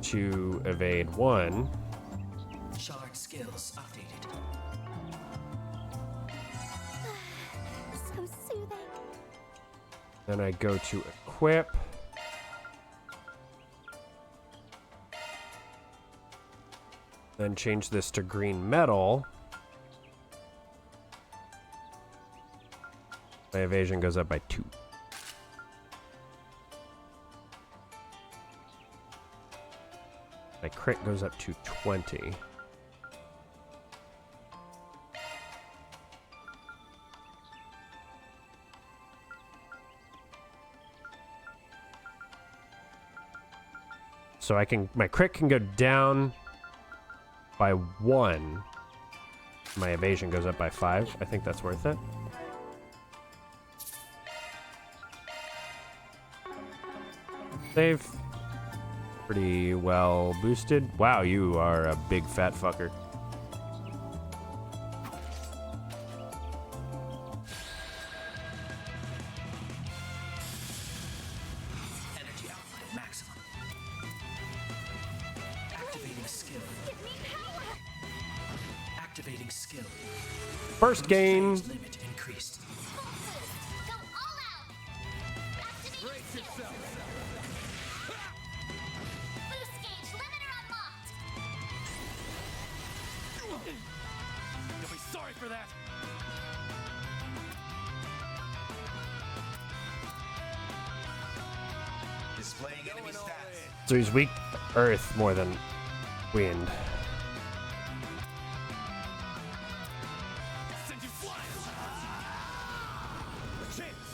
to evade 1. Shard skills updated. So soothing. Then I go to equip. Then change this to green metal. My evasion goes up by 2. My crit goes up to 20. So my crit can go down by 1. My evasion goes up by 5. I think that's worth it. Save. Pretty well boosted. Wow, you are a big fat fucker. Energy output at maximum. Activating skill. Activating skill. First gain. Limit increased. Brace yourself. Boost gauge limiter unlocked. You'll be sorry for that. Displaying enemy stats. So he's weak to earth more than wind. Send you flying. Chance.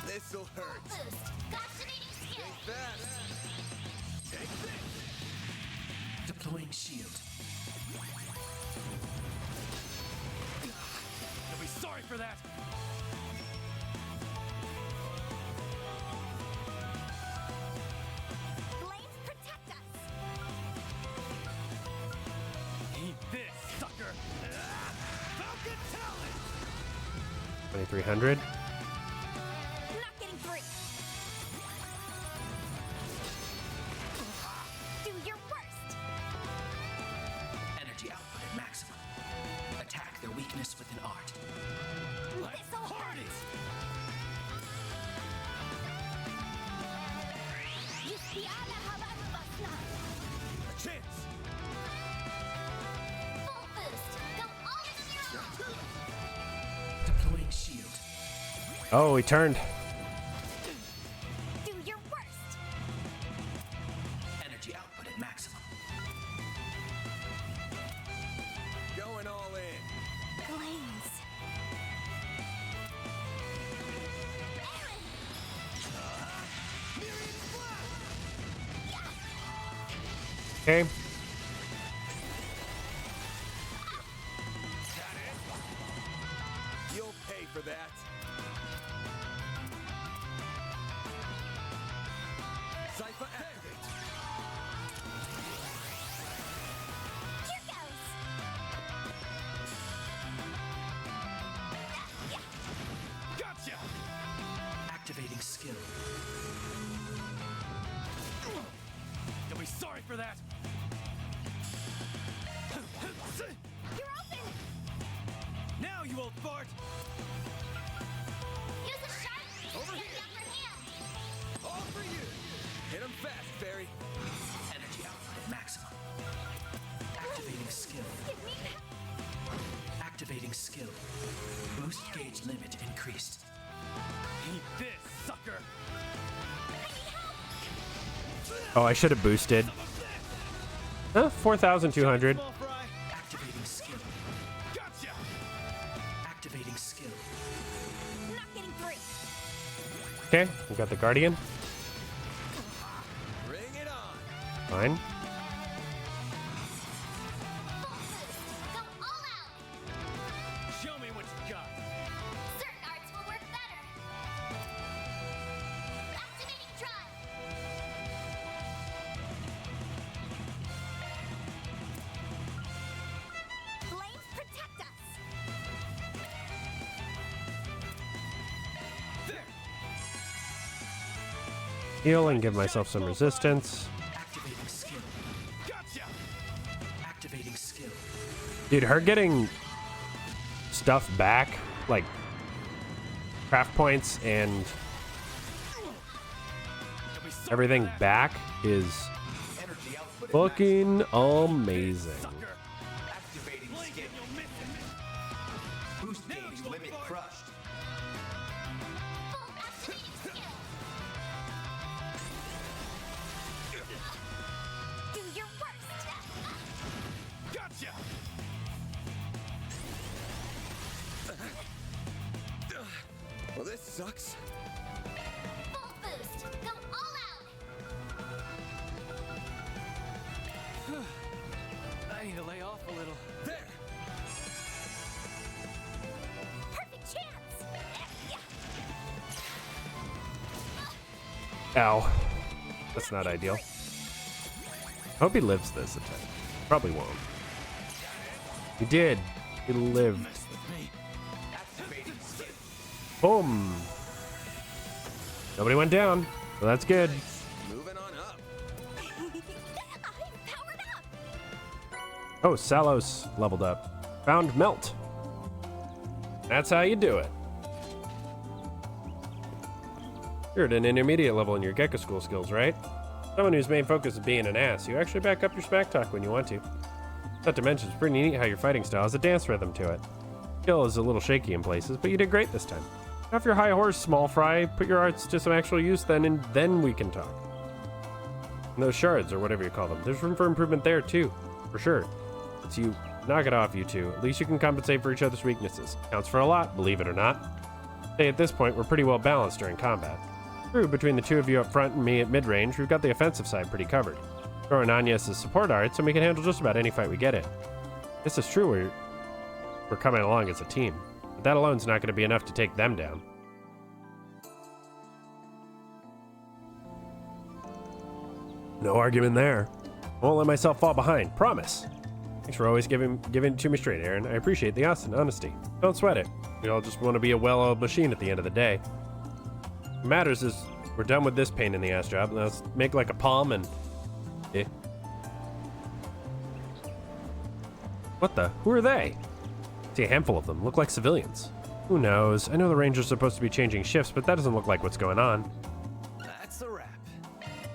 This'll hurt. Boost. Activating skill. Take that. Take this. Deploying shield. You'll be sorry for that. Blades protect us. Eat this, sucker. Falcon talent. 2300. Not getting through. Do your worst. Energy output at maximum. Attack their weakness with an art. This'll hurt. A chance. Full boost. Go all in on your own. Deploying shield. Oh, he turned. Do your worst. Energy output at maximum. Going all in. Blades. Okay. You'll pay for that. Cypher activate. Here goes. Gotcha. Activating skill. You'll be sorry for that. You're open. Now, you old fart. Use a sharp. Over Get here. the upper hand. All for you. Hit him fast, Barry. Energy output at maximum. Activating skill. Give me Activating skill. Boost gauge limit increased. Eat this, sucker. Oh, I should have boosted. Huh? 4,200. Small fry. Activating skill. Gotcha. Activating skill. not getting through. Okay, we got the Guardian. Bring it on. Fine. Full boost. Go all out. Show me what you got. Certain arts will work better. Activating drive. Blades protect us. There. Heal and give myself some resistance. Activating skill. Gotcha. Activating skill. Dude, her getting stuff back, like craft points and You'll be sorry everything for that. back, is Energy output at fucking amazing. Sucker. activating Blink skill. and you'll miss it. Boost Now gauge you limit fart. crushed. Full activating skill. Do your worst. Gotcha. Well, this sucks. Full boost. Go all out. a little. There! Perfect chance! Ow. That's not ideal. I hope he lives this attack. Probably won't. He did. He lived. Boom. Nobody went down. So that's good. Moving on up. Powered up! Oh, Salos leveled up. Found Melt. That's how you do it. You're at an intermediate level in your Gecko School skills, right? Someone whose main focus is being an ass. You actually back up your smack talk when you want to. Not to mention, it's pretty neat how your fighting style has a dance rhythm to it. Skill is a little shaky in places, but you did great this time. Off your high horse, small fry. Put your arts to some actual use then, and then we can talk. And those shards, or whatever you call them, there's room for improvement there too, for sure. It's you. Knock it off, you two. At least you can compensate for each other's weaknesses. Counts for a lot, believe it or not. Say at this point, we're pretty well balanced during combat. True, between the two of you up front and me at mid-range, we've got the offensive side pretty covered. Throwing Anya's support arts, and we can handle just about any fight we get in. This is true, we're coming along as a team. But that alone's not going to be enough to take them down. No argument there. Won't let myself fall behind, promise. Thanks for always giving it to me straight, Aaron. I appreciate the honesty. Don't sweat it. We all just want to be a well-oiled machine at the end of the day. What matters is we're done with this pain in the ass job. Now let's make like a palm and... What the? Who are they? I see a handful of them. Look like civilians. Who knows? I know the Rangers are supposed to be changing shifts, but that doesn't look like what's going on. That's a wrap.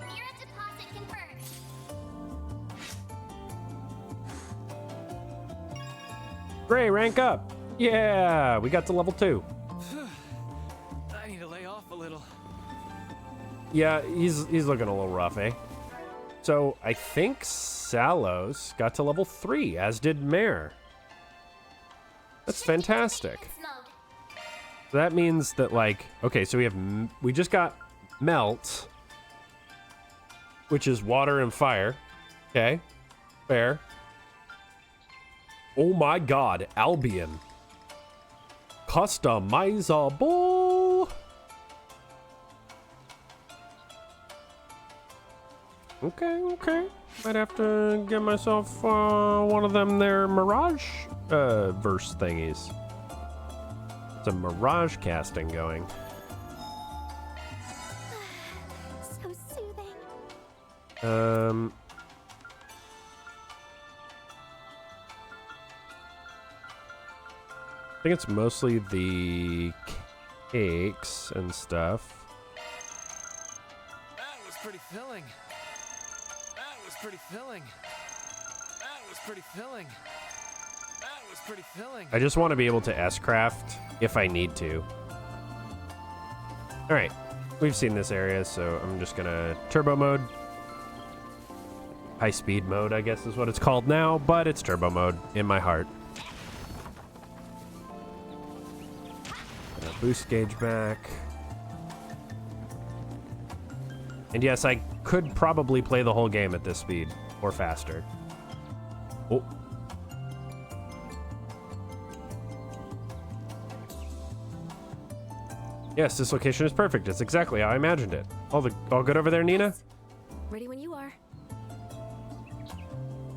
Mira deposit confirmed. Gray, rank up! Yeah, we got to level 2. I need to lay off a little. Yeah, he's looking a little rough, eh? So I think Salos got to level 3, as did Mare. That's fantastic. So that means that, like, okay, so we just got Melt, which is water and fire. Okay, fair. Oh my God, Albion. Customizable. Okay. Might have to get myself one of them there Mirage verse thingies. Some Mirage casting going. So soothing. I think it's mostly the cakes and stuff. That was pretty filling. That was pretty filling. That was pretty filling. That was pretty filling. I just want to be able to S-craft if I need to. Alright, we've seen this area, so I'm just gonna turbo mode. High speed mode, I guess is what it's called now, but it's turbo mode in my heart. Boost gauge back. And yes, I could probably play the whole game at this speed, or faster. Oh. Yes, this location is perfect. It's exactly how I imagined it. All good over there, Nina? Ready when you are.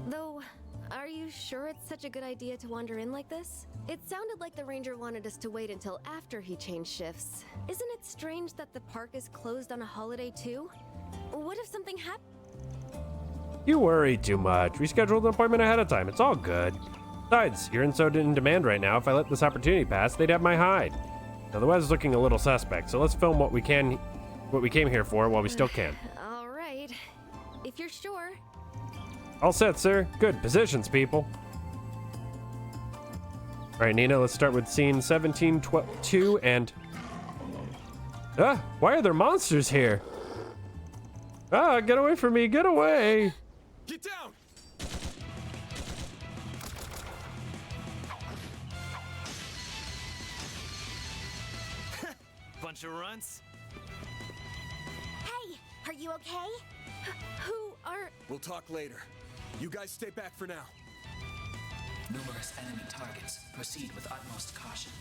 Though, are you sure it's such a good idea to wander in like this? It sounded like the ranger wanted us to wait until after he changed shifts. Isn't it strange that the park is closed on a holiday too? What if something happened? You worry too much. We scheduled an appointment ahead of time. It's all good. Besides, you're in so in demand right now. If I let this opportunity pass, they'd have my hide. Now the weather's looking a little suspect, so let's film what we came here for while we still can. All right, if you're sure. All set, sir. Good positions, people. All right, Nina, let's start with scene 17-2 and... why are there monsters here? Get away from me, get away! Get down! Bunch of runts. Hey, are you okay? Who are... We'll talk later. You guys stay back for now. Numerous enemy targets. Proceed with utmost caution.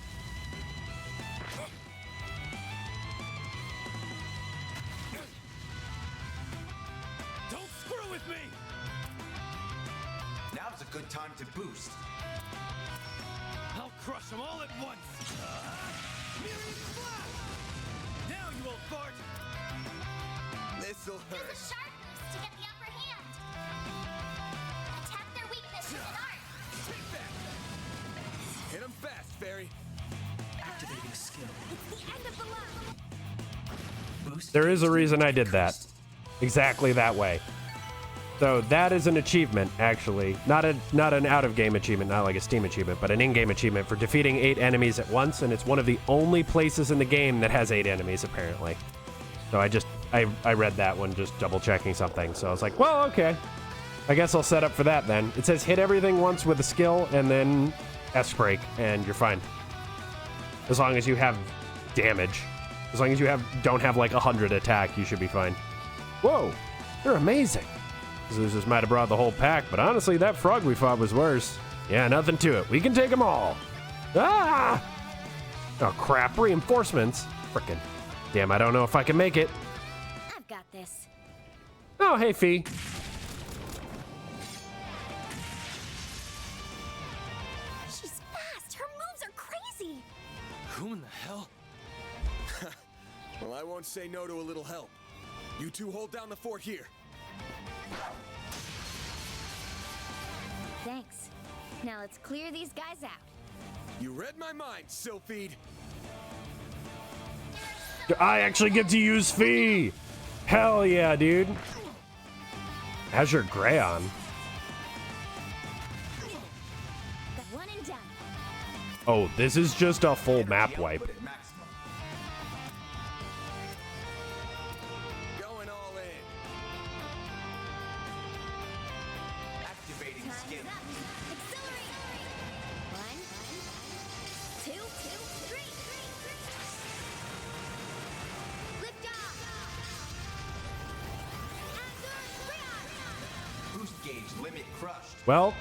Don't screw with me! Now's a good time to boost. I'll crush them all at once! Myriad blast! Now you will fart! This'll hurt. Use a sharp boost to get the upper hand. Attack their weakness with an art. Take that! Hit him fast, Fairy. Activating skill. It's the end of the line. Boost. There is a reason I did that. Exactly that way. So that is an achievement, actually. Not an out-of-game achievement, not like a Steam achievement, but an in-game achievement for defeating 8 enemies at once, and it's one of the only places in the game that has 8 enemies, apparently. So I read that one just double-checking something, so I was like, well, okay. I guess I'll set up for that then. It says hit everything once with a skill, and then S-break, and you're fine. As long as you have damage. As long as you don't have like 100 attack, you should be fine. Whoa, you're amazing. Zeus might have brought the whole pack, but honestly, that frog we fought was worse. Yeah, nothing to it. We can take them all. Ah! Oh, crap. Reinforcements. Frickin'. Damn, I don't know if I can make it. I've got this. Oh, hey, Fee. She's fast. Her moves are crazy. Who in the hell? Well, I won't say no to a little help. You two hold down the fort here. Thanks. Now let's clear these guys out. You read my mind, Sylphid. I actually get to use Fee. Hell yeah, dude. Azure Gray on. One and done. Oh, this is just a full map wipe. Going all in. Activating skill. Accelerate. 1, 2, 3. Lift off. Boost gauge limit crushed. Well,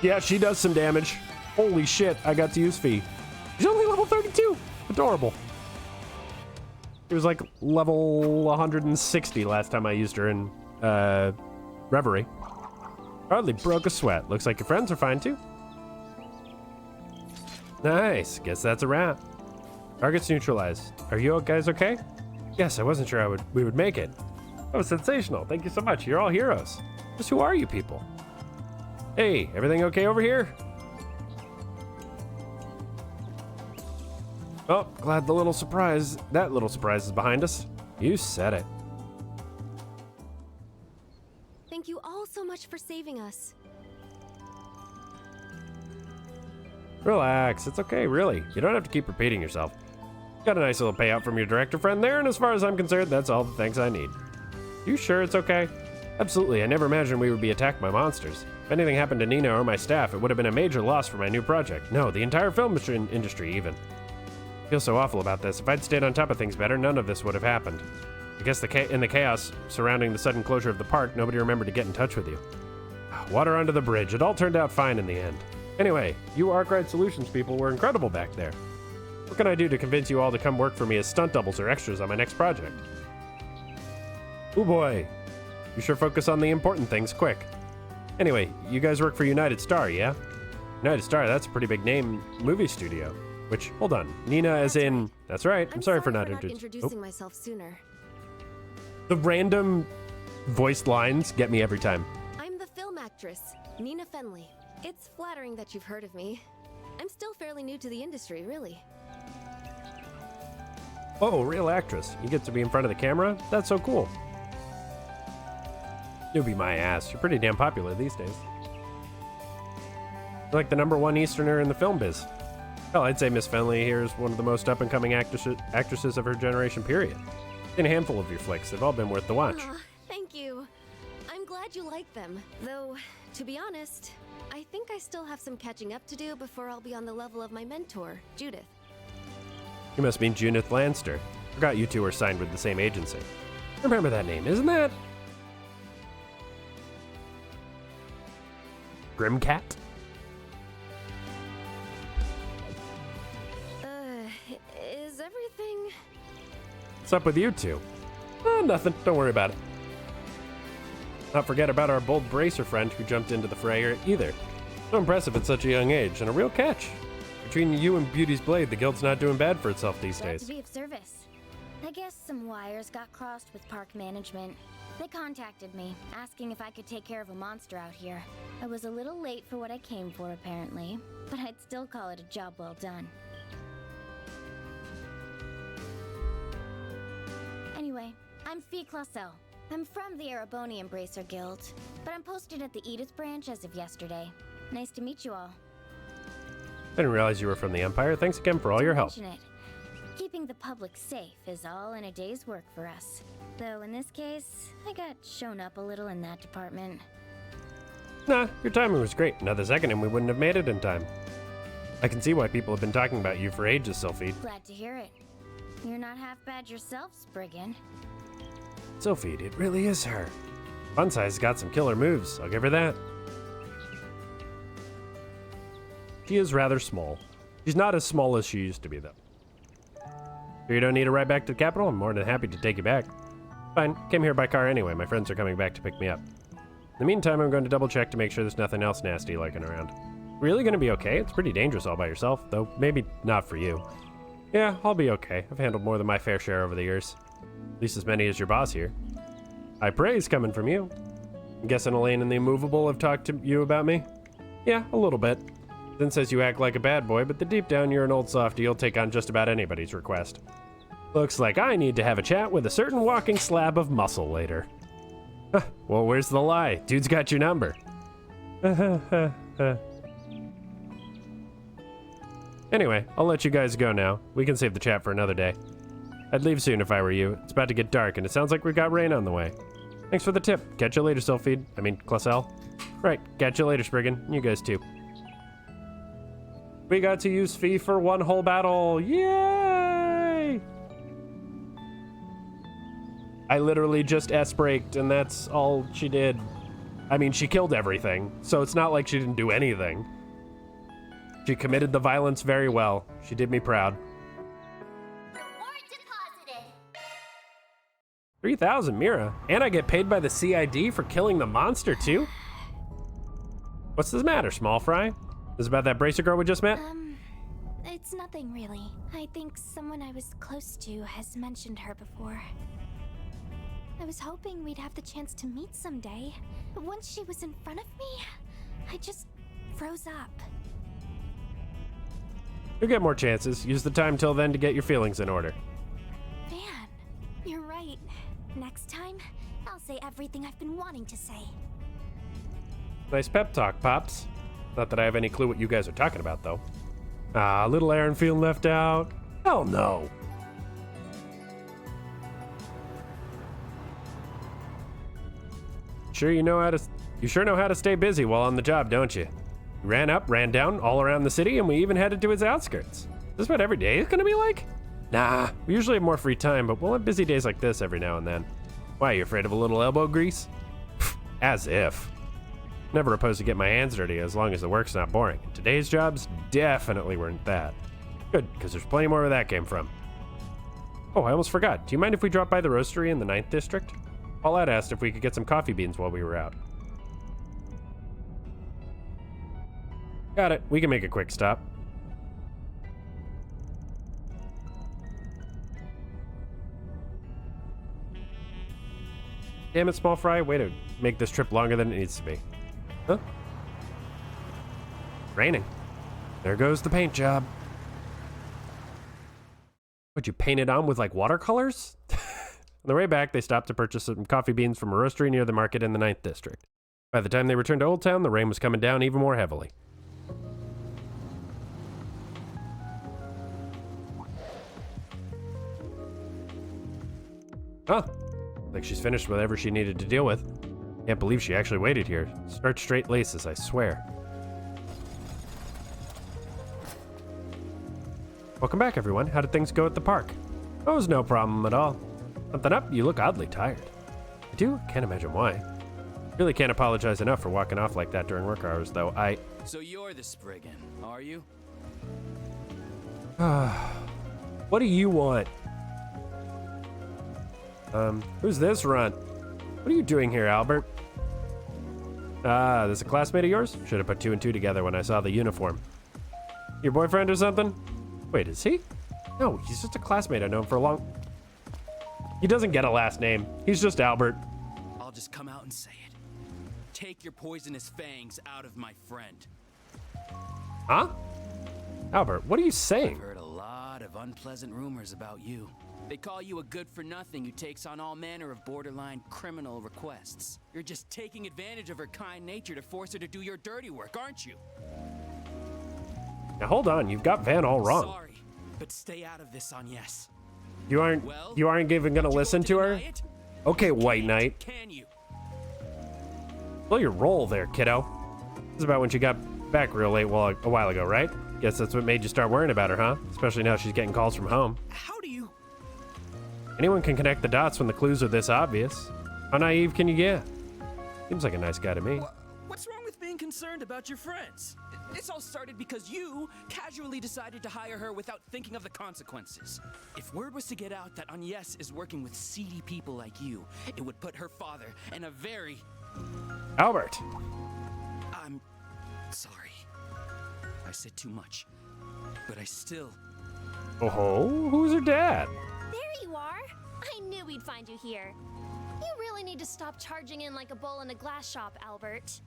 yeah, she does some damage. Holy shit, I got to use Fee. She's only level 32. Adorable. It was like level 160 last time I used her in Reverie. Hardly broke a sweat. Looks like your friends are fine too. Nice. Guess that's a wrap. Targets neutralized. Are you guys okay? Yes, I wasn't sure we would make it. Oh, sensational. Thank you so much. You're all heroes. Just who are you people? Hey, everything okay over here? Oh, glad that little surprise is behind us. You said it. Thank you all so much for saving us. Relax, it's okay, really. You don't have to keep repeating yourself. Got a nice little payout from your director friend there, and as far as I'm concerned, that's all the thanks I need. You sure it's okay? Absolutely, I never imagined we would be attacked by monsters. If anything happened to Nina or my staff, it would have been a major loss for my new project. No, the entire film industry even. I feel so awful about this. If I'd stayed on top of things better, none of this would have happened. I guess in the chaos surrounding the sudden closure of the park, nobody remembered to get in touch with you. Water under the bridge. It all turned out fine in the end. Anyway, you Arkwright Solutions people were incredible back there. What can I do to convince you all to come work for me as stunt doubles or extras on my next project? Oh boy. You sure focus on the important things quick. Anyway, you guys work for United Star, yeah? United Star, that's a pretty big name movie studio. Which, hold on, Nina as in... That's right, I'm sorry for not introducing myself sooner. The random voiced lines get me every time. I'm the film actress, Nina Fenley. It's flattering that you've heard of me. I'm still fairly new to the industry, really. Oh, real actress. You get to be in front of the camera? That's so cool. You'll be my ass. You're pretty damn popular these days. You're like the #1 Easterner in the film biz. Hell, I'd say Miss Fenley here is one of the most up-and-coming actresses of her generation, period. In a handful of your flicks, they've all been worth the watch. Aw, thank you. I'm glad you like them. Though, to be honest, I think I still have some catching up to do before I'll be on the level of my mentor, Judith. You must mean Judith Lanster. Forgot you two were signed with the same agency. Remember that name, isn't that? Grimcat? What's up with you two? Nothing. Don't worry about it. Not forget about our bold bracer friend who jumped into the fray either. So impressive at such a young age, and a real catch. Between you and Beauty's Blade, the guild's not doing bad for itself these Glad days. to be of service. I guess some wires got crossed with park management. They contacted me, asking if I could take care of a monster out here. I was a little late for what I came for, apparently, but I'd still call it a job well done. Anyway, I'm Fee Clausel. I'm from the Erebonian Bracer Guild, but I'm posted at the Edith branch as of yesterday. Nice to meet you all. I didn't realize you were from the Empire. Thanks again for all your help. Mention it. Keeping the public safe is all in a day's work for us. Though in this case, I got shown up a little in that department. Nah, your timing was great. Another second and we wouldn't have made it in time. I can see why people have been talking about you for ages, Sylphie. Glad to hear it. You're not half bad yourself, Spriggan. Sylphie, it really is her. Fun Size got some killer moves, I'll give her that. She is rather small. She's not as small as she used to be, though. Sure you don't need a ride back to the capital? I'm more than happy to take you back. Fine, came here by car anyway. My friends are coming back to pick me up. In the meantime, I'm going to double check to make sure there's nothing else nasty lurking around. Really gonna be okay? It's pretty dangerous all by yourself, though maybe not for you. Yeah, I'll be okay. I've handled more than my fair share over the years. At least as many as your boss here. High praise coming from you. I'm guessing Elaine and the Immovable have talked to you about me? Yeah, a little bit. Then says you act like a bad boy, but deep down you're an old softy. You'll take on just about anybody's request. Looks like I need to have a chat with a certain walking slab of muscle later. Well, where's the lie? Dude's got your number. Anyway, I'll let you guys go now. We can save the chat for another day. I'd leave soon if I were you. It's about to get dark, and it sounds like we got rain on the way. Thanks for the tip. Catch you later, Sylphie. I mean, Clausel. Right, catch you later, Spriggan. You guys too. We got to use Fee for one whole battle. Yay! I literally just S-braked, and that's all she did. I mean, she killed everything, so it's not like she didn't do anything. She committed the violence very well. She did me proud. 3,000, Mira. And I get paid by the CID for killing the monster, too? What's the matter, small fry? This is about that bracer girl we just met? It's nothing really. I think someone I was close to has mentioned her before. I was hoping we'd have the chance to meet someday. But once she was in front of me, I just froze up. You'll get more chances. Use the time till then to get your feelings in order. Man, you're right. Next time, I'll say everything I've been wanting to say. Nice pep talk, Pops. Not that I have any clue what you guys are talking about, though. Ah, little Aaron feeling left out? Hell no. You sure know how to stay busy while on the job, don't you? You ran up, ran down, all around the city, and we even headed to its outskirts. Is this what every day is gonna be like? Nah, we usually have more free time, but we'll have busy days like this every now and then. Why, you afraid of a little elbow grease? As if. Never opposed to get my hands dirty as long as the work's not boring. And today's jobs definitely weren't that. Good, because there's plenty more where that came from. Oh, I almost forgot. Do you mind if we drop by the roastery in the 9th District? Paulette asked if we could get some coffee beans while we were out. Got it. We can make a quick stop. Damn it, small fry. Way to make this trip longer than it needs to be. Huh? Raining. There goes the paint job. Would you paint it on with like watercolors? On the way back, they stopped to purchase some coffee beans from a roastery near the market in the 9th District. By the time they returned to Old Town, the rain was coming down even more heavily. Huh. Like she's finished whatever she needed to deal with. Can't believe she actually waited here. Start straight laces, I swear. Welcome back, everyone. How did things go at the park? Oh, it was no problem at all. Something up? You look oddly tired. I do? Can't imagine why. Really can't apologize enough for walking off like that during work hours, though. So you're the Spriggan, are you? What do you want? Who's this runt? What are you doing here, Albert? Ah, this a classmate of yours? Should have put two and two together when I saw the uniform. Your boyfriend or something? Wait, is he? No, he's just a classmate I know him for a long... He doesn't get a last name. He's just Albert. I'll just come out and say it. Take your poisonous fangs out of my friend. Huh? Albert, what are you saying? I've heard a lot of unpleasant rumors about you. They call you a good-for-nothing who takes on all manner of borderline criminal requests. You're just taking advantage of her kind nature to force her to do your dirty work, aren't you? Now hold on, you've got Van all wrong. Sorry, but stay out of this, Agnes. You aren't even gonna listen to her? Okay, White Knight. Can you? Well, your role there, kiddo. This is about when she got back real late a while ago, right? Guess that's what made you start worrying about her, huh? Especially now she's getting calls from home. How do you... Anyone can connect the dots when the clues are this obvious. How naive can you get? Seems like a nice guy to me. What's wrong with being concerned about your friends? This all started because you casually decided to hire her without thinking of the consequences. If word was to get out that Agnes is working with seedy people like you, it would put her father in a very... Albert! I'm sorry. I said too much. But I still... Oh, who's her dad? There you are. I knew we'd find you here. You really need to stop charging in like a bull in a glass shop, Albert.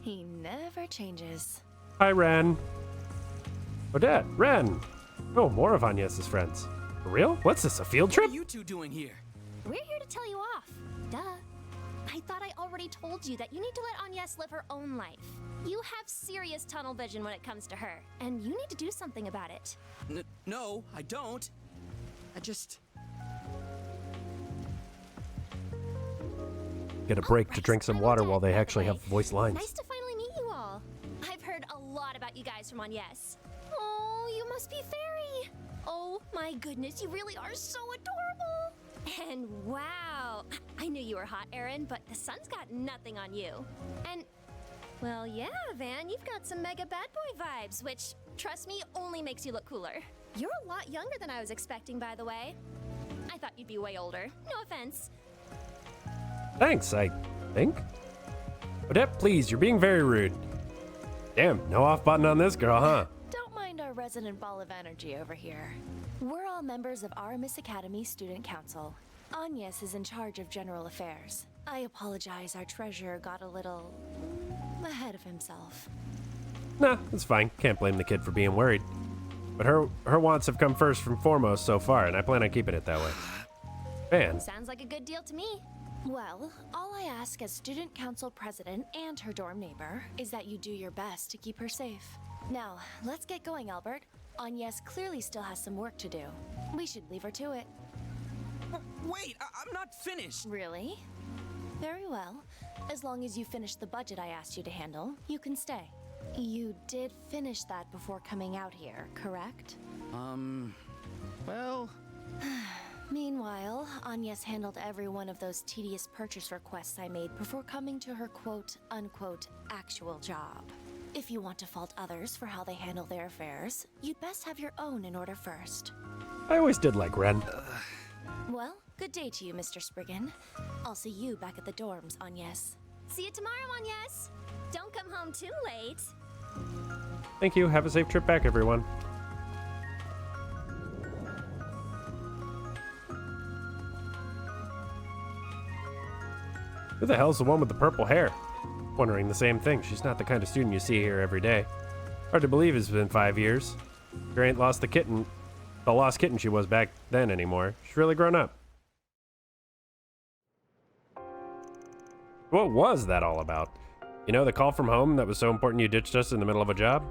He never changes. Hi, Ren. Odette, Ren. Oh, more of Agnes's friends. For real? What's this, a field trip? What are you two doing here? We're here to tell you off. Duh. I thought I already told you that you need to let Agnes live her own life. You have serious tunnel vision when it comes to her, and you need to do something about it. No, I don't. I just... Get a break to drink some water while they actually have voice lines. Nice to finally meet you all. I've heard a lot about you guys from Agnes. Oh, you must be fairy. Oh my goodness, you really are so adorable. And wow, I knew you were hot, Aaron, but the sun's got nothing on you. And, well, yeah, Van, you've got some mega bad boy vibes, which, trust me, only makes you look cooler. You're a lot younger than I was expecting, by the way. I thought you'd be way older. No offense. Thanks, I think. Odette, please, you're being very rude. Damn, no off button on this girl, huh? Don't mind our resident ball of energy over here. We're all members of Aramis Academy Student Council. Agnes is in charge of general affairs. I apologize, our treasurer got a little... ahead of himself. Nah, it's fine. Can't blame the kid for being worried. But her wants have come first and foremost so far, and I plan on keeping it that way. Man. Sounds like a good deal to me. Well, all I ask as student council president and her dorm neighbor is that you do your best to keep her safe. Now, let's get going, Albert. Agnes clearly still has some work to do. We should leave her to it. Wait, I'm not finished. Really? Very well. As long as you finish the budget I asked you to handle, you can stay. You did finish that before coming out here, correct? Well... Meanwhile, Agnes handled every one of those tedious purchase requests I made before coming to her quote-unquote actual job. If you want to fault others for how they handle their affairs, you'd best have your own in order first. I always did like Ren. Well, good day to you, Mr. Spriggan. I'll see you back at the dorms, Agnes. See you tomorrow, Agnes. Don't come home too late. Thank you. Have a safe trip back, everyone. Who the hell's the one with the purple hair? Wondering the same thing. She's not the kind of student you see here every day. Hard to believe it's been 5 years. She ain't lost the lost kitten she was back then anymore. She's really grown up. What was that all about? You know, the call from home that was so important you ditched us in the middle of a job?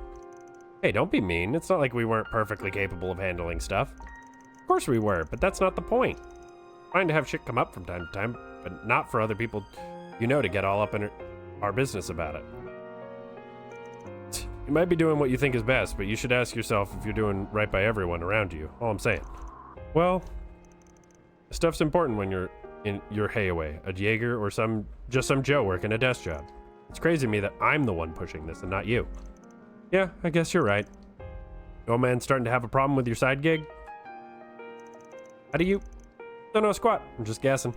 Hey, don't be mean. It's not like we weren't perfectly capable of handling stuff. Of course we were, but that's not the point. Fine to have shit come up from time to time, but not for other people, you know, to get all up in our business about it. You might be doing what you think is best, but you should ask yourself if you're doing right by everyone around you. All I'm saying. Well, stuff's important when you're in your hayaway, a Jaeger or just some Joe working a desk job. It's crazy to me that I'm the one pushing this and not you. Yeah, I guess you're right. Old man starting to have a problem with your side gig? How do you... Don't know squat. I'm just guessing.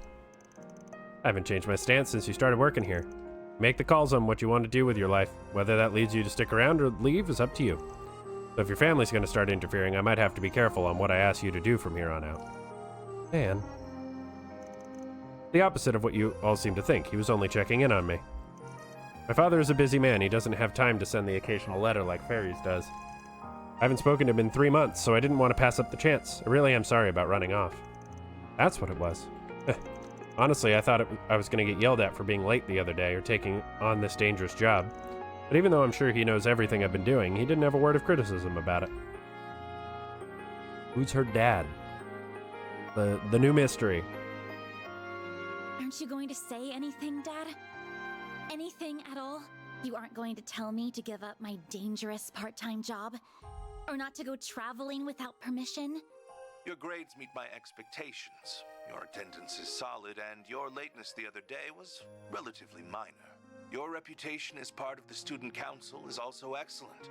I haven't changed my stance since you started working here. Make the calls on what you want to do with your life. Whether that leads you to stick around or leave is up to you. So if your family's going to start interfering, I might have to be careful on what I ask you to do from here on out. Man. The opposite of what you all seem to think. He was only checking in on me. My father is a busy man. He doesn't have time to send the occasional letter like Fairies does. I haven't spoken to him in 3 months, so I didn't want to pass up the chance. I really am sorry about running off. That's what it was. Honestly, I thought I was going to get yelled at for being late the other day or taking on this dangerous job. But even though I'm sure he knows everything I've been doing, he didn't have a word of criticism about it. Who's her dad? The new mystery. Aren't you going to say anything, Dad? Anything at all? You aren't going to tell me to give up my dangerous part-time job? Or not to go traveling without permission? Your grades meet my expectations. Your attendance is solid, and your lateness the other day was relatively minor. Your reputation as part of the student council is also excellent.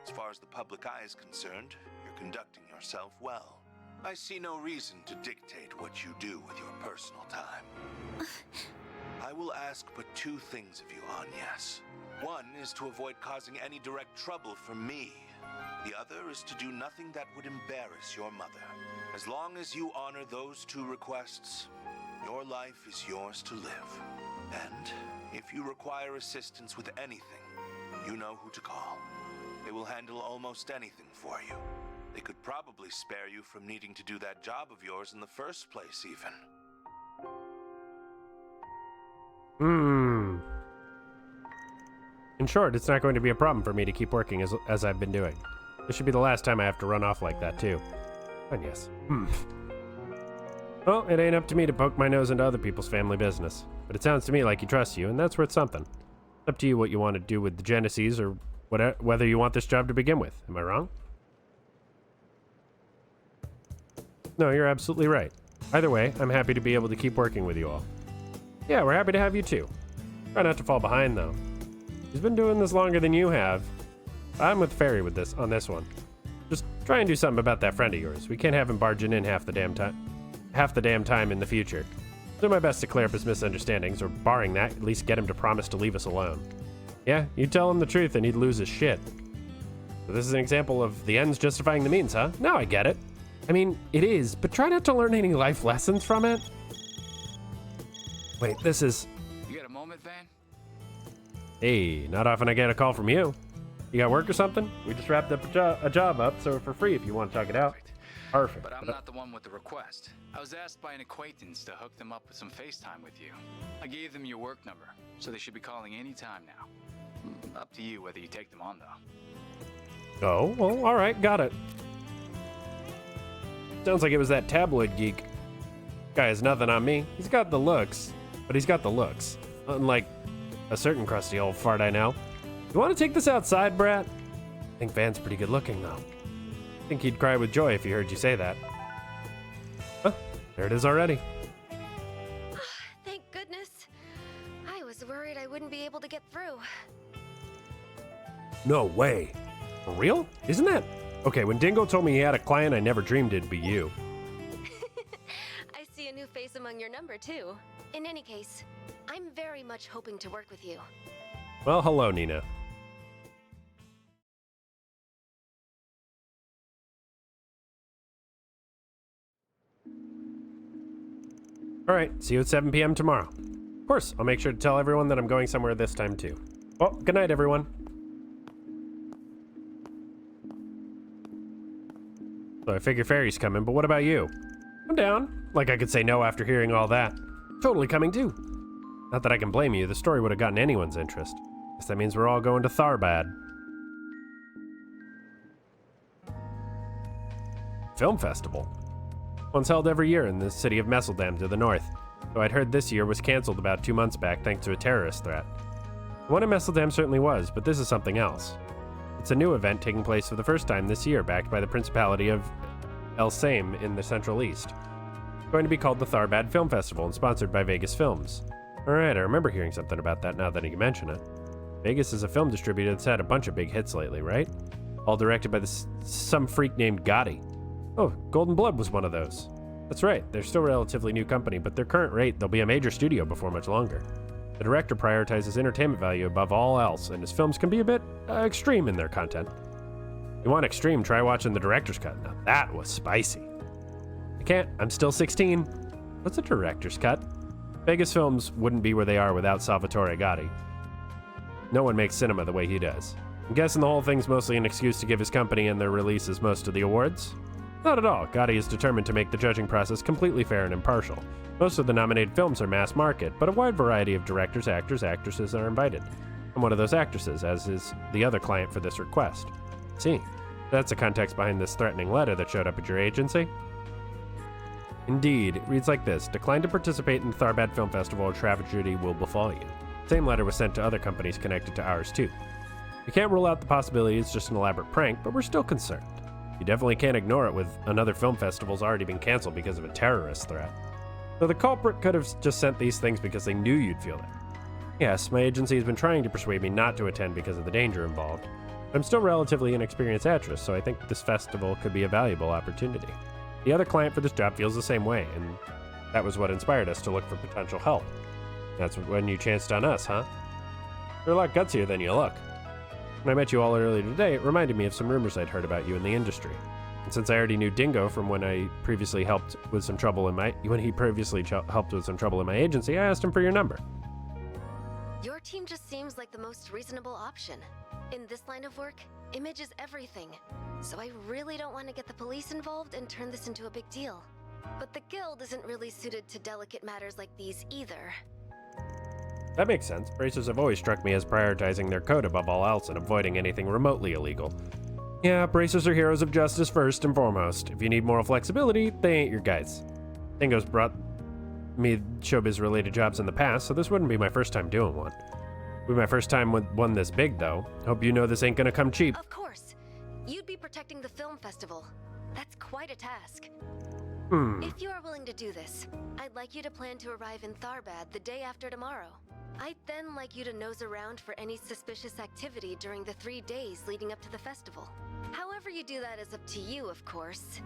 As far as the public eye is concerned, you're conducting yourself well. I see no reason to dictate what you do with your personal time. I will ask but 2 things of you, Agnes. One is to avoid causing any direct trouble for me. The other is to do nothing that would embarrass your mother. As long as you honor those 2 requests, your life is yours to live. And if you require assistance with anything, you know who to call. They will handle almost anything for you. They could probably spare you from needing to do that job of yours in the first place, even. In short, it's not going to be a problem for me to keep working as I've been doing. This should be the last time I have to run off like that, too. And yes. Well, it ain't up to me to poke my nose into other people's family business. But it sounds to me like he trusts you, and that's worth something. It's up to you what you want to do with the Genesis, or whether you want this job to begin with. Am I wrong? No, you're absolutely right. Either way, I'm happy to be able to keep working with you all. Yeah, we're happy to have you too. Try not to fall behind, though. He's been doing this longer than you have. I'm with Fairy on this one. Just try and do something about that friend of yours. We can't have him barging in half the damn time in the future. I'll do my best to clear up his misunderstandings, or barring that, at least get him to promise to leave us alone. Yeah, you tell him the truth and he'd lose his shit. So this is an example of the ends justifying the means, huh? Now I get it. I mean, it is, but try not to learn any life lessons from it. Wait, this is... You got a moment, Van? Hey, not often I get a call from you. You got work or something? We just wrapped up a job up, so for free if you want to talk it out. Perfect. But I'm not the one with the request. I was asked by an acquaintance to hook them up with some FaceTime with you. I gave them your work number, so they should be calling any time now. Up to you whether you take them on, though. Oh, well, alright, got it. Sounds like it was that tabloid geek. Guy has nothing on me. He's got the looks, but he's got the looks. Unlike a certain crusty old fart I know. You want to take this outside, Brat? I think Van's pretty good looking, though. I think he'd cry with joy if he heard you say that. Huh, there it is already. Thank goodness. I was worried I wouldn't be able to get through. No way. For real? Isn't that? Okay, when Dingo told me he had a client, I never dreamed it'd be you. I see a new face among your number, too. In any case, I'm very much hoping to work with you. Well, hello, Nina. Alright, see you at 7 p.m. tomorrow. Of course, I'll make sure to tell everyone that I'm going somewhere this time, too. Well, good night, everyone. So I figure Fairy's coming, but what about you? I'm down. Like I could say no after hearing all that. Totally coming too. Not that I can blame you, the story would have gotten anyone's interest. Guess that means we're all going to Tharbad. Film Festival. One's held every year in the city of Messeldam to the north, though I'd heard this year was cancelled about 2 months back thanks to a terrorist threat. The one in Messeldam certainly was, but this is something else. It's a new event taking place for the first time this year, backed by the Principality of El Same in the Central East. It's going to be called the Tharbad Film Festival and sponsored by Vegas Films. Alright, I remember hearing something about that now that you mention it. Vegas is a film distributor that's had a bunch of big hits lately, right? All directed by some freak named Gotti. Oh, Golden Blood was one of those. That's right, they're still a relatively new company, but their current rate, they'll be a major studio before much longer. The director prioritizes entertainment value above all else, and his films can be a bit extreme in their content. If you want extreme, try watching the director's cut. Now that was spicy. I can't, I'm still 16. What's a director's cut? Vegas films wouldn't be where they are without Salvatore Gotti. No one makes cinema the way he does. I'm guessing the whole thing's mostly an excuse to give his company and their releases most of the awards? Not at all. Gotti is determined to make the judging process completely fair and impartial. Most of the nominated films are mass market, but a wide variety of directors, actors, actresses are invited. I'm one of those actresses, as is the other client for this request. See, that's the context behind this threatening letter that showed up at your agency? Indeed, it reads like this: decline to participate in the Tharbad Film Festival or tragedy will befall you. Same letter was sent to other companies connected to ours too. We can't rule out the possibility it's just an elaborate prank, but we're still concerned. You definitely can't ignore it with another film festival's already been canceled because of a terrorist threat. So the culprit could have just sent these things because they knew you'd feel it. Yes, my agency has been trying to persuade me not to attend because of the danger involved. But I'm still relatively inexperienced actress, so I think this festival could be a valuable opportunity. The other client for this job feels the same way, and that was what inspired us to look for potential help. That's when you chanced on us, huh? You're a lot gutsier than you look. When I met you all earlier today, it reminded me of some rumors I'd heard about you in the industry. And since I already knew Dingo from when I previously helped with some trouble in my agency, I asked him for your number. Your team just seems like the most reasonable option. In this line of work, image is everything. So I really don't want to get the police involved and turn this into a big deal. But the guild isn't really suited to delicate matters like these either. That makes sense. Bracers have always struck me as prioritizing their code above all else and avoiding anything remotely illegal. Yeah, bracers are heroes of justice first and foremost. If you need moral flexibility, they ain't your guys. Dingo's brought me showbiz-related jobs in the past, so this wouldn't be my first time doing one. It'll be my first time with one this big, though. Hope you know this ain't gonna come cheap. Of course. You'd be protecting the film festival. That's quite a task. If you are willing to do this, I'd like you to plan to arrive in Tharbad the day after tomorrow. I'd then like you to nose around for any suspicious activity during the 3 days leading up to the festival. However you do that is up to you, of course.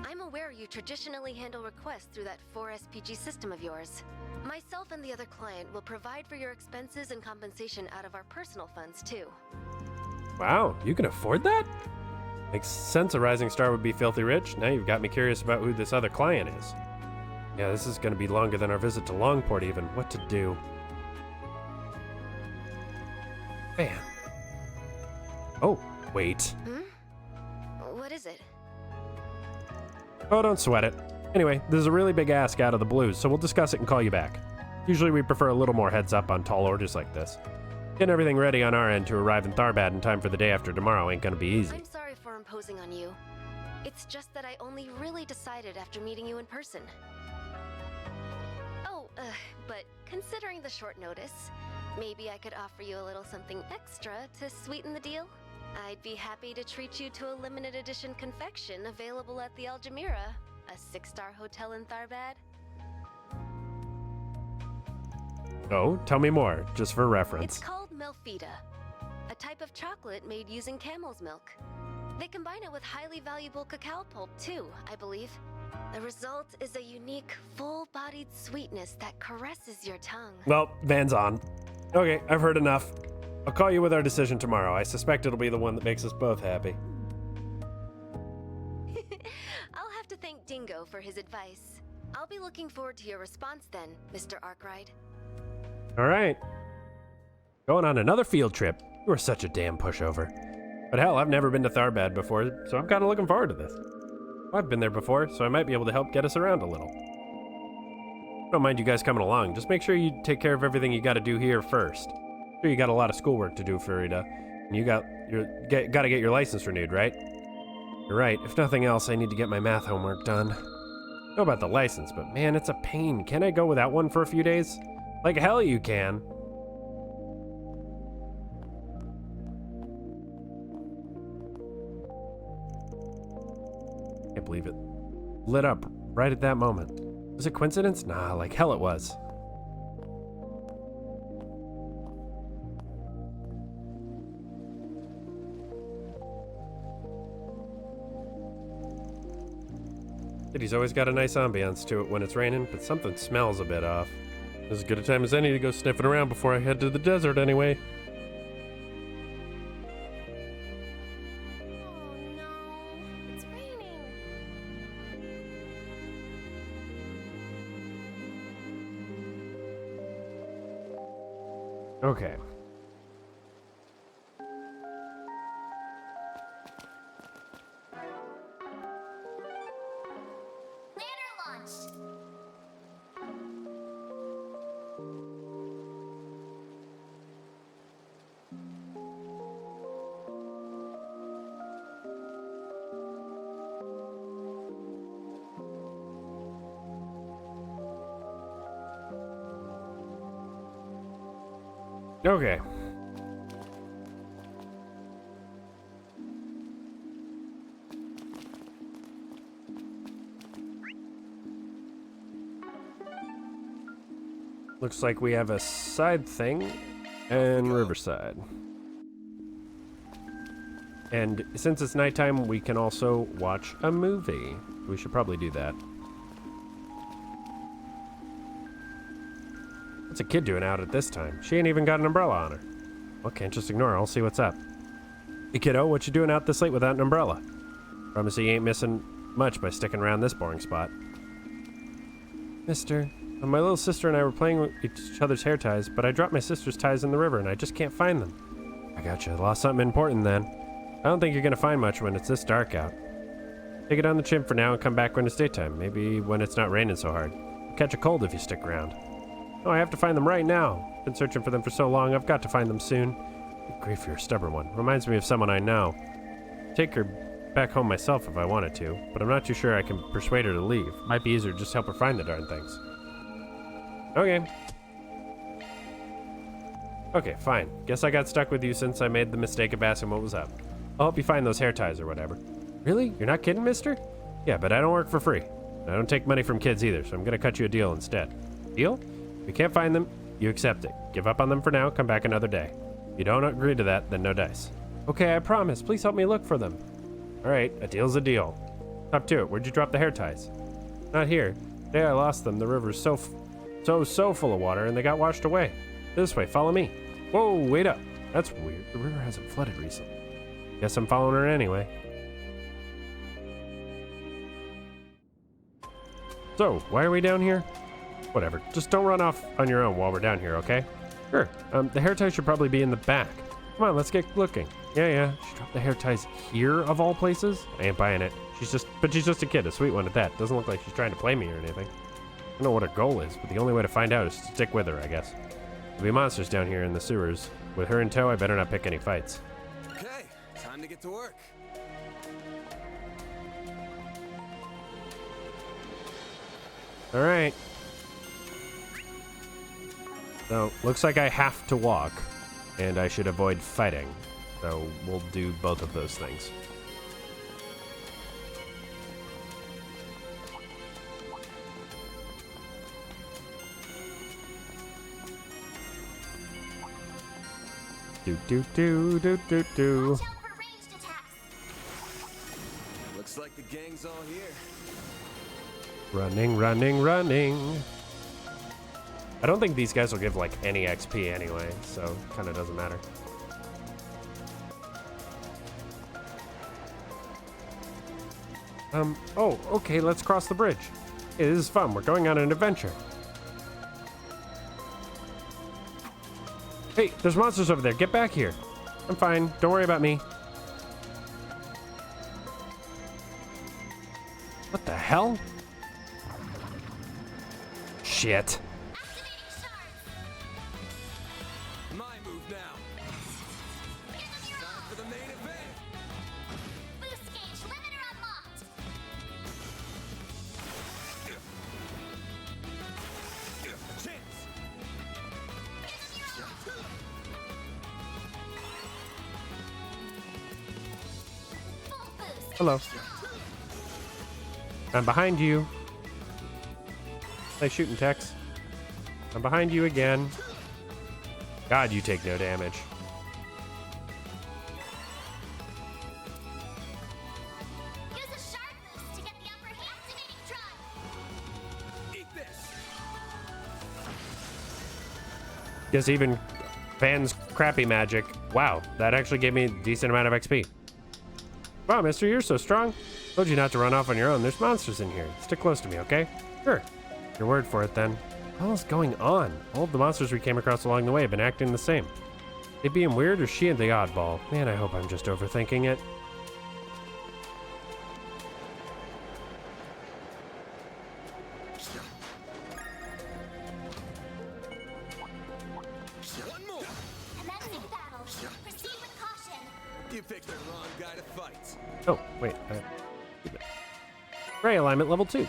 I'm aware you traditionally handle requests through that 4SPG system of yours. Myself and the other client will provide for your expenses and compensation out of our personal funds, too. Wow, you can afford that? Makes sense a rising star would be filthy rich. Now you've got me curious about who this other client is. Yeah, this is gonna be longer than our visit to Longport even. What to do? Man. Oh, wait. What is it? Oh, don't sweat it. Anyway, this is a really big ask out of the blues, so we'll discuss it and call you back. Usually we prefer a little more heads up on tall orders like this. Getting everything ready on our end to arrive in Tharbad in time for the day after tomorrow ain't gonna be easy. I'm sorry for imposing on you. It's just that I only really decided after meeting you in person. Oh, but considering the short notice, maybe I could offer you a little something extra to sweeten the deal? I'd be happy to treat you to a limited edition confection available at the Algemira, a 6-star hotel in Tharbad. Oh, tell me more, just for reference. It's called Melfita, a type of chocolate made using camel's milk. They combine it with highly valuable cacao pulp too, I believe. The result is a unique, full-bodied sweetness that caresses your tongue. Well, Van's on. Okay, I've heard enough. I'll call you with our decision tomorrow. I suspect it'll be the one that makes us both happy. I'll have to thank Dingo for his advice. I'll be looking forward to your response then, Mr. Arkwright. All right. Going on another field trip. You are such a damn pushover. But hell, I've never been to Tharbad before, so I'm kind of looking forward to this. I've been there before, so I might be able to help get us around a little. I don't mind you guys coming along. Just make sure you take care of everything you got to do here first. Sure, you got a lot of schoolwork to do, Farida. And you got to get your license renewed, right? You're right. If nothing else, I need to get my math homework done. I know about the license, but man, it's a pain. Can I go without one for a few days? Like hell you can. Can't believe it lit up right at that moment. Was it coincidence? Nah, like hell it was. City's always got a nice ambiance to it when it's raining, but something smells a bit off. As good a time as any to go sniffing around before I head to the desert anyway. It's raining. Okay. Ladder launched. Okay. Looks like we have a side thing and Riverside. And since it's nighttime, we can also watch a movie. We should probably do that. What's a kid doing out at this time? She ain't even got an umbrella on her. Well, can't just ignore her. I'll see what's up. Hey, kiddo, what you doing out this late without an umbrella? Promise you ain't missing much by sticking around this boring spot. Mister, my little sister and I were playing with each other's hair ties, but I dropped my sister's ties in the river and I just can't find them. I gotcha. Lost something important then. I don't think you're gonna find much when it's this dark out. Take it down the chimp for now and come back when it's daytime. Maybe when it's not raining so hard. You'll catch a cold if you stick around. Oh, I have to find them right now. Been searching for them for so long, I've got to find them soon. Good grief, you're a stubborn one. Reminds me of someone I know. Take her back home myself if I wanted to, but I'm not too sure I can persuade her to leave. Might be easier to just help her find the darn things. Okay. Okay, fine. Guess I got stuck with you since I made the mistake of asking what was up. I'll help you find those hair ties or whatever. Really? You're not kidding, mister? Yeah, but I don't work for free. I don't take money from kids either, so I'm gonna cut you a deal instead. Deal? If you can't find them, you accept it. Give up on them for now, come back another day. If you don't agree to that, then no dice. Okay, I promise. Please help me look for them. Alright, a deal's a deal. Up to it. Where'd you drop the hair ties? Not here. The day I lost them, the river's so full of water and they got washed away. This way, follow me. Whoa, wait up. That's weird. The river hasn't flooded recently. Guess I'm following her anyway. So, why are we down here? Whatever. Just don't run off on your own while we're down here, okay? Sure. The hair ties should probably be in the back. Come on, let's get looking. Yeah. She dropped the hair ties here of all places? I ain't buying it. She's just a kid, a sweet one at that. Doesn't look like she's trying to play me or anything. I don't know what her goal is, but the only way to find out is to stick with her, I guess. There'll be monsters down here in the sewers. With her in tow, I better not pick any fights. Okay, time to get to work. All right. So, looks like I have to walk, and I should avoid fighting. So, we'll do both of those things. Do. Looks like the gang's all here. Running. I don't think these guys will give, like, any XP anyway, so kind of doesn't matter. Oh, okay, let's cross the bridge. Hey, this is fun. We're going on an adventure. Hey, there's monsters over there. Get back here. I'm fine. Don't worry about me. What the hell? Shit. My move now. Time for the main event. Boost gauge limiter unlocked. Hello. I'm behind you. Nice shooting, Tex. I'm behind you again. God, you take no damage. Use a sharp boost to get the upper hand. Activating Guess even fans crappy magic. Wow, that actually gave me a decent amount of XP. Wow, mister, you're so strong. Told you not to run off on your own. There's monsters in here. Stick close to me, okay? Sure. Your word for it, then. What the hell is going on? All of the monsters we came across along the way have been acting the same. They being weird or she the oddball? Man, I hope I'm just overthinking it. One more. Commencing battle. Proceed with caution. You picked the wrong guy to fight. Oh, wait. Ray alignment level 2.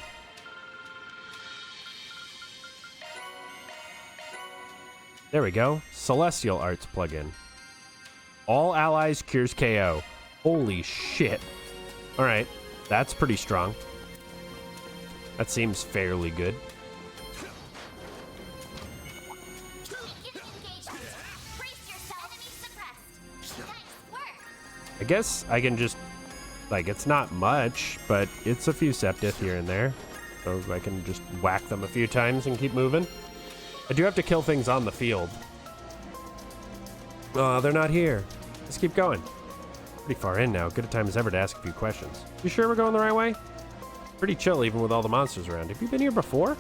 There we go. Celestial Arts plugin. All allies cures KO. Holy shit. Alright, that's pretty strong. That seems fairly good. I guess I can just, like, it's not much, but it's a few Septith here and there. So I can just whack them a few times and keep moving. I do have to kill things on the field. Oh, they're not here. Let's keep going. Pretty far in now. Good a time as ever to ask a few questions. You sure we're going the right way? Pretty chill even with all the monsters around. Have you been here before?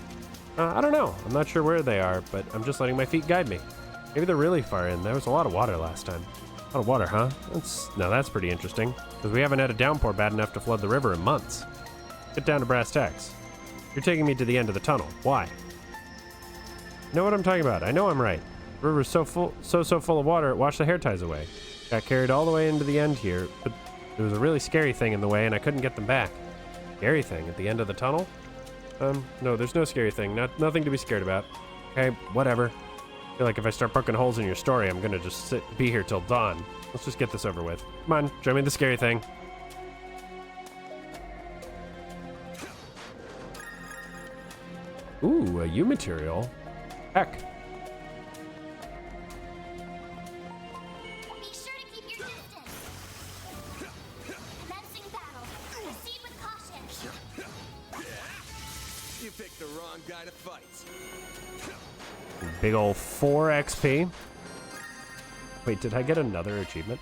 I don't know. I'm not sure where they are, but I'm just letting my feet guide me. Maybe they're really far in. There was a lot of water last time. A lot of water, huh? That's pretty interesting. Because we haven't had a downpour bad enough to flood the river in months. Get down to brass tacks. You're taking me to the end of the tunnel. Why? You know what I'm talking about. I know I'm right. The river's so full of water, it washed the hair ties away. Got carried all the way into the end here, but there was a really scary thing in the way and I couldn't get them back. Scary thing at the end of the tunnel? No, there's no scary thing. Nothing to be scared about. Okay, whatever. I feel like if I start poking holes in your story, I'm gonna just be here till dawn. Let's just get this over with. Come on, show me the scary thing. Ooh, a U material. Heck. Be sure to keep your distance. Commencing battle. Proceed with caution. You picked the wrong guy to fight. Big ol' 4 XP. Wait, did I get another achievement?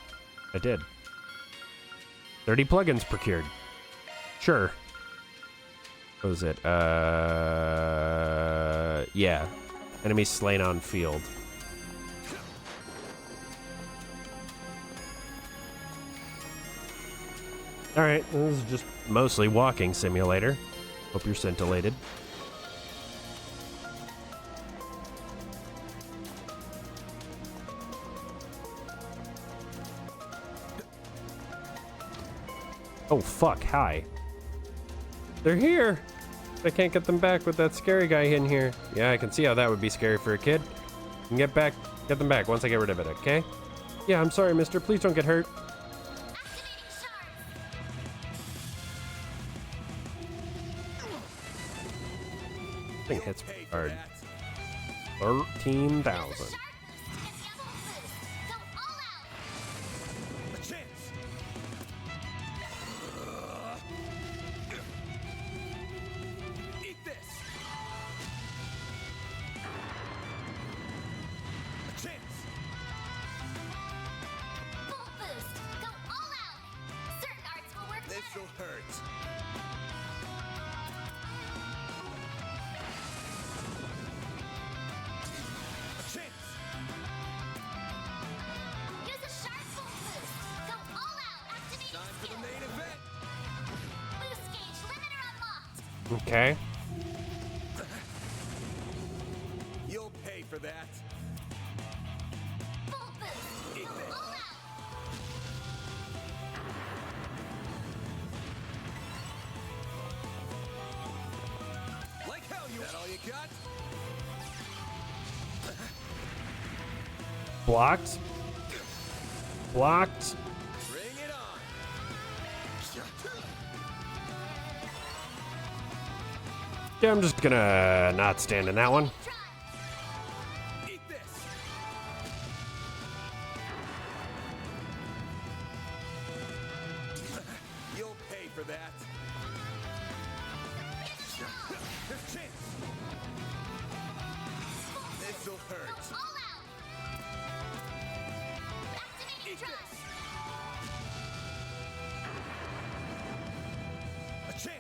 I did. 30 plugins procured. Sure. What was it? Yeah. Enemy slain on field. Alright, this is just mostly walking simulator. Hope you're scintillated. Oh, fuck. Hi. They're here. I can't get them back with that scary guy in here. Yeah, I can see how that would be scary for a kid. You can get them back once I get rid of it, okay? Yeah, I'm sorry, mister. Please don't get hurt. Thing hits pretty hard. 13,000. This'll hurt. A chance. Use a sharp full boost. Go all out. Activate Time for the main event. boost gauge limiter unlocked. Okay. You'll pay for that. Full boost. Eat this. All out. Like hell, you. That all you got? Blocked. Blocked. Bring it on. Yeah, I'm just gonna not stand in that one. Eat this. You'll pay for that. Chance. This'll hurt. All out. A chance!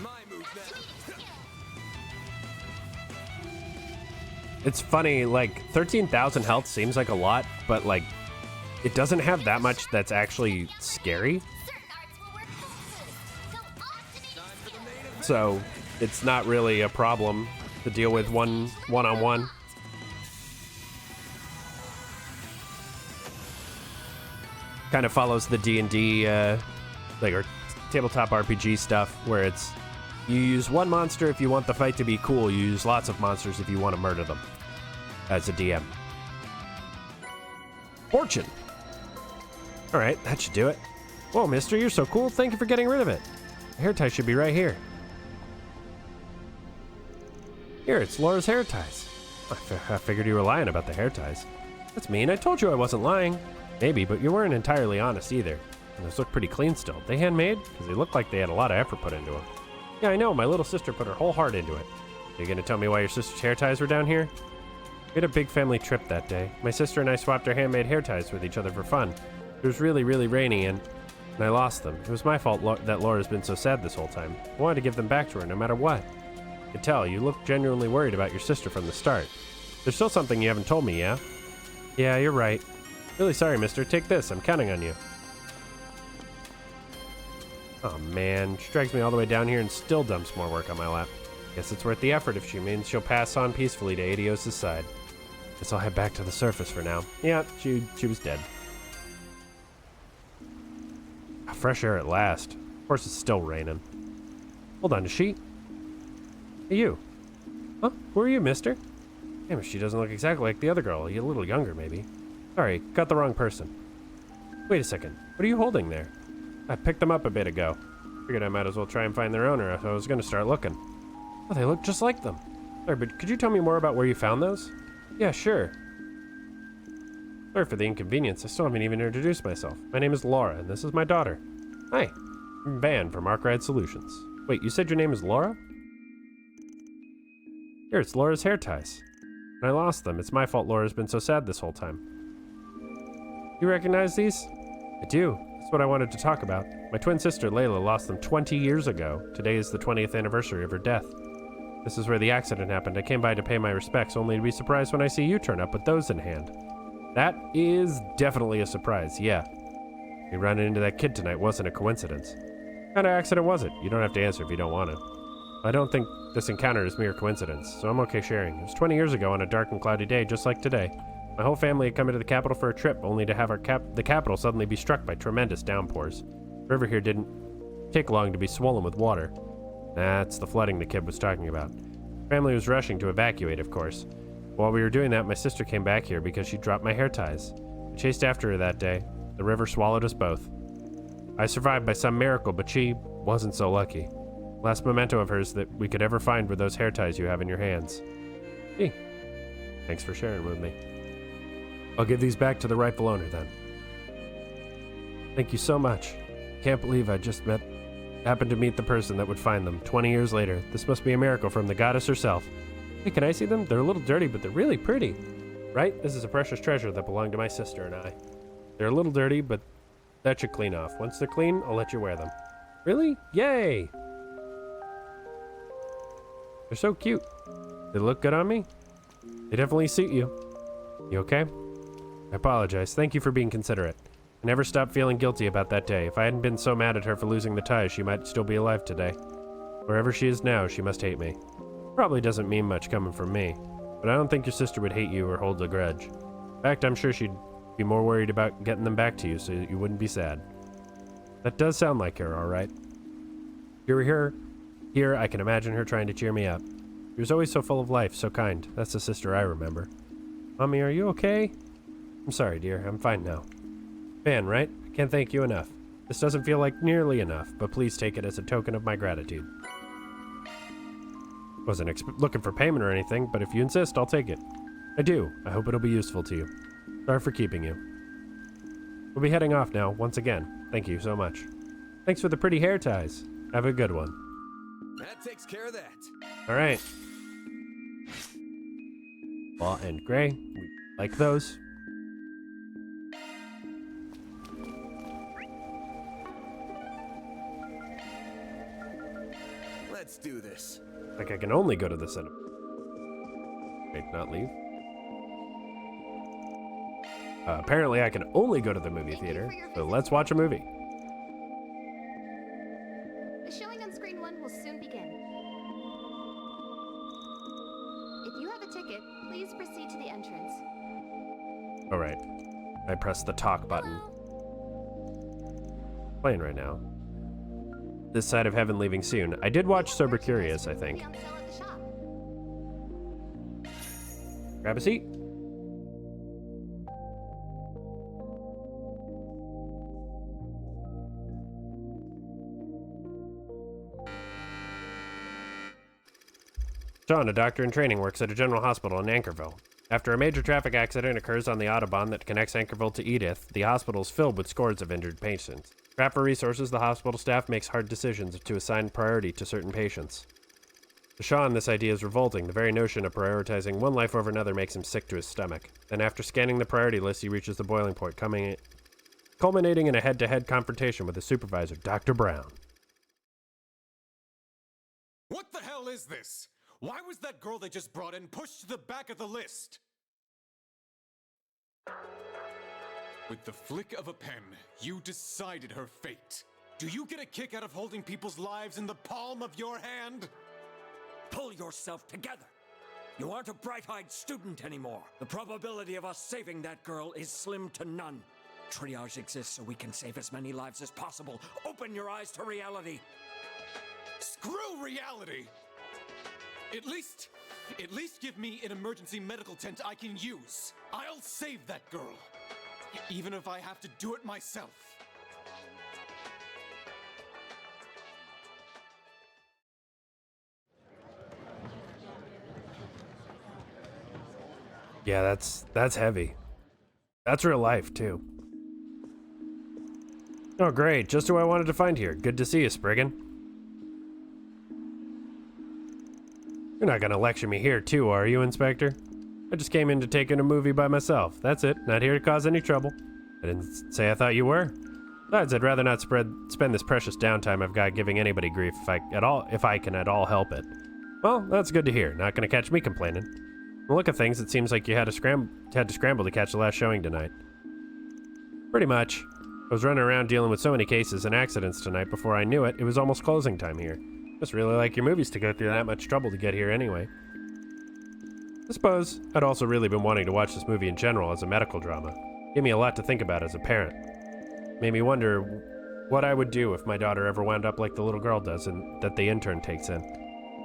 My move now. It's funny, like, 13,000 health seems like a lot, but, like, it doesn't have that much that's actually scary. So, it's not really a problem to deal with one-on-one. Kind of follows the D&D, like, or tabletop RPG stuff, where it's you use one monster if you want the fight to be cool. You use lots of monsters if you want to murder them as a DM. Fortune. All right, that should do it. Whoa, mister, you're so cool. Thank you for getting rid of it. The hair tie should be right here. Here, it's Laura's hair ties. I figured you were lying about the hair ties. That's mean. I told you I wasn't lying. Maybe, but you weren't entirely honest either. And those look pretty clean still. They handmade? Because they look like they had a lot of effort put into them. Yeah, I know. My little sister put her whole heart into it. Are you going to tell me why your sister's hair ties were down here? We had a big family trip that day. My sister and I swapped our handmade hair ties with each other for fun. It was really, really rainy and I lost them. It was my fault that Laura's been so sad this whole time. I wanted to give them back to her no matter what. I could tell. You look genuinely worried about your sister from the start. There's still something you haven't told me, yeah? Yeah, you're right. Really sorry, mister. Take this. I'm counting on you. Oh, man. She drags me all the way down here and still dumps more work on my lap. Guess it's worth the effort if she means she'll pass on peacefully to Adios' side. Guess I'll head back to the surface for now. Yeah, she was dead. Fresh air at last. Of course, it's still raining. Hold on, is she? Hey, you. Huh? Who are you, mister? Damn, she doesn't look exactly like the other girl. A little younger, maybe. Sorry, got the wrong person. Wait a second. What are you holding there? I picked them up a bit ago. Figured I might as well try and find their owner if I was going to start looking. Oh, they look just like them. Sorry, but could you tell me more about where you found those? Yeah, sure. Sorry for the inconvenience. I still haven't even introduced myself. My name is Laura, and this is my daughter. Hi. I'm Van from Arkride Solutions. Wait, you said your name is Laura? Here, it's Laura's hair ties. And I lost them. It's my fault Laura's been so sad this whole time. You recognize these? I do. That's what I wanted to talk about. My twin sister, Layla, lost them 20 years ago. Today is the 20th anniversary of her death. This is where the accident happened. I came by to pay my respects, only to be surprised when I see you turn up with those in hand. That is definitely a surprise, yeah. Me running into that kid tonight wasn't a coincidence. What kind of accident was it? You don't have to answer if you don't want to. I don't think this encounter is mere coincidence, so I'm okay sharing. It was 20 years ago on a dark and cloudy day, just like today. My whole family had come into the capital for a trip, only to have the capital suddenly be struck by tremendous downpours. The river here didn't take long to be swollen with water. That's the flooding the kid was talking about. Family was rushing to evacuate, of course. While we were doing that, my sister came back here because she dropped my hair ties. I chased after her that day. The river swallowed us both. I survived by some miracle, but she wasn't so lucky. Last memento of hers that we could ever find were those hair ties you have in your hands. Gee, thanks for sharing with me. I'll give these back to the rightful owner then. Thank you so much. Can't believe I just happened to meet the person that would find them 20 years later. This must be a miracle from the goddess herself. Hey, can I see them? They're a little dirty, but they're really pretty. Right? This is a precious treasure that belonged to my sister and I. They're a little dirty, but that should clean off. Once they're clean, I'll let you wear them. Really? Yay! They're so cute. They look good on me? They definitely suit you. You okay? I apologize. Thank you for being considerate. I never stopped feeling guilty about that day. If I hadn't been so mad at her for losing the ties, she might still be alive today. Wherever she is now, she must hate me. Probably doesn't mean much coming from me, but I don't think your sister would hate you or hold a grudge. In fact, I'm sure she'd be more worried about getting them back to you so you wouldn't be sad. That does sound like her, all right. You're here, I can imagine her trying to cheer me up. She was always so full of life, so kind. That's the sister I remember. Mommy, are you okay? I'm sorry, dear. I'm fine now. Van, right? I can't thank you enough. This doesn't feel like nearly enough, but please take it as a token of my gratitude. Wasn't looking for payment or anything, but if you insist, I'll take it. I do. I hope it'll be useful to you. Sorry for keeping you. We'll be heading off now, once again. Thank you so much. Thanks for the pretty hair ties. Have a good one. That takes care of that. All right. Law and gray. We like those. Let's do this. Like I can only go to the cinema. Wait, not leave. Apparently I can only go to the movie theater, so let's watch a movie. The showing on screen 1 will soon begin. If you have a ticket, please proceed to the entrance. Alright. I press the talk button. Playing right now. This Side of Heaven leaving soon. I did watch Sober Curious, I think. Grab a seat. John, a doctor in training, works at a general hospital in Anchorville. After a major traffic accident occurs on the Autobahn that connects Anchorville to Edith, the hospital is filled with scores of injured patients. Strapped for resources, the hospital staff makes hard decisions to assign priority to certain patients. To Sean, this idea is revolting. The very notion of prioritizing one life over another makes him sick to his stomach. Then after scanning the priority list, he reaches the boiling point, culminating in a head-to-head confrontation with his supervisor, Dr. Brown. What the hell is this? Why was that girl they just brought in pushed to the back of the list? With the flick of a pen, you decided her fate. Do you get a kick out of holding people's lives in the palm of your hand? Pull yourself together. You aren't a bright-eyed student anymore. The probability of us saving that girl is slim to none. Triage exists so we can save as many lives as possible. Open your eyes to reality. Screw reality! At least give me an emergency medical tent I can use. I'll save that girl. Even if I have to do it myself. Yeah, that's heavy. That's real life, too. Oh, great. Just who I wanted to find here. Good to see you, Spriggan. You're not gonna lecture me here, too, are you, Inspector? I just came in to take in a movie by myself. That's it. Not here to cause any trouble. I didn't say I thought you were. Besides, I'd rather not spend this precious downtime I've got giving anybody grief if I can at all help it. Well, that's good to hear. Not gonna catch me complaining. From the look of things, it seems like you had to scramble to catch the last showing tonight. Pretty much. I was running around dealing with so many cases and accidents tonight. Before I knew it, it was almost closing time here. Just really like your movies to go through that much trouble to get here anyway. I suppose I'd also really been wanting to watch this movie in general as a medical drama. Gave me a lot to think about as a parent. Made me wonder what I would do if my daughter ever wound up like the little girl does and that the intern takes in.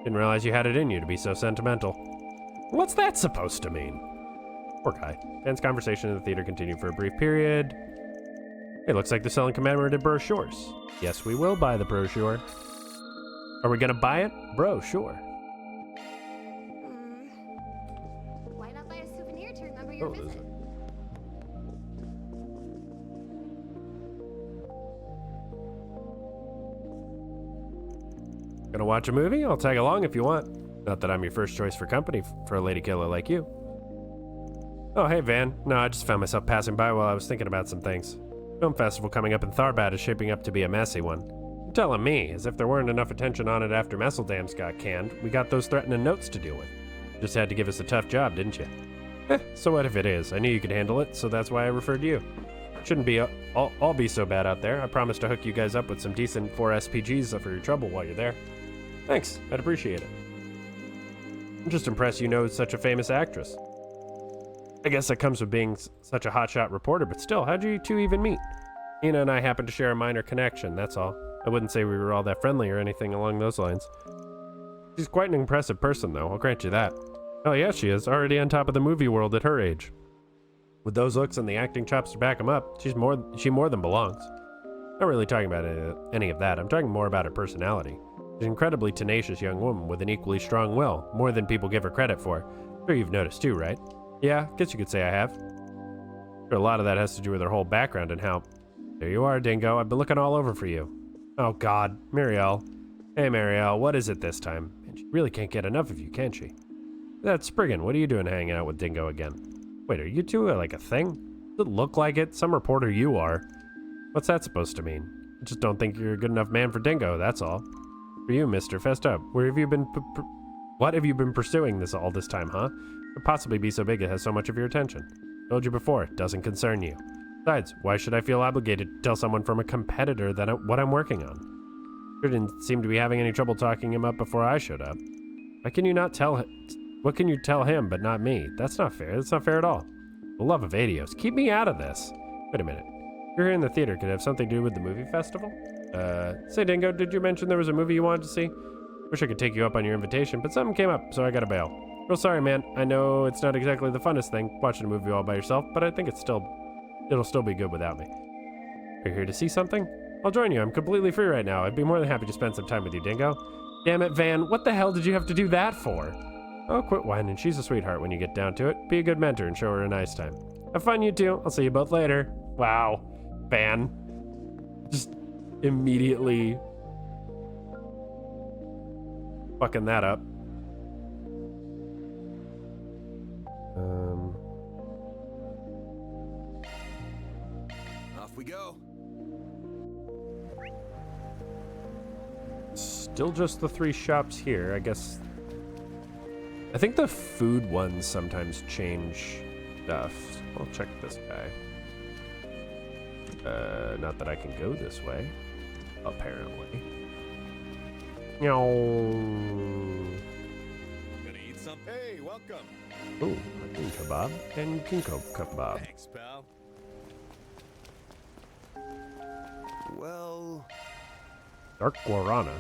Didn't realize you had it in you to be so sentimental. What's that supposed to mean? Poor guy. Dan's conversation in the theater continued for a brief period. Hey, looks like they're selling commemorative brochures. Yes, we will buy the brochure. Are we gonna buy it? Brochure. Why not buy a souvenir to remember your visit? Gonna watch a movie? I'll tag along if you want. Not that I'm your first choice for company for a lady killer like you. Oh, hey, Van. No, I just found myself passing by while I was thinking about some things. Film festival coming up in Tharbad is shaping up to be a messy one. You're telling me, as if there weren't enough attention on it after Messeldams got canned, we got those threatening notes to deal with. Just had to give us a tough job, didn't you? So what if it is? I knew you could handle it, so that's why I referred to you. Shouldn't be all be so bad out there. I promise to hook you guys up with some decent 4 SPGs for your trouble while you're there. Thanks, I'd appreciate it. I'm just impressed you know such a famous actress. I guess that comes with being such a hotshot reporter, but still, how'd you two even meet? Nina and I happen to share a minor connection, that's all. I wouldn't say we were all that friendly or anything along those lines. She's quite an impressive person, though, I'll grant you that. Oh yeah, she is, already on top of the movie world at her age. With those looks and the acting chops to back them up, she more than belongs. Not really talking about any of that, I'm talking more about her personality. She's an incredibly tenacious young woman with an equally strong will, more than people give her credit for. Sure you've noticed too, right? Yeah, guess you could say I have. Sure, a lot of that has to do with her whole background and how... There you are, Dingo, I've been looking all over for you. Oh god, Marielle. Hey Marielle, what is it this time? And she really can't get enough of you, can she? That's Spriggan. What are you doing hanging out with Dingo again? Wait, are you two like a thing? Does it look like it? Some reporter you are. What's that supposed to mean? I just don't think you're a good enough man for Dingo, that's all. For you, mister, fessed up. Where have you been what have you been pursuing all this time, huh? Could possibly be so big it has so much of your attention. Told you before, it doesn't concern you. Besides, why should I feel obligated to tell someone from a competitor what I'm working on? Sure didn't seem to be having any trouble talking him up before I showed up. Why can you not tell him? What can you tell him but not me? That's not fair. That's not fair at all. The love of Adios. Keep me out of this. Wait a minute. You're here in the theater. Could it have something to do with the movie festival? Say, Dingo, did you mention there was a movie you wanted to see? Wish I could take you up on your invitation, but something came up, so I gotta bail. Real sorry, man. I know it's not exactly the funnest thing, watching a movie all by yourself, but I think it'll still be good without me. Are you here to see something? I'll join you. I'm completely free right now. I'd be more than happy to spend some time with you, Dingo. Damn it, Van. What the hell did you have to do that for? Oh, quit whining. She's a sweetheart when you get down to it. Be a good mentor and show her a nice time. Have fun, you two. I'll see you both later. Wow. Van. Just immediately fucking that up. Off we go. Still just the 3 shops here, I guess. I think the food ones sometimes change stuff. I'll check this guy. Not that I can go this way, apparently. Gonna eat some? Hey, welcome. Ooh, a king kebab and kinko kebab. Thanks, pal. Well, Dark guarana,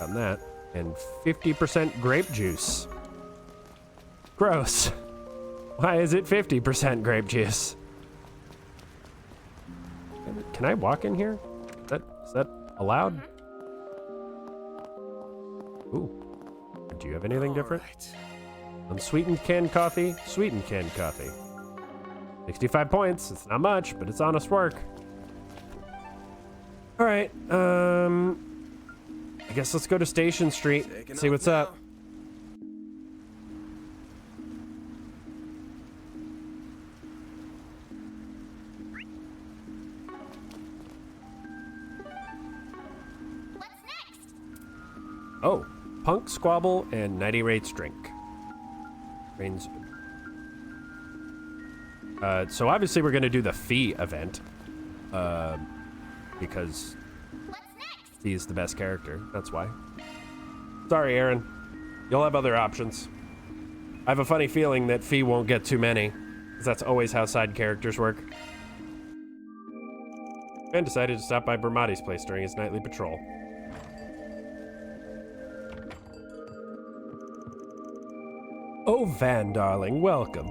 got that, and 50% grape juice. Gross. Why is it 50% grape juice? Can I walk in here? Is that allowed? Ooh. Do you have anything different? Unsweetened canned coffee, sweetened canned coffee. 65 points. It's not much, but it's honest work. All right. I guess let's go to Station Street. See what's up. Oh, Punk, Squabble, and Nighty Rates drink. Means. So obviously we're gonna do the Fee event, because Fee is the best character. That's why. Sorry, Aaron. You'll have other options. I have a funny feeling that Fee won't get too many, because that's always how side characters work. Ben decided to stop by Bermati's place during his nightly patrol. Oh, Van, darling, welcome.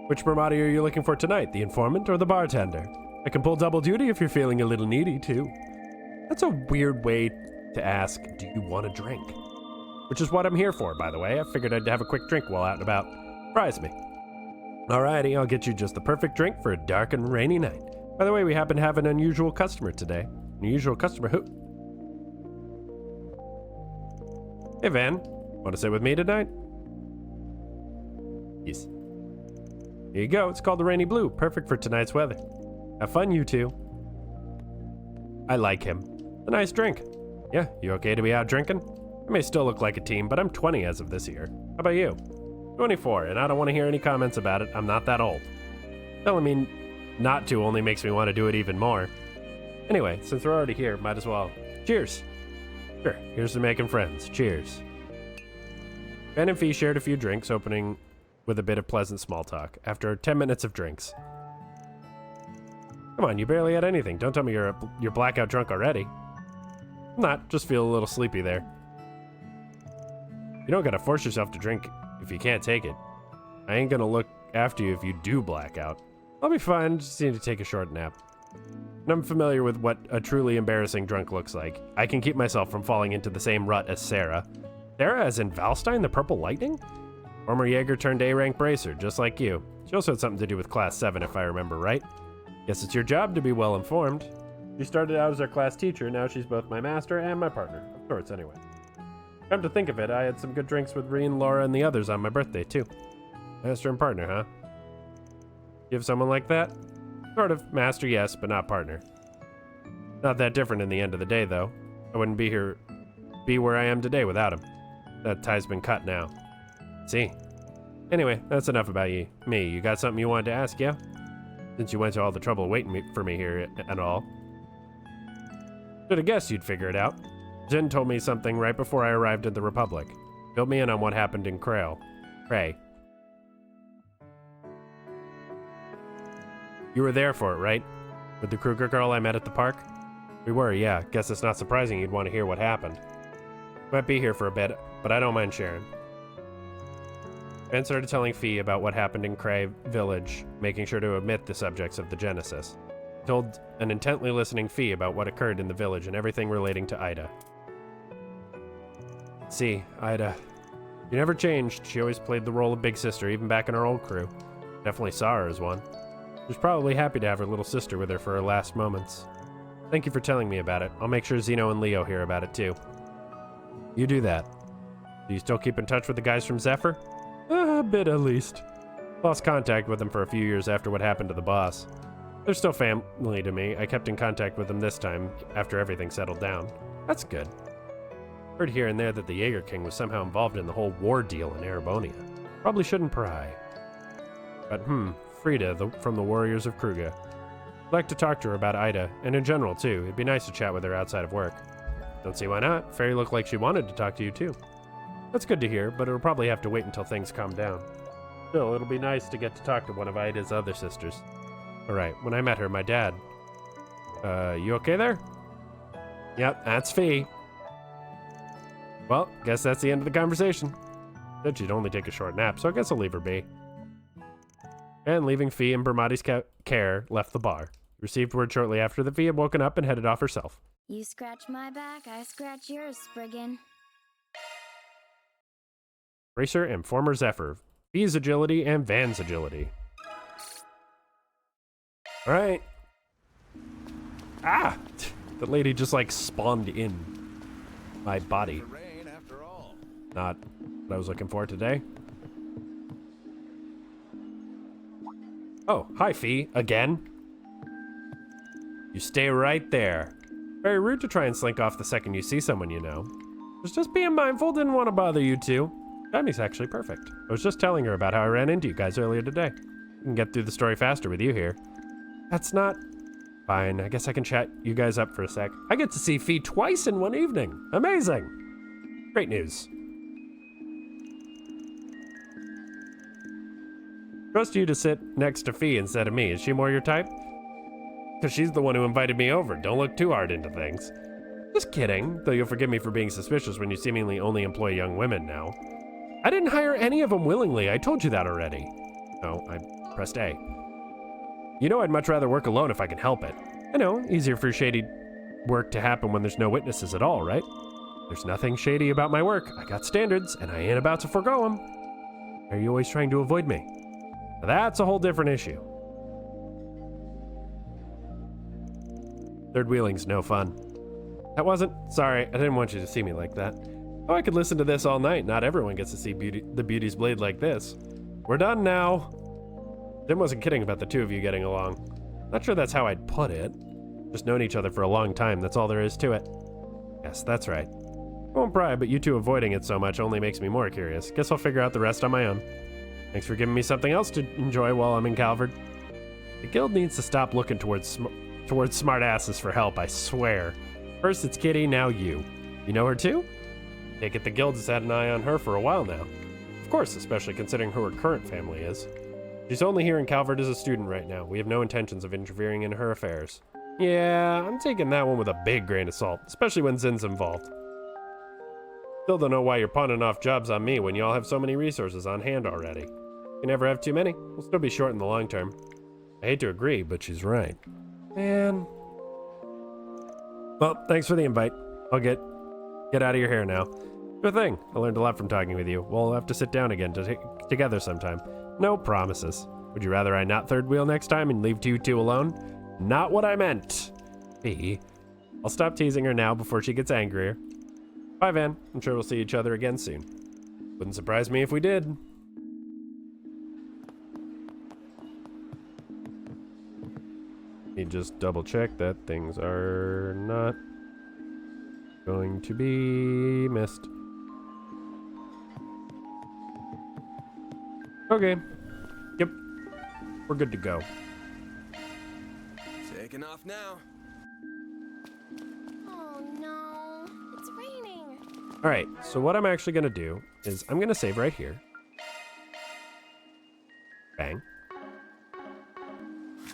Which Bermati are you looking for tonight, the informant or the bartender? I can pull double duty if you're feeling a little needy, too. That's a weird way to ask, do you want a drink? Which is what I'm here for, by the way. I figured I'd have a quick drink while out and about. Surprise me. Alrighty, I'll get you just the perfect drink for a dark and rainy night. By the way, we happen to have an unusual customer today. Unusual customer who? Hey, Van. Want to sit with me tonight? Yes. Here you go. It's called the Rainy Blue. Perfect for tonight's weather. Have fun, you two. I like him. A nice drink. Yeah, you okay to be out drinking? I may still look like a teen, but I'm 20 as of this year. How about you? 24, and I don't want to hear any comments about it. I'm not that old. Telling me not to only makes me want to do it even more. Anyway, since we're already here, might as well. Cheers. Sure, here's to making friends. Cheers. Ben and Fee shared a few drinks, opening with a bit of pleasant small talk after 10 minutes of drinks. Come on, you barely had anything. Don't tell me you're blackout drunk already. I'm not, just feel a little sleepy there. You don't gotta force yourself to drink if you can't take it. I ain't gonna look after you if you do black out. I'll be fine, just need to take a short nap. And I'm familiar with what a truly embarrassing drunk looks like. I can keep myself from falling into the same rut as Sarah. Sarah as in Valstein, the Purple Lightning? Former Jaeger turned A-rank bracer, just like you. She also had something to do with Class 7, if I remember right. Guess it's your job to be well informed. She started out as our class teacher, now she's both my master and my partner. Of sorts, anyway. Come to think of it, I had some good drinks with Reen, Laura, and the others on my birthday, too. Master and partner, huh? You have someone like that? Sort of. Master, yes, but not partner. Not that different in the end of the day, though. I wouldn't be where I am today without him. That tie's been cut now. See? Anyway, that's enough about me. You got something you wanted to ask, yeah? Since you went to all the trouble waiting for me here and all. Should have guessed you'd figure it out. Jin told me something right before I arrived at the Republic. Filled me in on what happened in Cray. You were there for it, right? With the Kruger girl I met at the park? We were, yeah. Guess it's not surprising you'd want to hear what happened. Might be here for a bit, but I don't mind sharing. Ben started telling Fee about what happened in Cray Village, making sure to omit the subjects of the Genesis. He told an intently listening Fee about what occurred in the village and everything relating to Ida. See, Ida. She never changed. She always played the role of big sister, even back in our old crew. Definitely saw her as one. She was probably happy to have her little sister with her for her last moments. Thank you for telling me about it. I'll make sure Zeno and Leo hear about it too. You do that. Do you still keep in touch with the guys from Zephyr? A bit at least. Lost contact with them for a few years after what happened to the boss. They're still family to me. I kept in contact with them this time, after everything settled down. That's good. Heard here and there that the Jaeger King was somehow involved in the whole war deal in Erebonia. Probably shouldn't pry. But Frida from the Warriors of Kruger. I'd like to talk to her about Ida, and in general too. It'd be nice to chat with her outside of work. Don't see why not. Fairy looked like she wanted to talk to you too. That's good to hear, but it'll probably have to wait until things calm down. Still, it'll be nice to get to talk to one of Ida's other sisters. Alright, when I met her, my dad... you okay there? Yep, that's Fee. Well, guess that's the end of the conversation. Said she'd only take a short nap, so I guess I'll leave her be. And leaving Fee in Bermati's care, left the bar. Received word shortly after that Fee had woken up and headed off herself. You scratch my back, I scratch yours, Spriggan. Racer and former Zephyr. Fee's agility and Van's agility. Alright. Ah! The lady just like spawned in my body. Not what I was looking for today. Oh, hi Fee, again. You stay right there. Very rude to try and slink off the second you see someone you know. Was just being mindful, didn't want to bother you two. Timing's actually perfect. I was just telling her about how I ran into you guys earlier today. We can get through the story faster with you here. That's not... Fine, I guess I can chat you guys up for a sec. I get to see Fee twice in one evening. Amazing. Great news. Trust you to sit next to Fee instead of me. Is she more your type? Because she's the one who invited me over. Don't look too hard into things. Just kidding, though you'll forgive me for being suspicious when you seemingly only employ young women now. I didn't hire any of them willingly. I told you that already. Oh, I pressed A. You know I'd much rather work alone if I can help it. I know, easier for shady work to happen when there's no witnesses at all, right? There's nothing shady about my work. I got standards, and I ain't about to forgo them. Are you always trying to avoid me? Now that's a whole different issue. Third wheeling's no fun. That wasn't... Sorry, I didn't want you to see me like that. Oh, I could listen to this all night. Not everyone gets to see the Beauty's Blade like this. We're done now. Jim wasn't kidding about the two of you getting along. Not sure that's how I'd put it. Just known each other for a long time, that's all there is to it. Yes, that's right. I won't pry, but you two avoiding it so much only makes me more curious. Guess I'll figure out the rest on my own. Thanks for giving me something else to enjoy while I'm in Calvard. The guild needs to stop looking towards smart asses for help, I swear. First it's Kitty, now you. You know her too? Take it the guild has had an eye on her for a while now. Of course, especially considering who her current family is. She's only here in Calvard as a student right now. We have no intentions of interfering in her affairs. Yeah, I'm taking that one with a big grain of salt, especially when Zin's involved. Still don't know why you're pawning off jobs on me when y'all have so many resources on hand already. You never have too many. We'll still be short in the long term. I hate to agree, but she's right. Man. Well, thanks for the invite. I'll get out of your hair now. Sure thing. I learned a lot from talking with you. We'll have to sit down again together sometime. No promises. Would you rather I not third wheel next time and leave you two alone? Not what I meant. Fee. I'll stop teasing her now before she gets angrier. Bye, Van. I'm sure we'll see each other again soon. Wouldn't surprise me if we did. Let me just double check that things are not going to be missed. Okay. Yep. We're good to go. Taking off now. Oh no, it's raining. All right, so what I'm actually going to do is I'm going to save right here. Bang.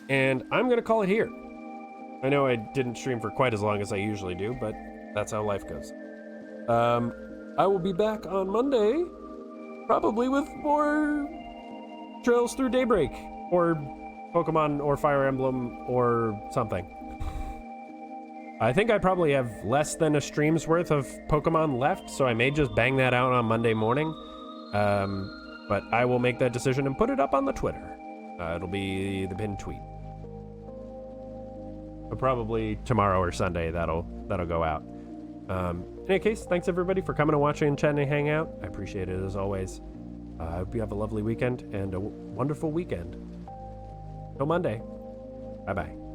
And I'm going to call it here. I know I didn't stream for quite as long as I usually do, but that's how life goes. I will be back on Monday, probably with more Trails Through Daybreak, or Pokemon, or Fire Emblem, or something. I think I probably have less than a stream's worth of Pokemon left, so I may just bang that out on Monday morning. But I will make that decision and put it up on the Twitter. It'll be the pinned tweet. But probably tomorrow or Sunday that'll go out. In any case, thanks everybody for coming and watching and chatting and hanging out. I appreciate it as always. I hope you have a lovely weekend and a wonderful weekend. Till Monday. Bye-bye.